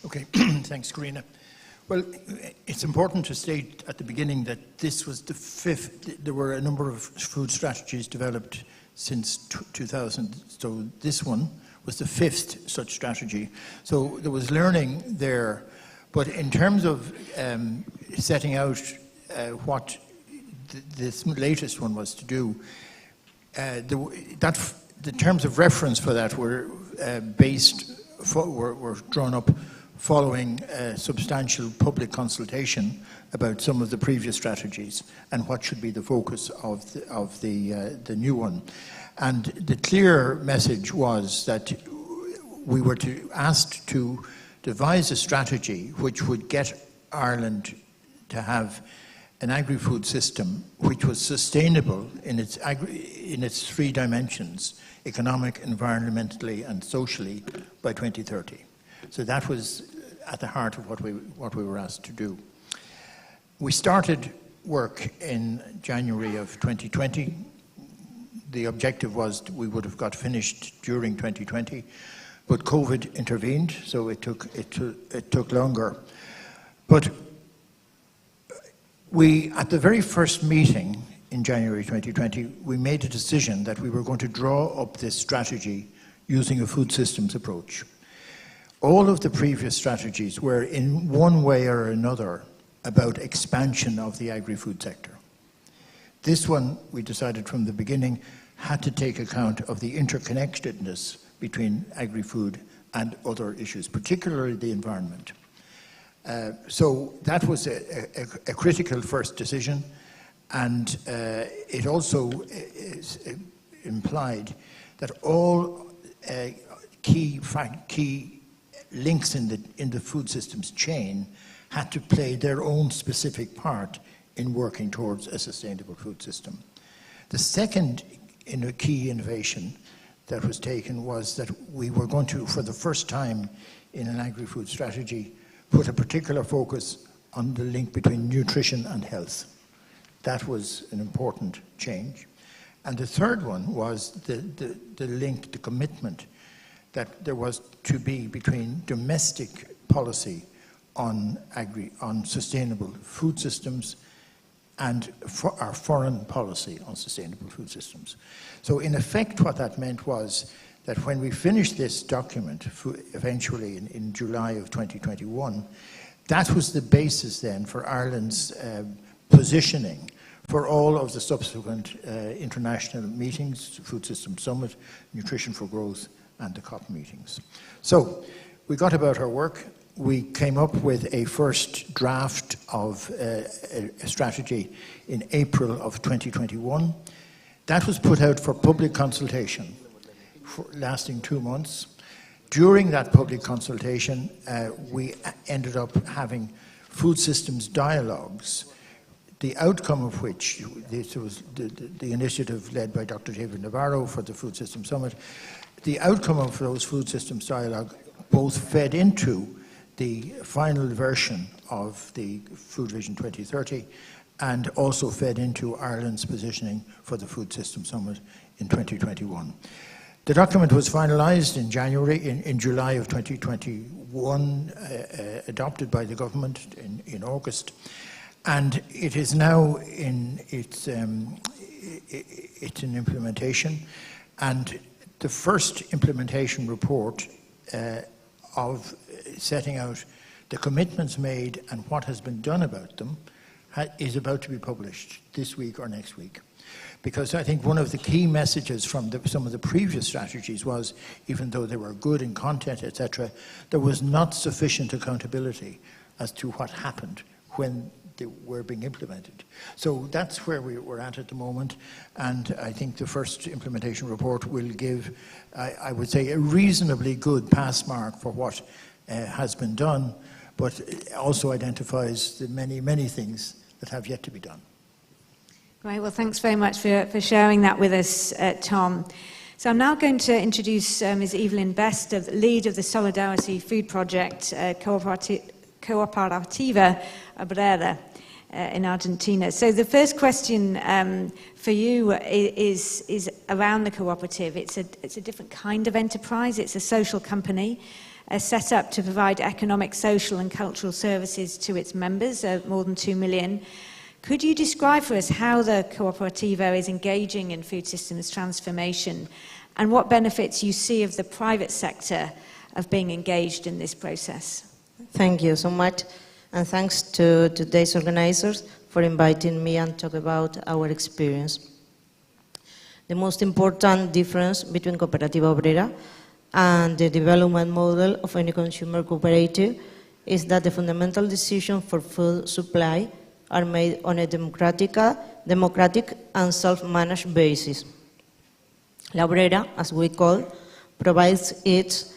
Okay, thanks, Karina. Well, it's important to state at the beginning that this was the fifth. There were a number of food strategies developed since 2000, so this one was the fifth such strategy. So there was learning there, but in terms of setting out what this latest one was to do, the terms of reference for that were were drawn up following substantial public consultation about some of the previous strategies and what should be the focus of the new one. And the clear message was that we were asked to devise a strategy which would get Ireland to have an agri-food system which was sustainable in its three dimensions: economic, environmentally, and socially by 2030. So that was at the heart of what we were asked to do. We started work in January of 2020. The objective was we would have got finished during 2020, but COVID intervened, so it took longer. But at the very first meeting in January 2020, we made a decision that we were going to draw up this strategy using a food systems approach. All of the previous strategies were in one way or another about expansion of the agri-food sector. This one, we decided from the beginning, had to take account of the interconnectedness between agri-food and other issues, particularly the environment. So that was a critical first decision, and it also implied that all key links in the food systems chain had to play their own specific part in working towards a sustainable food system. The second key innovation that was taken was that we were going to, for the first time in an agri-food strategy, put a particular focus on the link between nutrition and health. That was an important change. And the third one was the link, the commitment that there was to be between domestic policy on sustainable food systems and for our foreign policy on sustainable food systems. So in effect, what that meant was that when we finished this document, eventually in July of 2021, that was the basis then for Ireland's positioning for all of the subsequent international meetings, Food System Summit, Nutrition for Growth, and the COP meetings. So we got about our work. We came up with a first draft of a strategy in April of 2021. That was put out for public consultation, lasting 2 months. During that public consultation, we ended up having food systems dialogues, the outcome of which, this was the initiative led by Dr. David Navarro for the Food System Summit, the outcome of those food systems dialogue both fed into the final version of the Food Vision 2030 and also fed into Ireland's positioning for the Food System Summit in 2021. The document was finalised in July of 2021, adopted by the government in August, and it is now in its in implementation. And the first implementation report of setting out the commitments made and what has been done about them is about to be published this week or next week. Because I think one of the key messages from some of the previous strategies was, even though they were good in content, etc., there was not sufficient accountability as to what happened when they were being implemented. So that's where we're at the moment, and I think the first implementation report will give, I would say, a reasonably good pass mark for what has been done, but also identifies the many, many things that have yet to be done. Great, well, thanks very much for sharing that with us, Tom. So I'm now going to introduce Ms. Evelyn Best, lead of the Solidarity Food Project, Cooperativa Obrera in Argentina. So the first question for you is around the cooperative. It's a different kind of enterprise. It's a social company set up to provide economic, social and cultural services to its members, more than 2 million. Could you describe for us how the Cooperativa is engaging in food systems transformation and what benefits you see of the private sector of being engaged in this process? Thank you so much, and thanks to today's organizers for inviting me and talk about our experience. The most important difference between Cooperativa Obrera and the development model of any consumer cooperative is that the fundamental decisions for food supply are made on a democratic and self-managed basis. La Obrera, as we call, provides its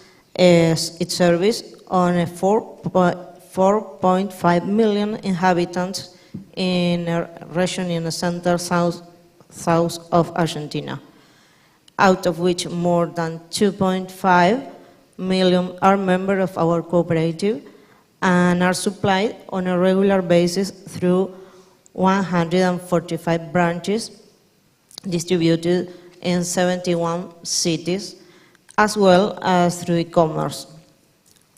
service on a 4.5 million inhabitants in a region in the center south of Argentina, out of which more than 2.5 million are members of our cooperative and are supplied on a regular basis through 145 branches distributed in 71 cities, as well as through e-commerce.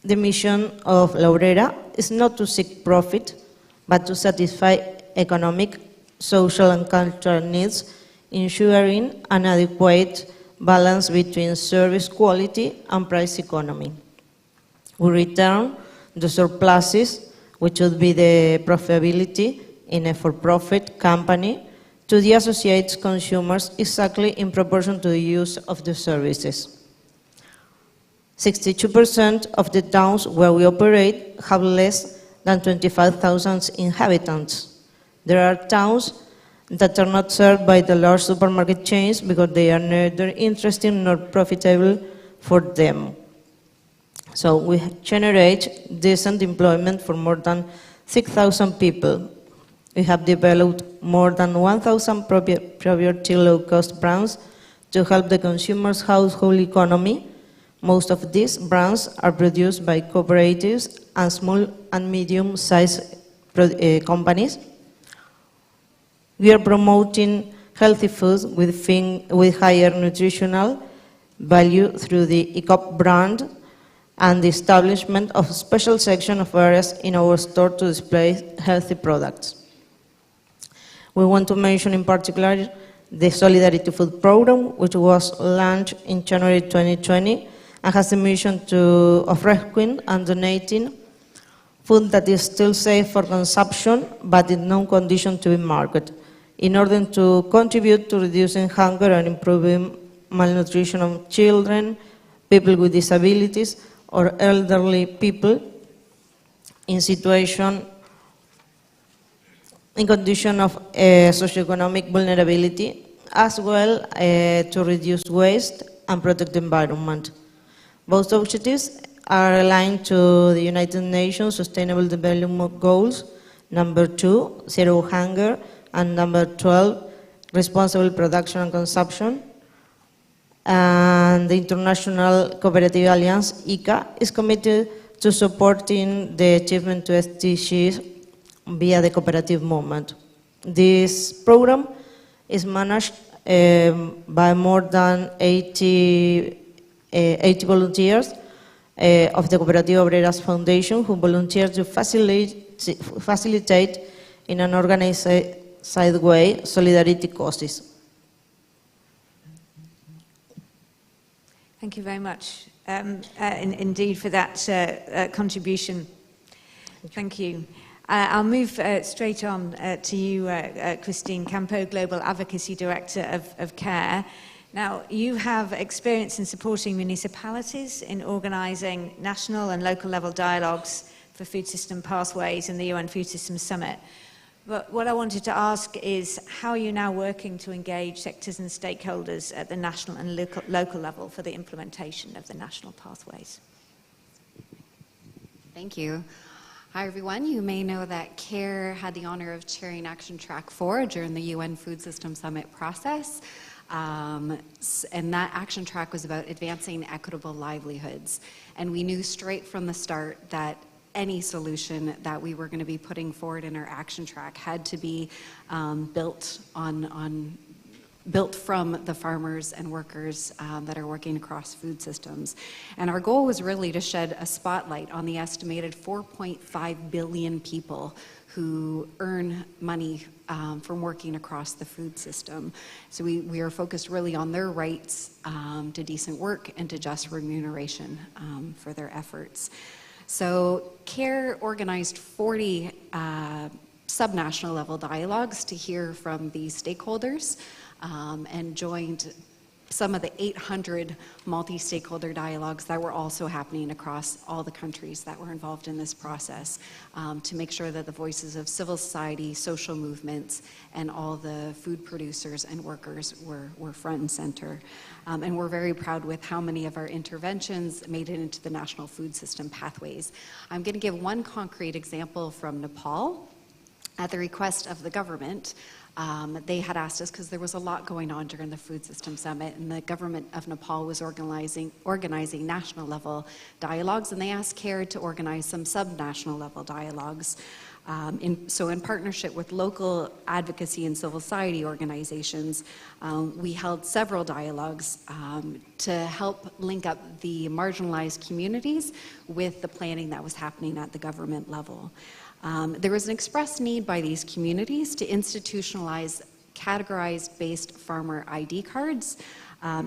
The mission of La Obrera is not to seek profit, but to satisfy economic, social and cultural needs, ensuring an adequate balance between service quality and price economy. We return the surpluses, which would be the profitability in a for-profit company, to the associated consumers exactly in proportion to the use of the services. 62% of the towns where we operate have less than 25,000 inhabitants. There are towns that are not served by the large supermarket chains because they are neither interesting nor profitable for them. So we generate decent employment for more than 6,000 people. We have developed more than 1,000 proprietary low-cost brands to help the consumer's household economy. Most of these brands are produced by cooperatives and small and medium-sized companies. We are promoting healthy foods with higher nutritional value through the ECOP brand and the establishment of a special section of areas in our store to display healthy products. We want to mention in particular the Solidarity Food Program, which was launched in January 2020 and has the mission of rescuing and donating food that is still safe for consumption, but in no condition to be marketed, in order to contribute to reducing hunger and improving malnutrition of children, people with disabilities, or elderly people in condition of socioeconomic vulnerability, as well to reduce waste and protect the environment. Both objectives are aligned to the United Nations Sustainable Development Goals, number 2, zero hunger, and number 12, responsible production and consumption. And the International Cooperative Alliance, ICA, is committed to supporting the achievement to SDGs via the cooperative movement. This program is managed by more than 80 volunteers of the Cooperative Obreras Foundation, who volunteer to facilitate in an organized way solidarity causes. Thank you very much indeed for that contribution. Thank you. I'll move straight on to you, Christine Campo, Global Advocacy Director of CARE. Now, you have experience in supporting municipalities in organising national and local level dialogues for food system pathways in the UN Food Systems Summit. But what I wanted to ask is, how are you now working to engage sectors and stakeholders at the national and local level for the implementation of the national pathways? Thank you. Hi everyone, you may know that CARE had the honor of chairing Action Track 4 during the UN Food Systems Summit process. And that action track was about advancing equitable livelihoods. And we knew straight from the start that any solution that we were going to be putting forward in our action track had to be built from the farmers and workers that are working across food systems. And our goal was really to shed a spotlight on the estimated 4.5 billion people who earn money from working across the food system. So we are focused really on their rights to decent work and to just remuneration for their efforts. So CARE organized 40 subnational level dialogues to hear from these stakeholders and joined some of the 800 multi-stakeholder dialogues that were also happening across all the countries that were involved in this process to make sure that the voices of civil society, social movements, and all the food producers and workers were front and center. And we're very proud with how many of our interventions made it into the national food system pathways. I'm going to give one concrete example from Nepal. At the request of the government, they had asked us, because there was a lot going on during the Food System Summit, and the government of Nepal was organizing national level dialogues, and they asked CARE to organize some sub-national level dialogues. So in partnership with local advocacy and civil society organizations, we held several dialogues to help link up the marginalized communities with the planning that was happening at the government level. There was an express need by these communities to institutionalize categorized-based farmer ID cards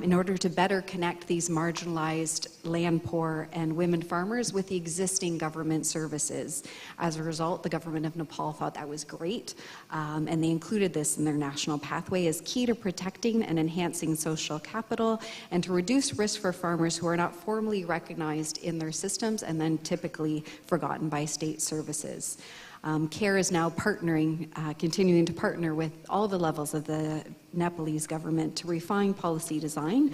in order to better connect these marginalized, land poor, and women farmers with the existing government services. As a result, the government of Nepal thought that was great, and they included this in their national pathway as key to protecting and enhancing social capital and to reduce risk for farmers who are not formally recognized in their systems and then typically forgotten by state services. CARE is now continuing to partner with all the levels of the Nepalese government to refine policy design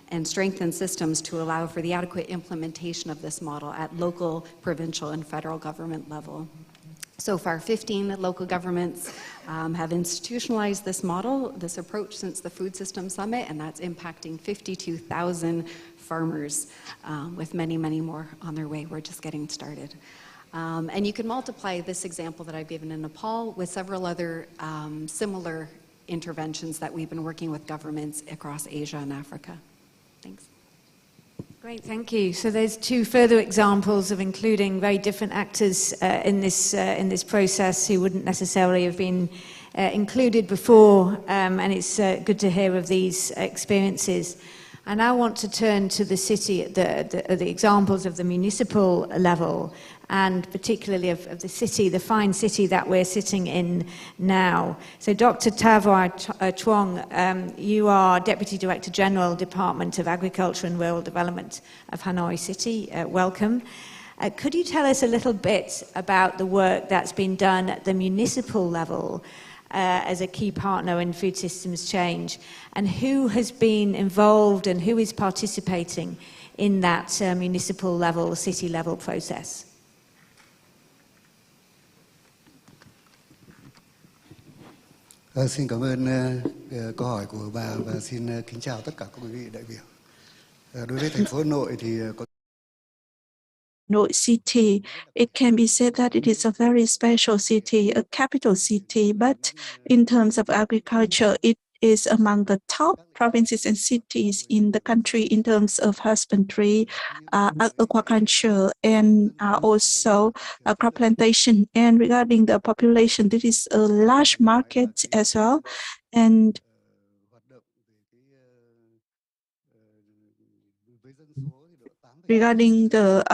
and strengthen systems to allow for the adequate implementation of this model at local, provincial, and federal government level. So far, 15 local governments have institutionalized this model, this approach since the Food System Summit, and that's impacting 52,000 farmers with many, many more on their way. We're just getting started. And you can multiply this example that I've given in Nepal with several other similar interventions that we've been working with governments across Asia and Africa. Thanks. Great, thank you. So there's two further examples of including very different actors in this process who wouldn't necessarily have been included before, and it's good to hear of these experiences. And I want to turn to the city, the examples of the municipal level, and particularly of the city, the fine city that we're sitting in now. So Dr. Tavor Chuong, you are Deputy Director General, Department of Agriculture and Rural Development of Hanoi City. Welcome. Could you tell us a little bit about the work that's been done at the municipal level as a key partner in food systems change, and who has been involved and who is participating in that municipal level, city level process? Xin cảm ơn câu hỏi của bà và xin kính chào tất cả các quý vị đại biểu. Đối với thành phố Hà Nội thì có Hanoi city, it can be said that it is a very special city, a capital city, but in terms of agriculture, it is among the top provinces and cities in the country in terms of husbandry, aquaculture, and also crop plantation. And regarding the population, this is a large market as well. And regarding the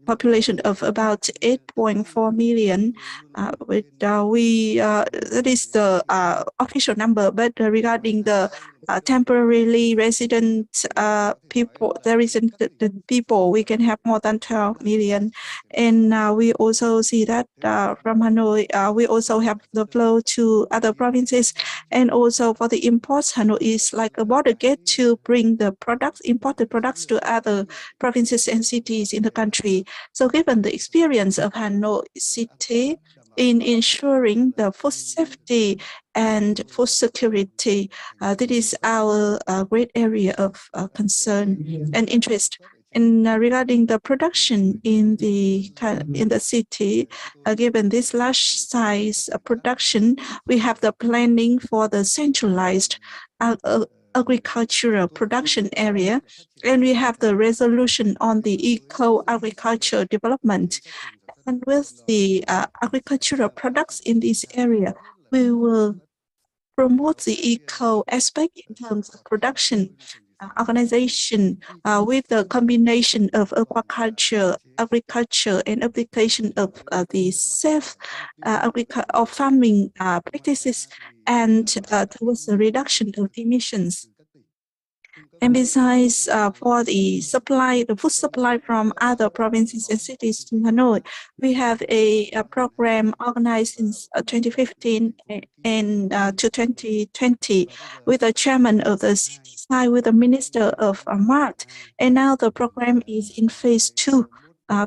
population of about 8.4 million, that is the official number, but regarding the temporarily resident people, the people, we can have more than 12 million. And we also see that from Hanoi, we also have the flow to other provinces. And also for the imports, Hanoi is like a border gate to bring the products, imported products to other provinces and cities in the country. So given the experience of Hanoi city in ensuring the food safety and food security, that is our great area of concern and interest. And regarding the production in the city, given this large size production, we have the planning for the centralized agricultural production area, and we have the resolution on the eco-agriculture development. And with the agricultural products in this area, we will promote the eco aspect in terms of production, organization, with the combination of aquaculture, agriculture, and application of the safe farming practices, and towards the reduction of emissions. And besides, for the supply, the food supply from other provinces and cities to Hanoi, we have a program organized since 2015 and to 2020 with the chairman of the city side, with the minister of Mart. And now the program is in phase 2.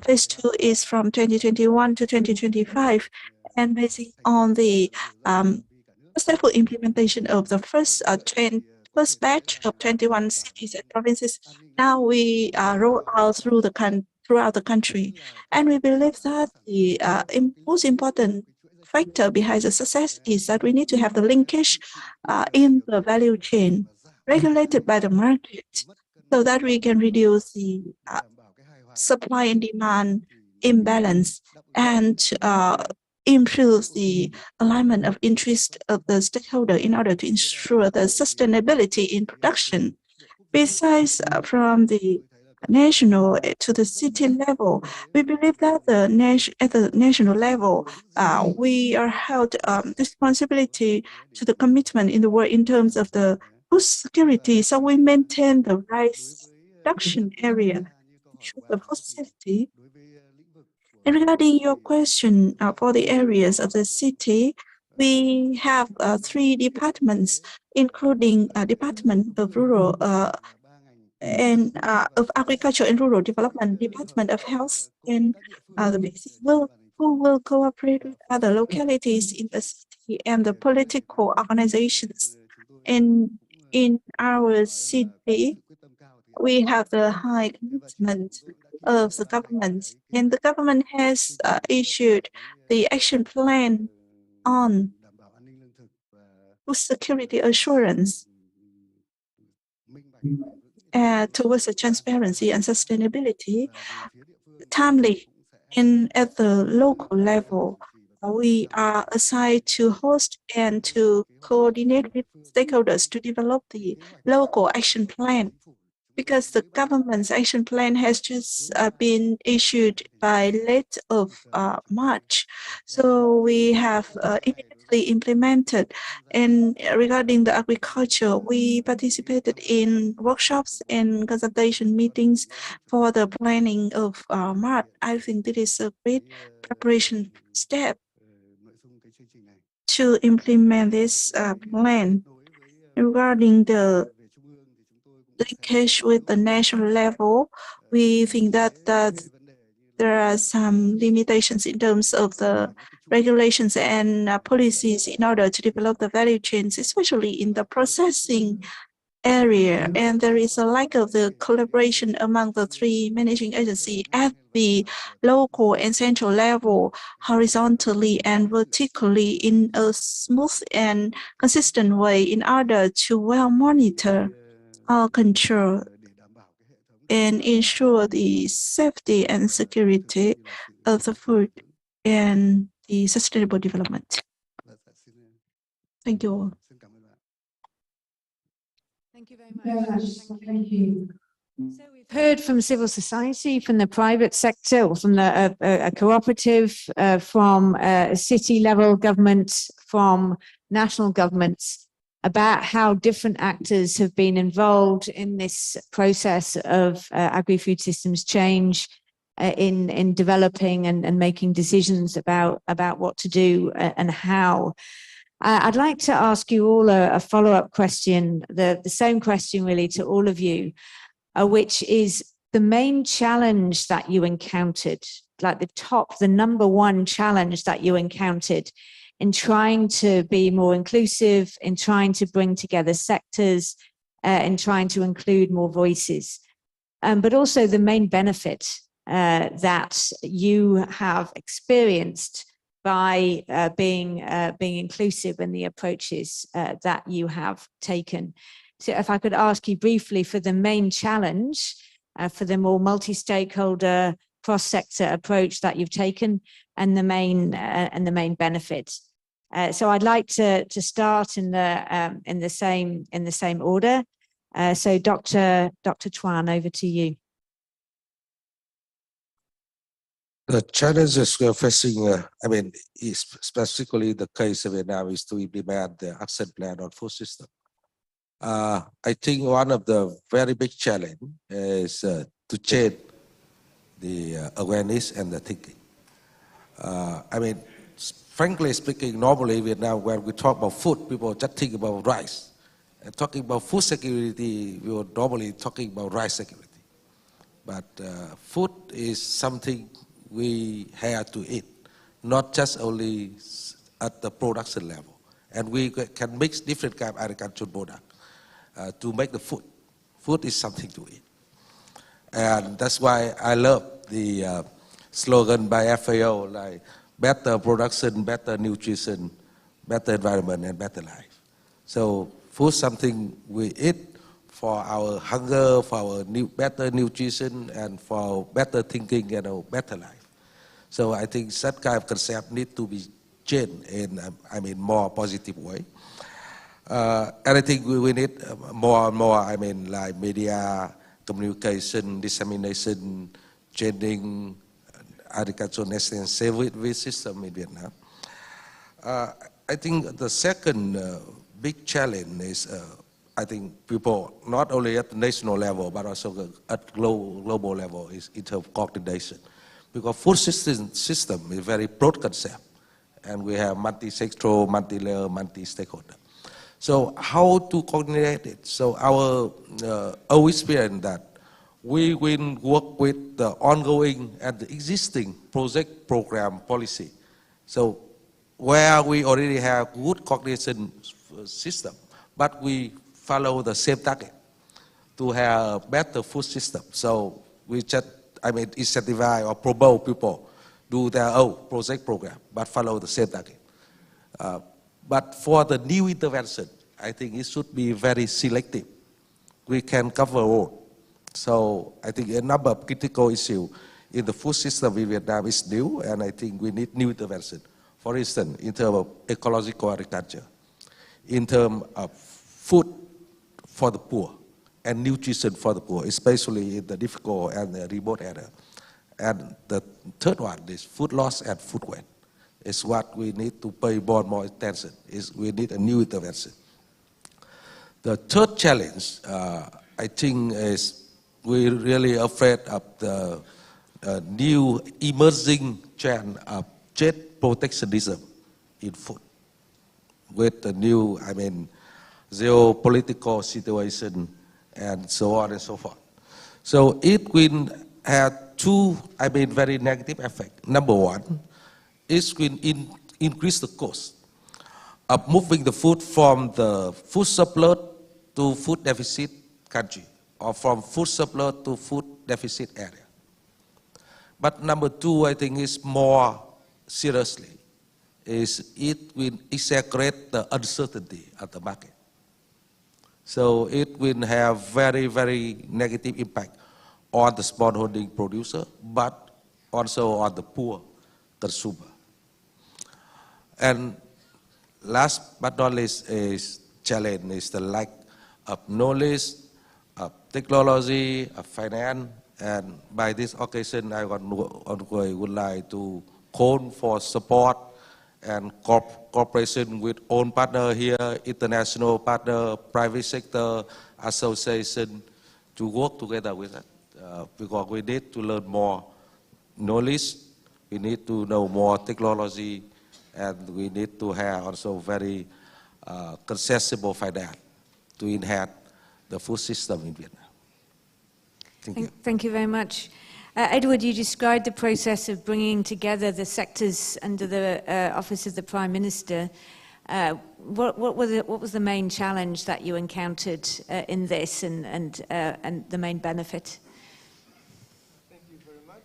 Phase 2 is from 2021 to 2025, and based on the successful implementation of the first batch of 21 cities and provinces. Now we roll out throughout the country, and we believe that the most important factor behind the success is that we need to have the linkage in the value chain regulated by the market, so that we can reduce the supply and demand imbalance and improve the alignment of interest of the stakeholder in order to ensure the sustainability in production. Besides, from the national to the city level, we believe that at the national level, we are held responsibility to the commitment in the world in terms of the food security. So we maintain the rice production area, ensure the food safety. And regarding your question for the areas of the city, we have 3 departments, including Department of Rural and of Agriculture and Rural Development, Department of Health, and the basic who will cooperate with other localities in the city and the political organizations. And in our city, we have the high commitment of the government, and the government has issued the action plan on food security assurance towards the transparency and sustainability timely. And at the local level, we are assigned to host and to coordinate with stakeholders to develop the local action plan. Because the government's action plan has just been issued by late of March. So we have immediately implemented. And regarding the agriculture, we participated in workshops and consultation meetings for the planning of March. I think this is a great preparation step to implement this plan. Regarding the linkage with the national level, we think that there are some limitations in terms of the regulations and policies in order to develop the value chains, especially in the processing area. And there is a lack of the collaboration among the three managing agencies at the local and central level, horizontally and vertically, in a smooth and consistent way in order to well monitor control and ensure the safety and security of the food and the sustainable development. Thank you all. Thank you very much. Thank you. So we've heard from civil society, from the private sector, or from a cooperative, from city level government, from national governments, about how different actors have been involved in this process of agri-food systems change, in developing and making decisions about what to do and how. I'd like to ask you all a follow-up question, the same question really to all of you, which is the main challenge that you encountered, like the number one challenge that you encountered in trying to be more inclusive, in trying to bring together sectors, in trying to include more voices, but also the main benefit that you have experienced by being inclusive in the approaches that you have taken. So if I could ask you briefly for the main challenge, for the more multi-stakeholder, cross-sector approach that you've taken, and the main benefit. So I'd like to start in the same order. So Dr. Tran, over to you. The challenges we are facing, is specifically the case of Vietnam, is to implement the action plan on food system. I think one of the very big challenge is to change the awareness and the thinking. Frankly speaking, normally in Vietnam, when we talk about food, people just think about rice. And talking about food security, we were normally talking about rice security. But food is something we have to eat, not just only at the production level. And we can mix different kind of agricultural products to make the food. Food is something to eat. And that's why I love the slogan by FAO, like better production, better nutrition, better environment, and better life. So food is something we eat for our hunger, for our better nutrition, and for better thinking and a better life. So I think that kind of concept needs to be changed in more positive way. And I think we need more and more, like media, communication, dissemination, changing agricultural national service system in Vietnam. I think the second big challenge is, I think people, not only at the national level, but also at global level, is in terms of coordination. Because food system is a very broad concept, and we have multi-sectoral, multi-layer, multi-stakeholder. So how to coordinate it? So our experience that we will work with the ongoing and the existing project program policy. So where we already have good coordination system, but we follow the same target to have better food system. So we just, incentivize or promote people do their own project program, but follow the same target. But for the new intervention, I think it should be very selective. We can cover all. So I think a number of critical issues in the food system in Vietnam is new, and I think we need new intervention. For instance, in terms of ecological agriculture, in terms of food for the poor and nutrition for the poor, especially in the difficult and the remote area. And the third one is food loss and food waste. Is what we need to pay more and more attention. Is we need a new intervention. The third challenge, I think, is we're really afraid of the new emerging trend of trade protectionism in food, with the new, geopolitical situation and so on and so forth. So it will have two, very negative effects. Number one, it will increase the cost of moving the food from the food surplus to food deficit country, or from food surplus to food deficit area. But number two, I think, is more seriously, is it will exaggerate the uncertainty of the market. So it will have very, very negative impact on the smallholding producer, but also on the poor consumer. And last but not least is challenge is the lack of knowledge, of technology, of finance. And by this occasion, I would like to call for support and cooperation with own partner here, international partner, private sector, association, to work together with us. Because we need to learn more knowledge, we need to know more technology, and we need to have also very accessible finance to enhance the food system in Vietnam. Thank you. Thank you very much. Edward, you described the process of bringing together the sectors under the Office of the Prime Minister. What was the main challenge that you encountered in this and the main benefit? Thank you very much.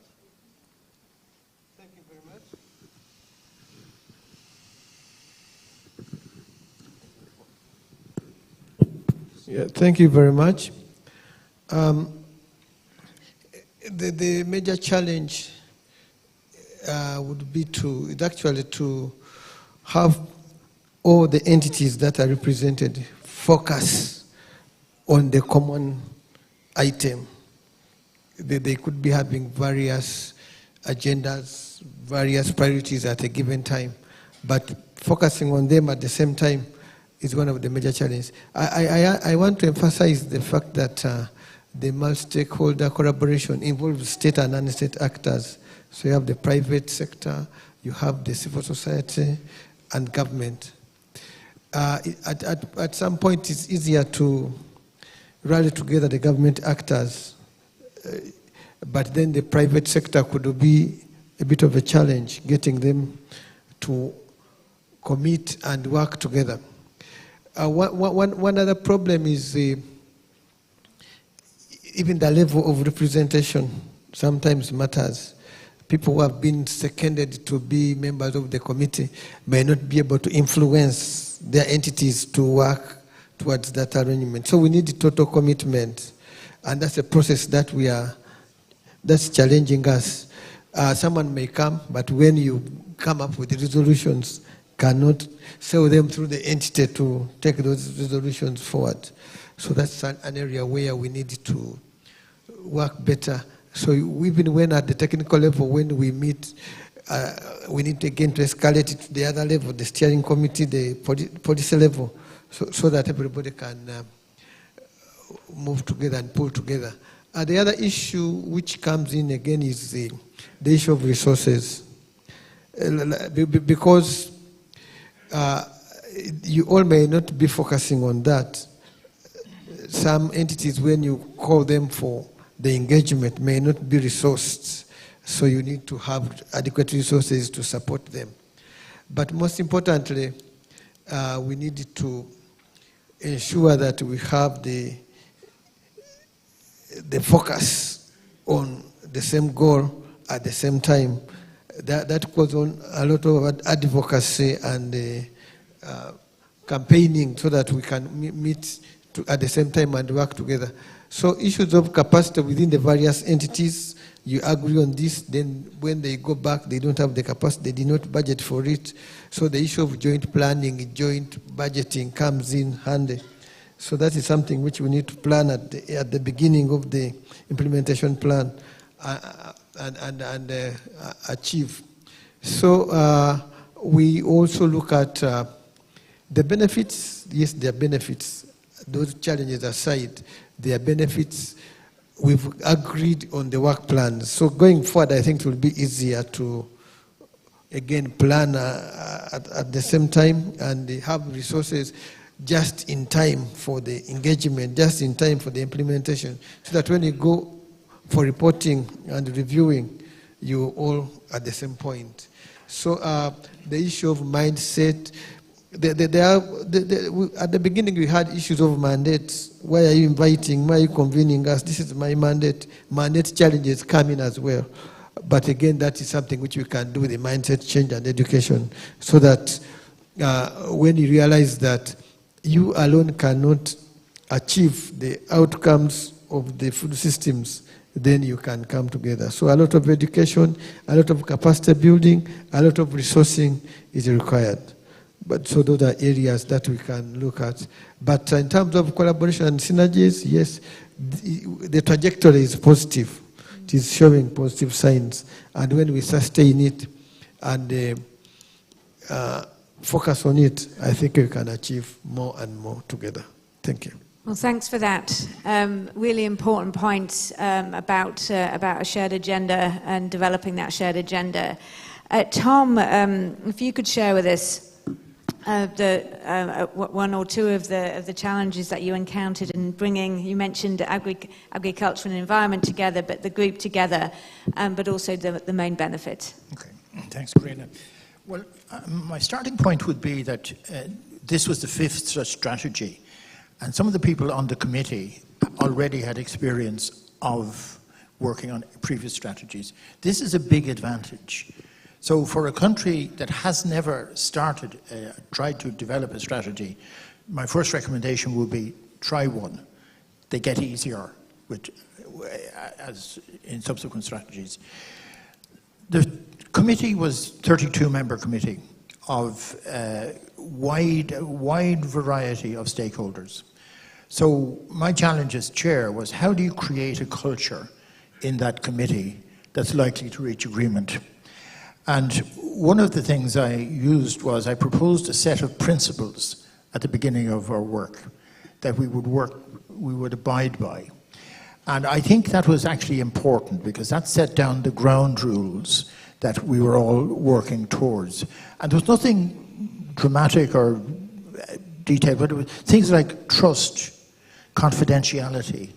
Thank you very much. Yeah, thank you very much. The major challenge would be to have all the entities that are represented focus on the common item. They could be having various agendas, various priorities at a given time, but focusing on them at the same time is one of the major challenges. I want to emphasize the fact that the multi-stakeholder collaboration involves state and non-state actors. So you have the private sector, you have the civil society, and government. At some point, it's easier to rally together the government actors, but then the private sector could be a bit of a challenge, getting them to commit and work together. One other problem is even the level of representation sometimes matters. People who have been seconded to be members of the committee may not be able to influence their entities to work towards that arrangement. So we need total commitment, and that's a process that's challenging us. Someone may come, but when you come up with the resolutions, cannot sell them through the entity to take those resolutions forward. So that's an area where we need to work better. So even when at the technical level, when we meet, we need again to escalate it to the other level, the steering committee, the policy level, so that everybody can move together and pull together. The other issue which comes in again is the issue of resources. Because you all may not be focusing on that. Some entities, when you call them for the engagement, may not be resourced, so you need to have adequate resources to support them. But most importantly, we need to ensure that we have the focus on the same goal at the same time. That calls on a lot of advocacy and campaigning so that we can meet at the same time and work together. So issues of capacity within the various entities, you agree on this, then when they go back, they don't have the capacity, they did not budget for it. So the issue of joint planning, joint budgeting comes in handy. So that is something which we need to plan at the beginning of the implementation plan and achieve. So we also look at the benefits. Yes, there are benefits. Those challenges aside, there are benefits. We've agreed on the work plans. So going forward, I think it will be easier to, again, plan at the same time and have resources just in time for the engagement, just in time for the implementation, so that when you go for reporting and reviewing, you're all at the same point. So the issue of mindset, at the beginning we had issues of mandates. Why are you inviting? Why are you convening us? This is my mandate. Mandate challenges come in as well. But again, that is something which we can do with the mindset change and education, so that when you realize that you alone cannot achieve the outcomes of the food systems, then you can come together. So a lot of education, a lot of capacity building, a lot of resourcing is required. But so those are areas that we can look at. But in terms of collaboration and synergies, yes, the trajectory is positive. It is showing positive signs. And when we sustain it and focus on it, I think we can achieve more and more together. Thank you. Well, thanks for that. Really important point about a shared agenda and developing that shared agenda. Tom, if you could share with us one or two of the challenges that you encountered in bringing, you mentioned agriculture and environment together, but the group together, but also the main benefit. Okay, thanks, Karina. Well, my starting point would be that this was the 5th such strategy, and some of the people on the committee already had experience of working on previous strategies. This is a big advantage. So for a country that has never tried to develop a strategy, my first recommendation would be try one. They get easier as in subsequent strategies. The committee was 32-member committee of wide variety of stakeholders. So my challenge as chair was, how do you create a culture in that committee that's likely to reach agreement? And one of the things I used was I proposed a set of principles at the beginning of our work that we would abide by. And I think that was actually important because that set down the ground rules that we were all working towards. And there was nothing dramatic or detailed, but it was things like trust, confidentiality,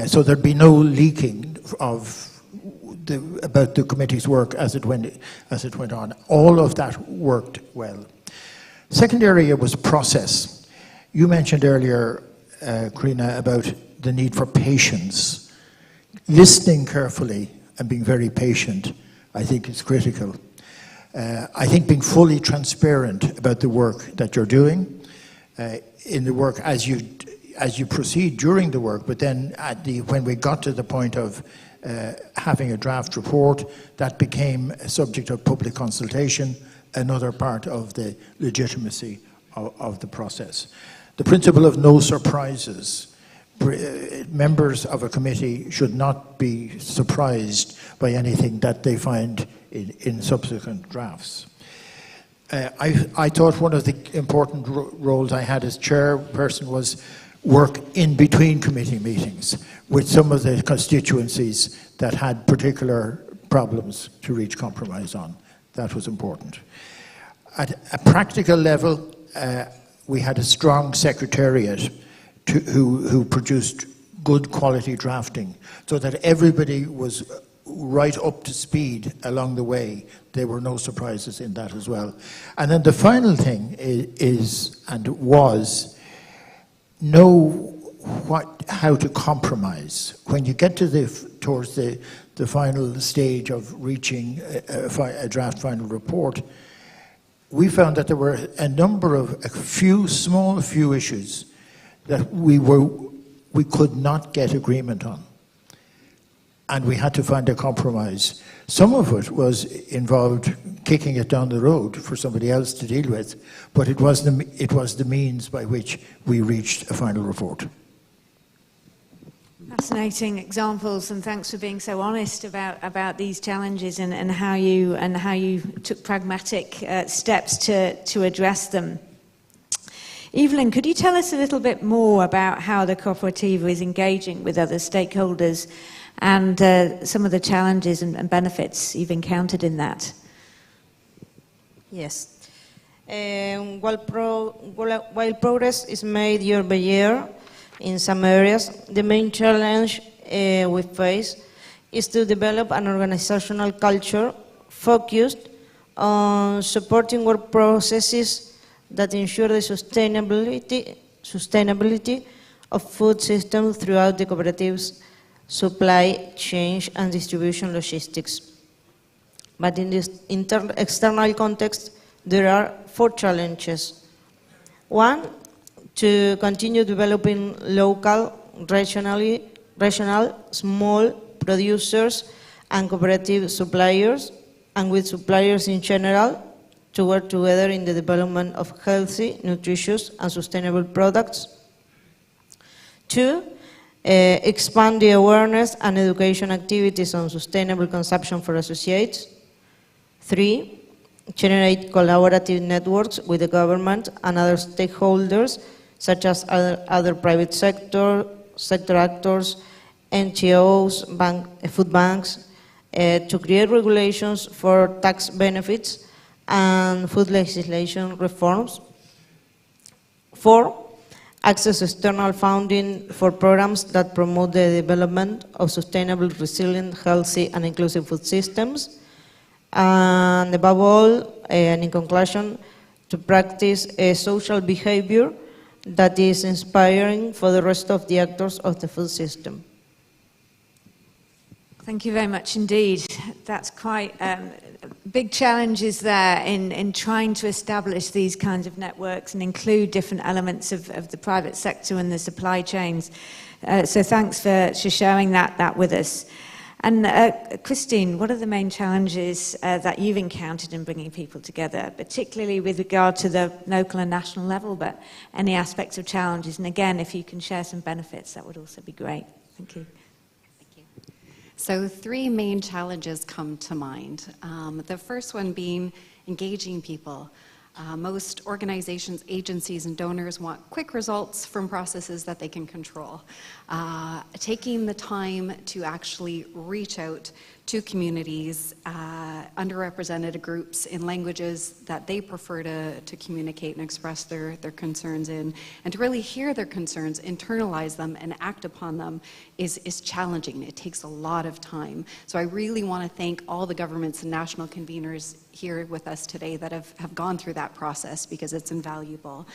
so there'd be no leaking about the committee's work as it went on. All of that worked well. Second area was process. You mentioned earlier, Karina, about the need for patience. Listening carefully and being very patient, I think, is critical. I think being fully transparent about the work that you're doing, in the work as you proceed during the work, but then when we got to the point of having a draft report, that became a subject of public consultation, another part of the legitimacy of the process. The principle of no surprises. Members of a committee should not be surprised by anything that they find in subsequent drafts. I thought one of the important roles I had as chairperson was work in between committee meetings with some of the constituencies that had particular problems to reach compromise on. That was important. At a practical level, we had a strong secretariat who produced good quality drafting so that everybody was right up to speed along the way. There were no surprises in that as well. And then the final thing was know how to compromise. When you get towards the final stage of reaching a draft final report, we found that there were a few issues that we were we could not get agreement on. And we had to find a compromise. Some of it was involved kicking it down the road for somebody else to deal with, but it was the means by which we reached a final report. Fascinating examples, and thanks for being so honest about these challenges and how you took pragmatic steps to address them. Evelyn, could you tell us a little bit more about how the cooperativa is engaging with other stakeholders and some of the challenges and benefits you've encountered in that? Yes. While progress is made year by year in some areas, the main challenge we face is to develop an organizational culture focused on supporting work processes that ensure the sustainability of food systems throughout the cooperative's supply chain and distribution logistics. But in this external context, there are 4 challenges. 1, to continue developing local, regional, small producers and cooperative suppliers, and with suppliers in general, to work together in the development of healthy, nutritious, and sustainable products. 2, expand the awareness and education activities on sustainable consumption for associates. 3, generate collaborative networks with the government and other stakeholders, such as other private sector actors, NGOs, food banks, to create regulations for tax benefits and food legislation reforms. 4, access external funding for programs that promote the development of sustainable, resilient, healthy, and inclusive food systems. And above all, and in conclusion, to practice a social behavior that is inspiring for the rest of the actors of the food system. Thank you very much indeed. That's quite big challenges there in trying to establish these kinds of networks and include different elements of the private sector and the supply chains. So thanks for sharing that with us. And Christine, what are the main challenges that you've encountered in bringing people together, particularly with regard to the local and national level, but any aspects of challenges? And again, if you can share some benefits, that would also be great. Thank you. So 3 main challenges come to mind. The first one being engaging people. Most organizations, agencies, and donors want quick results from processes that they can control. Taking the time to actually reach out to communities, underrepresented groups in languages that they prefer to communicate and express their concerns in, and to really hear their concerns, internalize them, and act upon them is challenging. It takes a lot of time. So I really want to thank all the governments and national conveners here with us today that have gone through that process, because it's invaluable.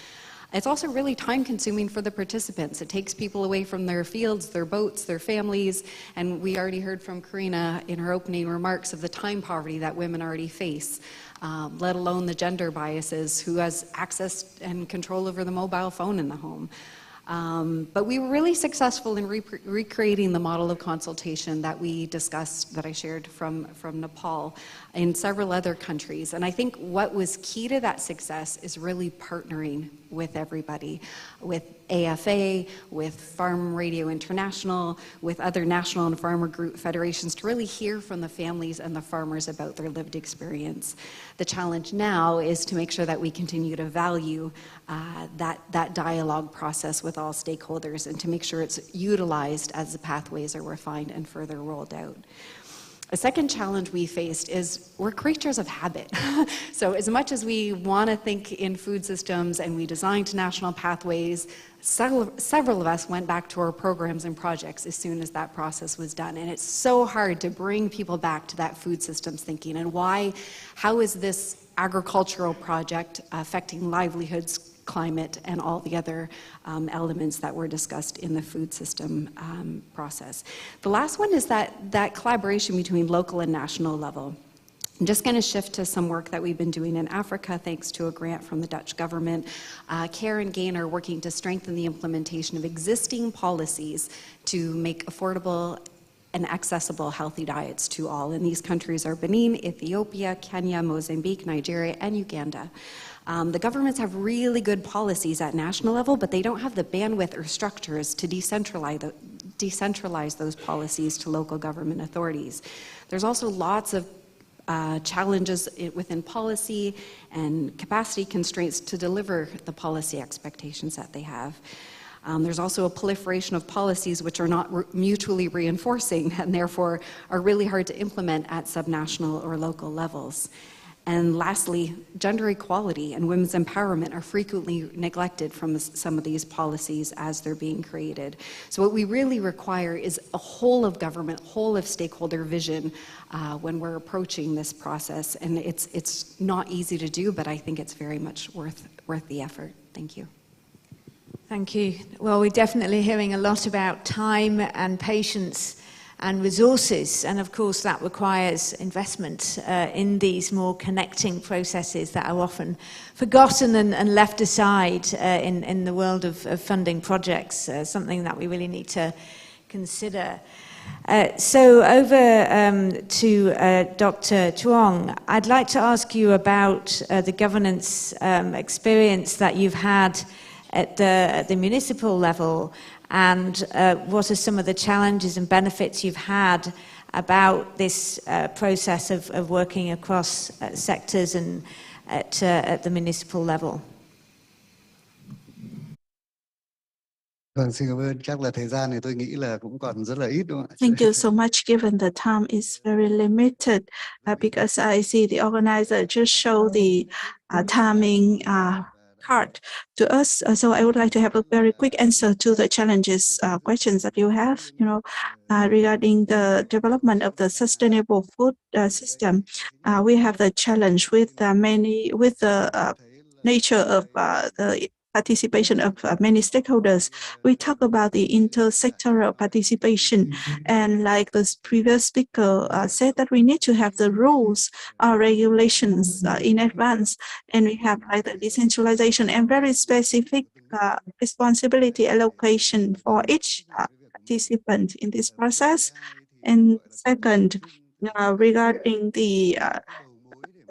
It's also really time-consuming for the participants. It takes people away from their fields, their boats, their families, and we already heard from Karina in her opening remarks of the time poverty that women already face, let alone the gender biases, who has access and control over the mobile phone in the home. But we were really successful in recreating the model of consultation that we discussed, that I shared from Nepal, in several other countries. And I think what was key to that success is really partnering with everybody, with AFA, with Farm Radio International, with other national and farmer group federations, to really hear from the families and the farmers about their lived experience. The challenge now is to make sure that we continue to value that dialogue process with all stakeholders, and to make sure it's utilized as the pathways are refined and further rolled out. A second challenge we faced is we're creatures of habit. So as much as we want to think in food systems and we designed national pathways, several of us went back to our programs and projects as soon as that process was done. And it's so hard to bring people back to that food systems thinking, and how is this agricultural project affecting livelihoods, climate, and all the other elements that were discussed in the food system process. The last one is that collaboration between local and national level. I'm just going to shift to some work that we've been doing in Africa, thanks to a grant from the Dutch government. CARE and GAIN are working to strengthen the implementation of existing policies to make affordable and accessible healthy diets to all. And these countries are Benin, Ethiopia, Kenya, Mozambique, Nigeria, and Uganda. The governments have really good policies at national level, but they don't have the bandwidth or structures to decentralize those policies to local government authorities. There's also lots of challenges within policy and capacity constraints to deliver the policy expectations that they have. There's also a proliferation of policies which are not mutually reinforcing and therefore are really hard to implement at subnational or local levels. And lastly, gender equality and women's empowerment are frequently neglected from some of these policies as they're being created. So what we really require is a whole of government, whole of stakeholder vision when we're approaching this process. And it's not easy to do, but I think it's very much worth the effort. Thank you. Thank you. Well, we're definitely hearing a lot about time and patience and resources, and of course that requires investment in these more connecting processes that are often forgotten and left aside in the world of funding projects, something that we really need to consider. So over to Dr. Chuang, I'd like to ask you about the governance experience that you've had at the municipal level, and what are some of the challenges and benefits you've had about this process of working across sectors and at the municipal level? Xin cảm ơn. Chắc là thời gian thì tôi nghĩ là cũng còn rất là ít đúng không ạ? Thank you so much, given the time is very limited, because I see the organizer just show the timing card to us. So I would like to have a very quick answer to the challenges questions that you have, regarding the development of the sustainable food system. We have the challenge with the nature of the participation of many stakeholders. We talk about the intersectoral participation, and like the previous speaker said, that we need to have the rules or regulations in advance, and we have like the decentralization and very specific responsibility allocation for each participant in this process. And second, regarding the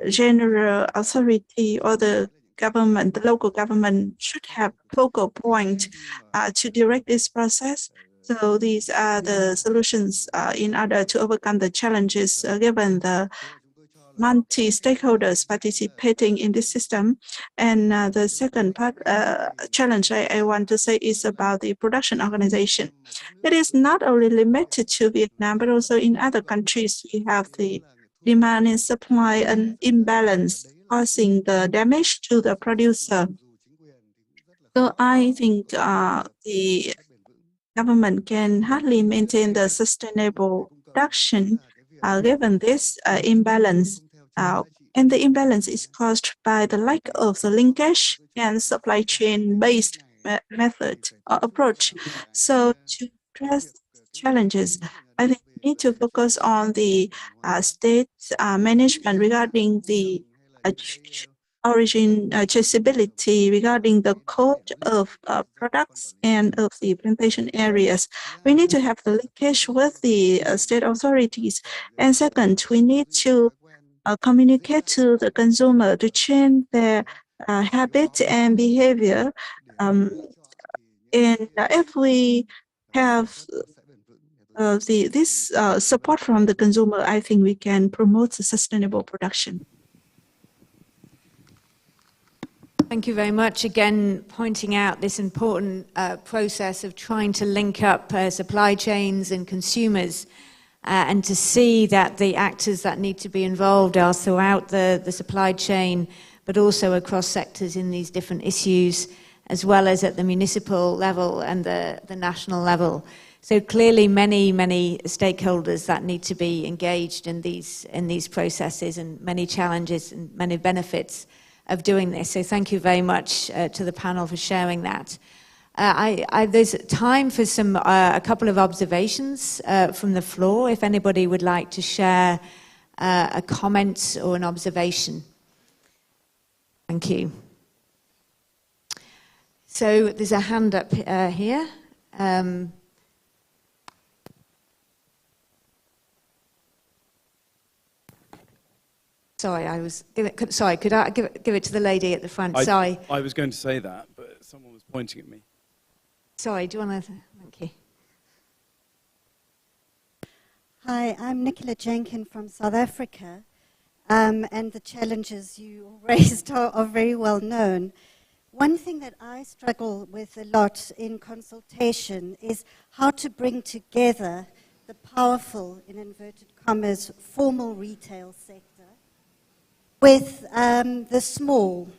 general authority or the government, the local government should have focal point to direct this process. So these are the solutions in order to overcome the challenges given the multi-stakeholders participating in this system. And the second part challenge I want to say is about the production organization. It is not only limited to Vietnam, but also in other countries. We have the demand and supply and imbalance causing the damage to the producer. So I think the government can hardly maintain the sustainable production given this imbalance. And the imbalance is caused by the lack of the linkage and supply chain based method or approach. So to address challenges, I think we need to focus on the state management regarding the origin traceability, regarding the code of products and of the plantation areas. We need to have the linkage with the state authorities. And second, we need to communicate to the consumer to change their habit and behavior. And if we have this support from the consumer, I think we can promote the sustainable production. Thank you very much. Again, pointing out this important process of trying to link up supply chains and consumers, and to see that the actors that need to be involved are throughout the supply chain, but also across sectors in these different issues, as well as at the municipal level and the national level. So clearly many stakeholders that need to be engaged in these processes, and many challenges and many benefits of doing this. So thank you very much to the panel for sharing that. There's time for a couple of observations from the floor. If anybody would like to share a comment or an observation? Thank you. So there's a hand up here. Sorry, could I give it to the lady at the front? Sorry. I was going to say that, but someone was pointing at me. Sorry, do you want to? Thank you. Hi, I'm Nicola Jenkin from South Africa, and the challenges you raised are very well known. One thing that I struggle with a lot in consultation is how to bring together the powerful, in inverted commas, formal retail sector with the small,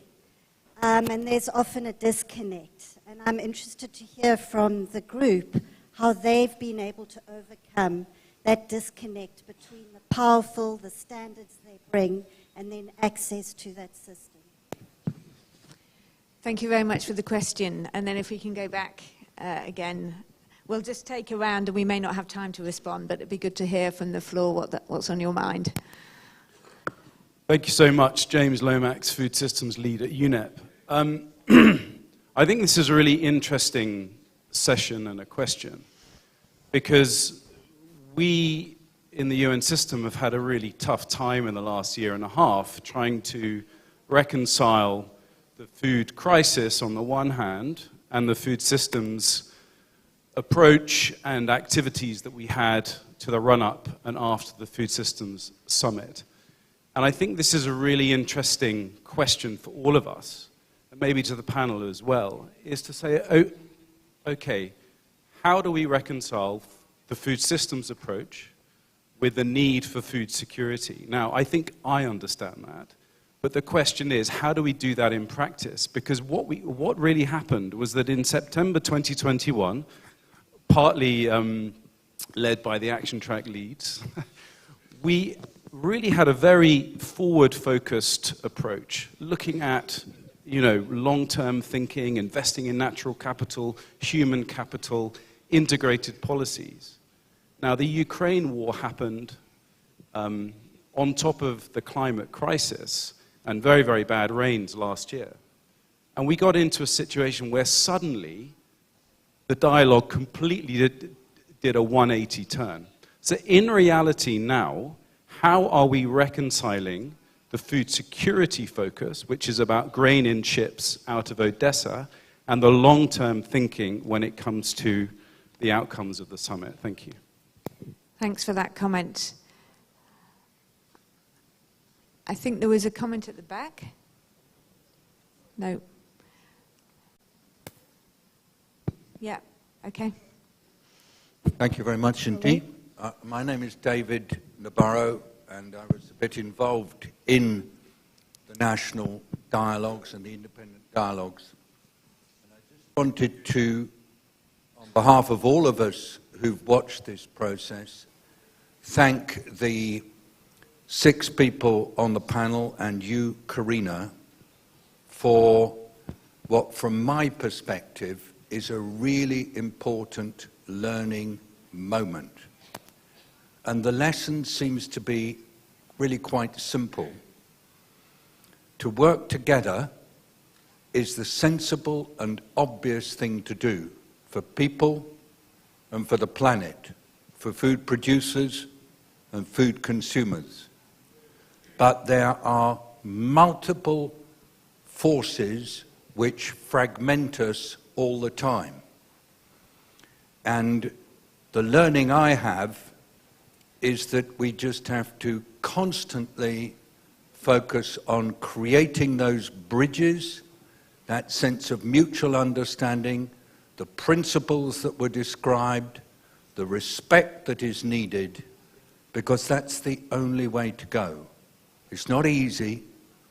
and there's often a disconnect. And I'm interested to hear from the group how they've been able to overcome that disconnect between the powerful, the standards they bring, and then access to that system. Thank you very much for the question. And then if we can go back again, we'll just take a round, and we may not have time to respond, but it'd be good to hear from the floor what's on your mind. Thank you so much, James Lomax, Food Systems Lead at UNEP. I think this is a really interesting session and a question, because we in the UN system have had a really tough time in the last year and a half trying to reconcile the food crisis on the one hand and the food systems approach and activities that we had to the run-up and after the Food Systems Summit. And I think this is a really interesting question for all of us, and maybe to the panel as well, is to say, oh, okay, how do we reconcile the food systems approach with the need for food security? Now, I think I understand that, but the question is, how do we do that in practice? Because what really happened was that in September 2021, partly led by the Action Track leads, we really had a very forward-focused approach, looking at, long-term thinking, investing in natural capital, human capital, integrated policies. Now, the Ukraine war happened on top of the climate crisis and very, very bad rains last year. And we got into a situation where suddenly the dialogue completely did a 180 turn. So in reality now, how are we reconciling the food security focus, which is about grain in ships out of Odessa, and the long-term thinking when it comes to the outcomes of the summit? Thank you. Thanks for that comment. I think there was a comment at the back. No. Yeah, okay. Thank you very much indeed. My name is David Nabarro, and I was a bit involved in the national dialogues and the independent dialogues. And I just wanted to, on behalf of all of us who've watched this process, thank the 6 people on the panel and you, Karina, for what, from my perspective, is a really important learning moment. And the lesson seems to be really quite simple. To work together is the sensible and obvious thing to do for people and for the planet, for food producers and food consumers. But there are multiple forces which fragment us all the time. And the learning I have is that we just have to constantly focus on creating those bridges, that sense of mutual understanding, the principles that were described, the respect that is needed, because that's the only way to go. It's not easy,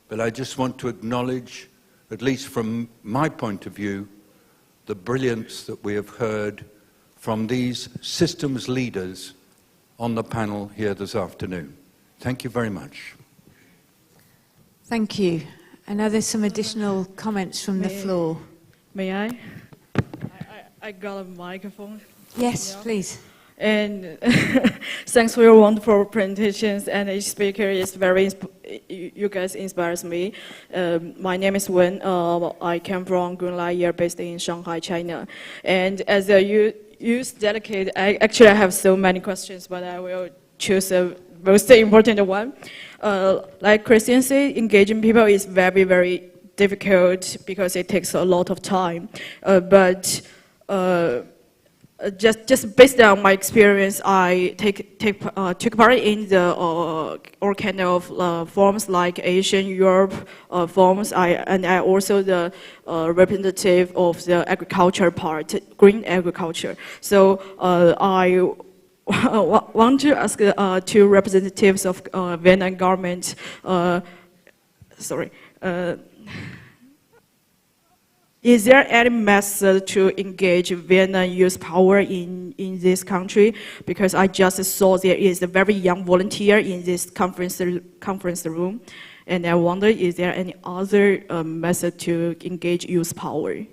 but I just want to acknowledge, at least from my point of view, the brilliance that we have heard from these systems leaders on the panel here this afternoon. Thank you very much. Thank you. I know there's some additional comments from the floor. May I? I got a microphone. Yes, please. And thanks for your wonderful presentations, and each speaker is you guys inspires me. My name is Wen. I came from Grunlai, based in Shanghai, China. And as a youth delegate, I have so many questions, but I will choose the most important one. Like Christian said, engaging people is very, very difficult because it takes a lot of time. Just based on my experience, I took part in the all kind of forums like Asian Europe forums. I also the representative of the agriculture part, green agriculture. So I want to ask two representatives of Vietnam government. Is there any method to engage Vietnam youth power in this country? Because I just saw there is a very young volunteer in this conference room, and I wonder, is there any other method to engage youth power?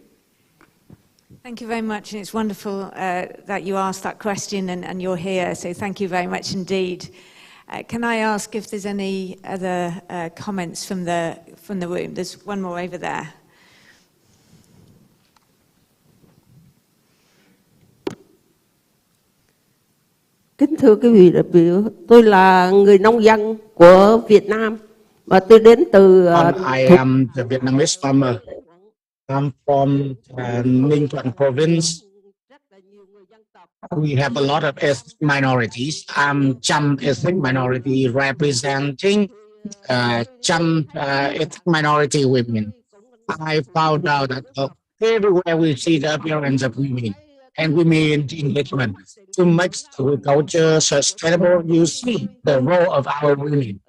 Thank you very much, and it's wonderful that you asked that question and you're here, so thank you very much indeed. Can I ask if there's any other comments from the room? There's one more over there. Kính thưa quý vị đại biểu, tôi là người nông dân của Việt Nam và tôi đến từ I am the Vietnamese farmer. I'm from Ninh Thuận province. We have a lot of ethnic minorities. I'm Cham ethnic minority representing Cham ethnic minority women. I found out that everywhere we see the appearance of women and women engagement to make agriculture sustainable, you see the role of our women.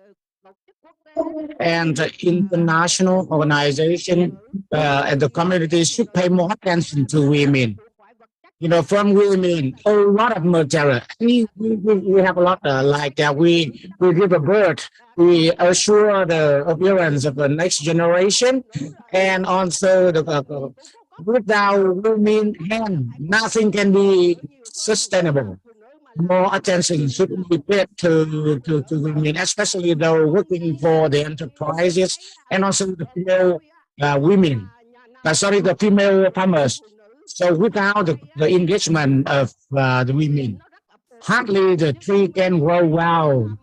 And the international organization and the community should pay more attention to women. You know, from women, a lot of material. We have a lot, we give a birth, we assure the appearance of the next generation, and also without women hand, nothing can be sustainable. More attention should be paid to women, especially those working for the enterprises, and also the female women. The female farmers. So without the engagement of the women, hardly the tree can grow well.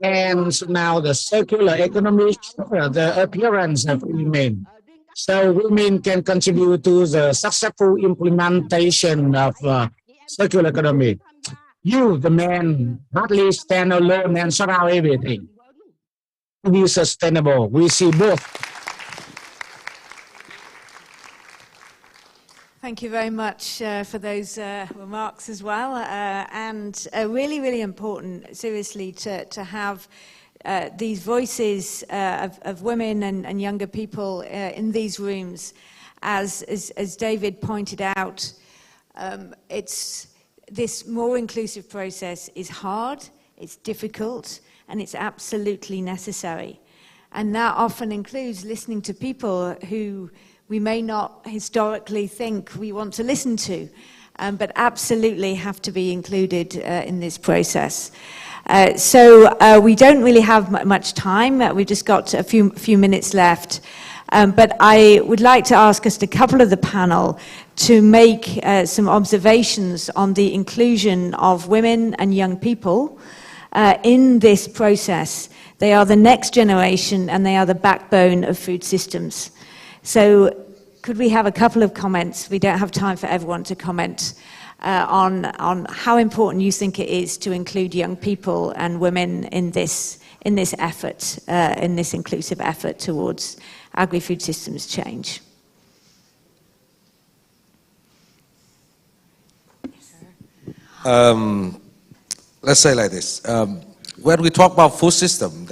And so now the circular economy, the appearance of women. So women can contribute to the successful implementation of circular economy. You, the man, hardly stand alone and sort out everything. To be sustainable, we see both. Thank you very much for those remarks as well, and really, really important, seriously, to have these voices of women and younger people in these rooms. As David pointed out, this more inclusive process is hard, it's difficult, and it's absolutely necessary. And that often includes listening to people who we may not historically think we want to listen to, but absolutely have to be included in this process. So we don't really have much time. We've just got a few minutes left. But I would like to ask just a couple of the panel to make some observations on the inclusion of women and young people in this process. They are the next generation and they are the backbone of food systems. So could we have a couple of comments? We don't have time for everyone to comment on how important you think it is to include young people and women in this effort, in this inclusive effort towards agri-food systems change. Let's say like this. When we talk about food system,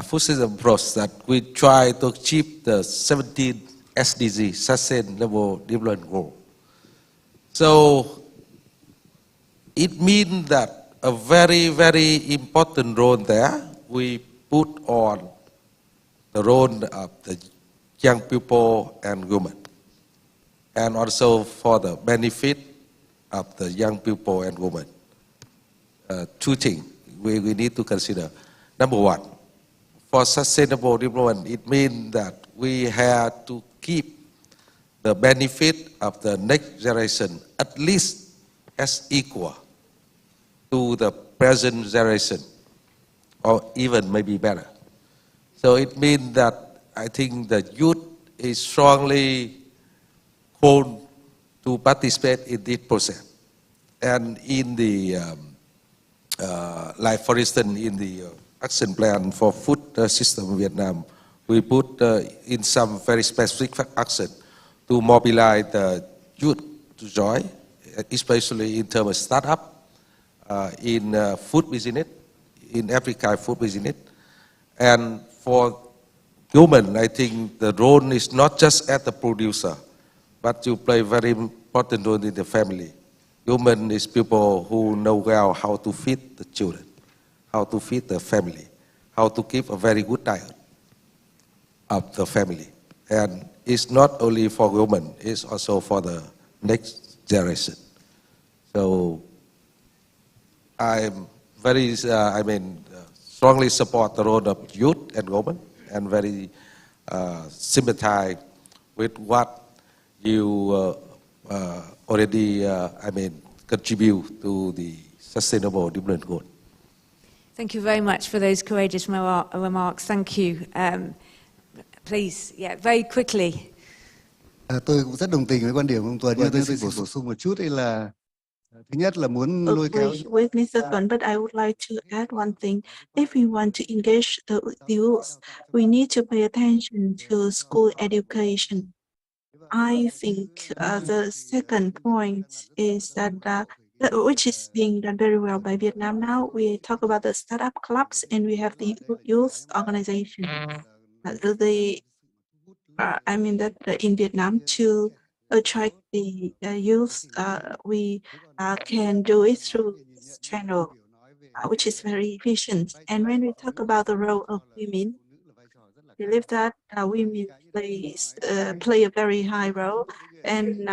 food system approach, that we try to achieve the 17 SDG, Sustainable Development Goal. So it means that a very, very important role there we put on the role of the young people and women, and also for the benefit of the young people and women. Two things we need to consider. Number one, for sustainable development, it means that we have to keep the benefit of the next generation at least as equal to the present generation, or even maybe better. So it means that I think the youth is strongly called to participate in this process. And in the, like for instance, in the action plan for food system in Vietnam, we put in some very specific action to mobilize the youth to join, especially in terms of startup, in food business, in every kind of food business. And for women, I think the role is not just as the producer, but to play very important role in the family. Women is people who know well how to feed the children, how to feed the family, how to keep a very good diet of the family. And it's not only for women, it's also for the next generation. So I'm very, strongly support the role of youth and women, and very sympathize with what you already, contribute to the Sustainable Development Goal. Thank you very much for those courageous remarks. Thank you. Please, very quickly. Tôi cũng rất đồng tình với quan điểm của ông Tuấn, nhưng tôi xin bổ sung một chút là thứ nhất là muốn lôi kéo. With Mr. Tuấn, but I would like to add one thing. If we want to engage the youth, we need to pay attention to school education. I think the second point is that which is being done very well by Vietnam now. We talk about the startup clubs and we have the youth organization. In Vietnam, to attract the youth, we can do it through this channel, which is very efficient. And when we talk about the role of women, I believe that women play a very high role, and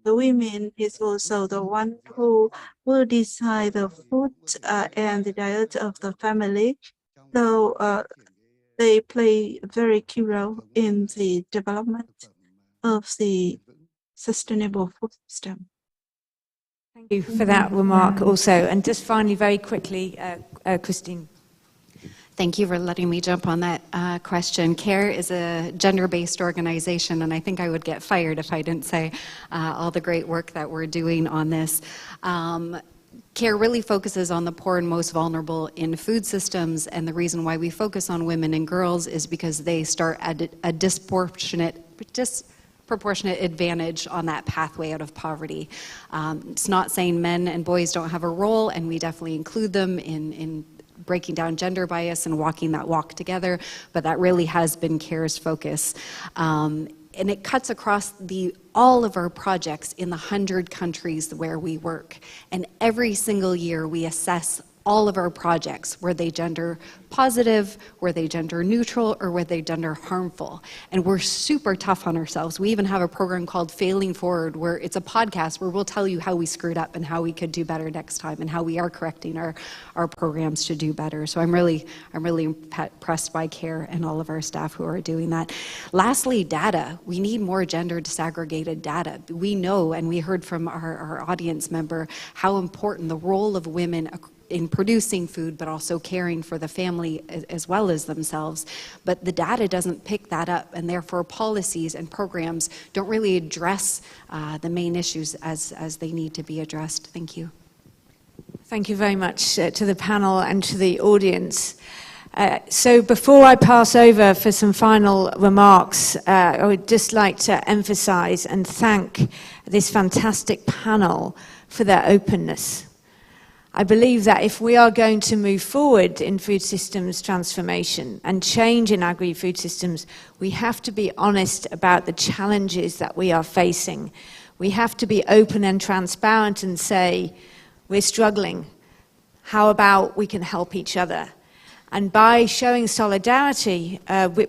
the women is also the one who will decide the food and the diet of the family. So they play a very key role in the development of the sustainable food system. Thank you for that remark also. And just finally, very quickly, Christine. Thank you for letting me jump on that question. CARE is a gender-based organization, and I think I would get fired if I didn't say all the great work that we're doing on this. CARE really focuses on the poor and most vulnerable in food systems, and the reason why we focus on women and girls is because they start at a disproportionate advantage on that pathway out of poverty. It's not saying men and boys don't have a role, and we definitely include them in breaking down gender bias and walking that walk together, but that really has been CARE's focus. And it cuts across all of our projects in the 100 countries where we work. And every single year we assess all of our projects, were they gender positive, were they gender neutral, or were they gender harmful? And we're super tough on ourselves. We even have a program called Failing Forward, where it's a podcast where we'll tell you how we screwed up and how we could do better next time and how we are correcting our programs to do better. So I'm really impressed by CARE and all of our staff who are doing that. Lastly, data. We need more gender disaggregated data. We know, and we heard from our audience member, how important the role of women in producing food, but also caring for the family as well as themselves. But the data doesn't pick that up, and therefore policies and programs don't really address the main issues as they need to be addressed. Thank you. Thank you very much to the panel and to the audience. So before I pass over for some final remarks, I would just like to emphasize and thank this fantastic panel for their openness. I believe that if we are going to move forward in food systems transformation and change in agri-food systems, we have to be honest about the challenges that we are facing. We have to be open and transparent and say, we're struggling. How about we can help each other? And by showing solidarity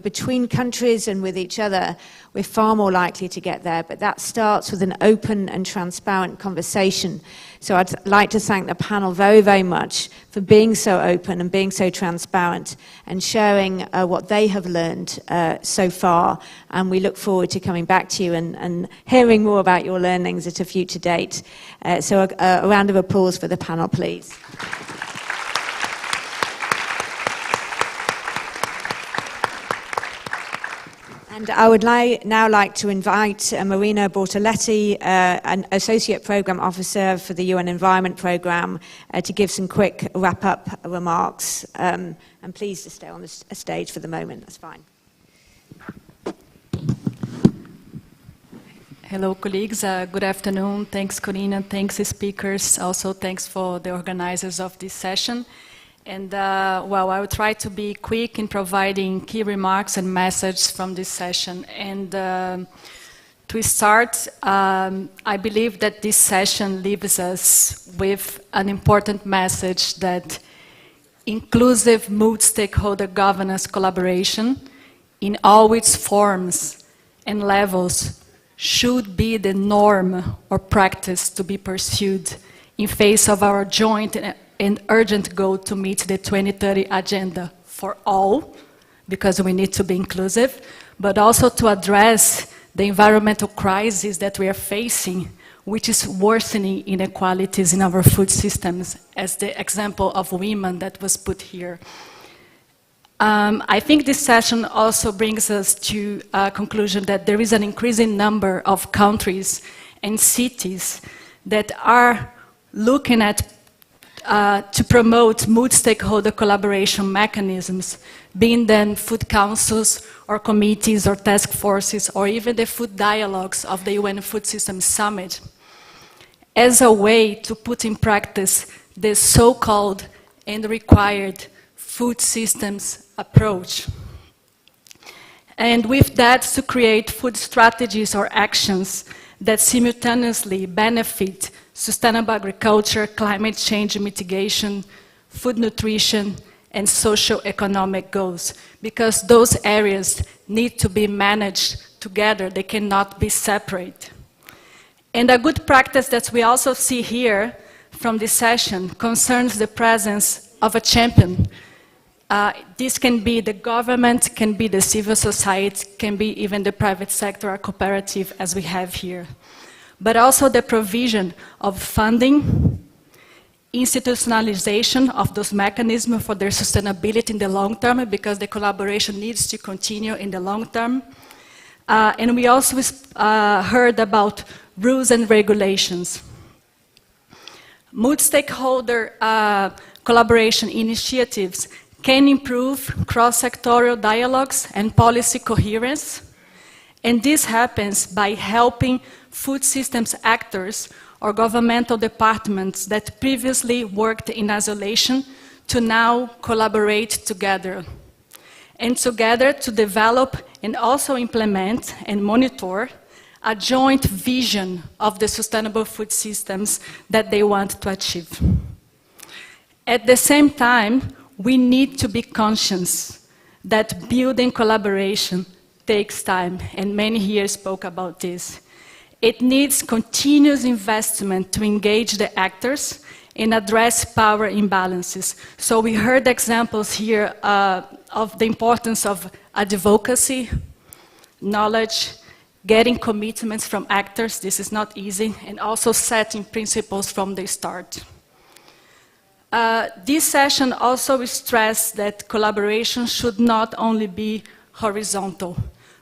between countries and with each other, we're far more likely to get there. But that starts with an open and transparent conversation. So I'd like to thank the panel very, very much for being so open and being so transparent and sharing what they have learned so far. And we look forward to coming back to you and hearing more about your learnings at a future date. So a round of applause for the panel, please. And I would now like to invite Marina Bortoletti, an Associate Programme Officer for the UN Environment Programme, to give some quick wrap-up remarks. And please to stay on the stage for the moment, that's fine. Hello, colleagues. Good afternoon. Thanks, Corina. Thanks, speakers. Also, thanks for the organizers of this session. And well, I will try to be quick in providing key remarks and messages from this session. And to start, I believe that this session leaves us with an important message that inclusive multi-stakeholder governance collaboration in all its forms and levels should be the norm or practice to be pursued in face of our joint and urgent goal to meet the 2030 agenda for all, because we need to be inclusive, but also to address the environmental crisis that we are facing, which is worsening inequalities in our food systems, as the example of women that was put here. I think this session also brings us to a conclusion that there is an increasing number of countries and cities that are looking at to promote multi-stakeholder collaboration mechanisms, being then food councils or committees or task forces or even the food dialogues of the UN Food Systems Summit, as a way to put in practice the so-called and required food systems approach. And with that, to create food strategies or actions that simultaneously benefit sustainable agriculture, climate change mitigation, food nutrition, and socio-economic goals, because those areas need to be managed together. They cannot be separate. And a good practice that we also see here from this session concerns the presence of a champion. This can be the government, can be the civil society, can be even the private sector or cooperative, as we have here. But also the provision of funding, institutionalization of those mechanisms for their sustainability in the long term, because the collaboration needs to continue in the long term. And we also heard about rules and regulations. Multi-stakeholder collaboration initiatives can improve cross-sectorial dialogues and policy coherence. And this happens by helping food systems actors or governmental departments that previously worked in isolation to now collaborate together. And together to develop and also implement and monitor a joint vision of the sustainable food systems that they want to achieve. At the same time, we need to be conscious that building collaboration takes time, and many here spoke about this. It needs continuous investment to engage the actors and address power imbalances. So we heard examples here of the importance of advocacy, knowledge, getting commitments from actors. This is not easy, and also setting principles from the start. This session also stressed that collaboration should not only be horizontal,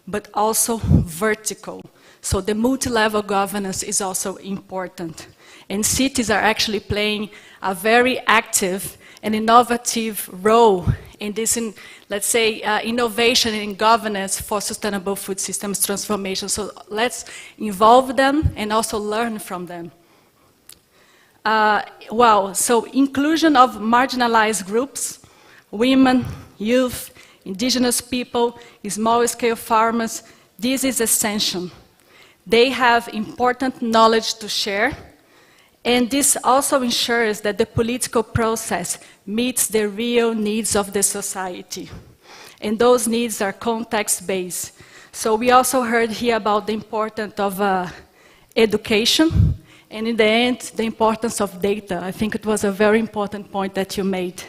but also vertical. So the multi-level governance is also important. And cities are actually playing a very active and innovative role in this, let's say, innovation in governance for sustainable food systems transformation. So let's involve them and also learn from them. So inclusion of marginalized groups, women, youth, indigenous people, small-scale farmers, this is essential. They have important knowledge to share, And this also ensures that the political process meets the real needs of the society. And those needs are context-based. So we also heard here about the importance of education, and in the end, the importance of data. I think it was a very important point that you made.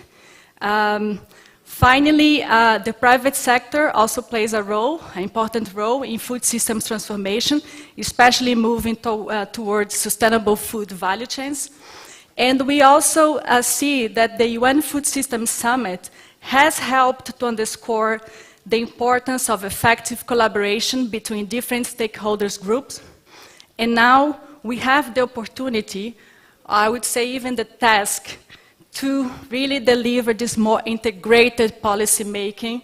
Finally, the private sector also plays a role, an important role in food systems transformation, especially moving towards sustainable food value chains. And we also see that the UN Food Systems Summit has helped to underscore the importance of effective collaboration between different stakeholders groups. And now we have the opportunity, I would say even the task, to really deliver this more integrated policy making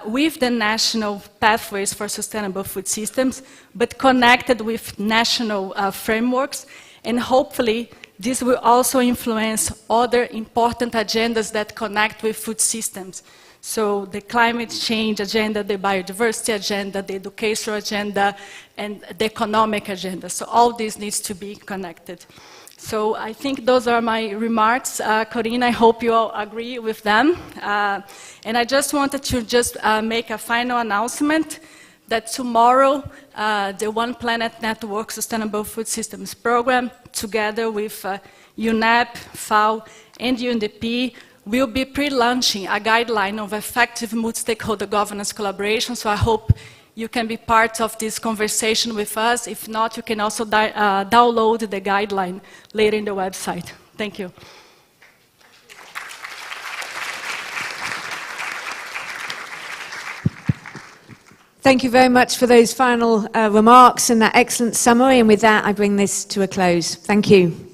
with the national pathways for sustainable food systems, but connected with national frameworks. And hopefully, this will also influence other important agendas that connect with food systems. So the climate change agenda, the biodiversity agenda, the educational agenda, and the economic agenda. So all this needs to be connected. So I think those are my remarks. Corinne, I hope you all agree with them. And I just wanted to make a final announcement that tomorrow, the One Planet Network Sustainable Food Systems Program, together with UNEP, FAO, and UNDP, will be pre-launching a guideline of effective multi-stakeholder governance collaboration. So I hope you can be part of this conversation with us. If not, you can also download the guideline later in the website. Thank you. Thank you very much for those final remarks and that excellent summary. And with that, I bring this to a close. Thank you.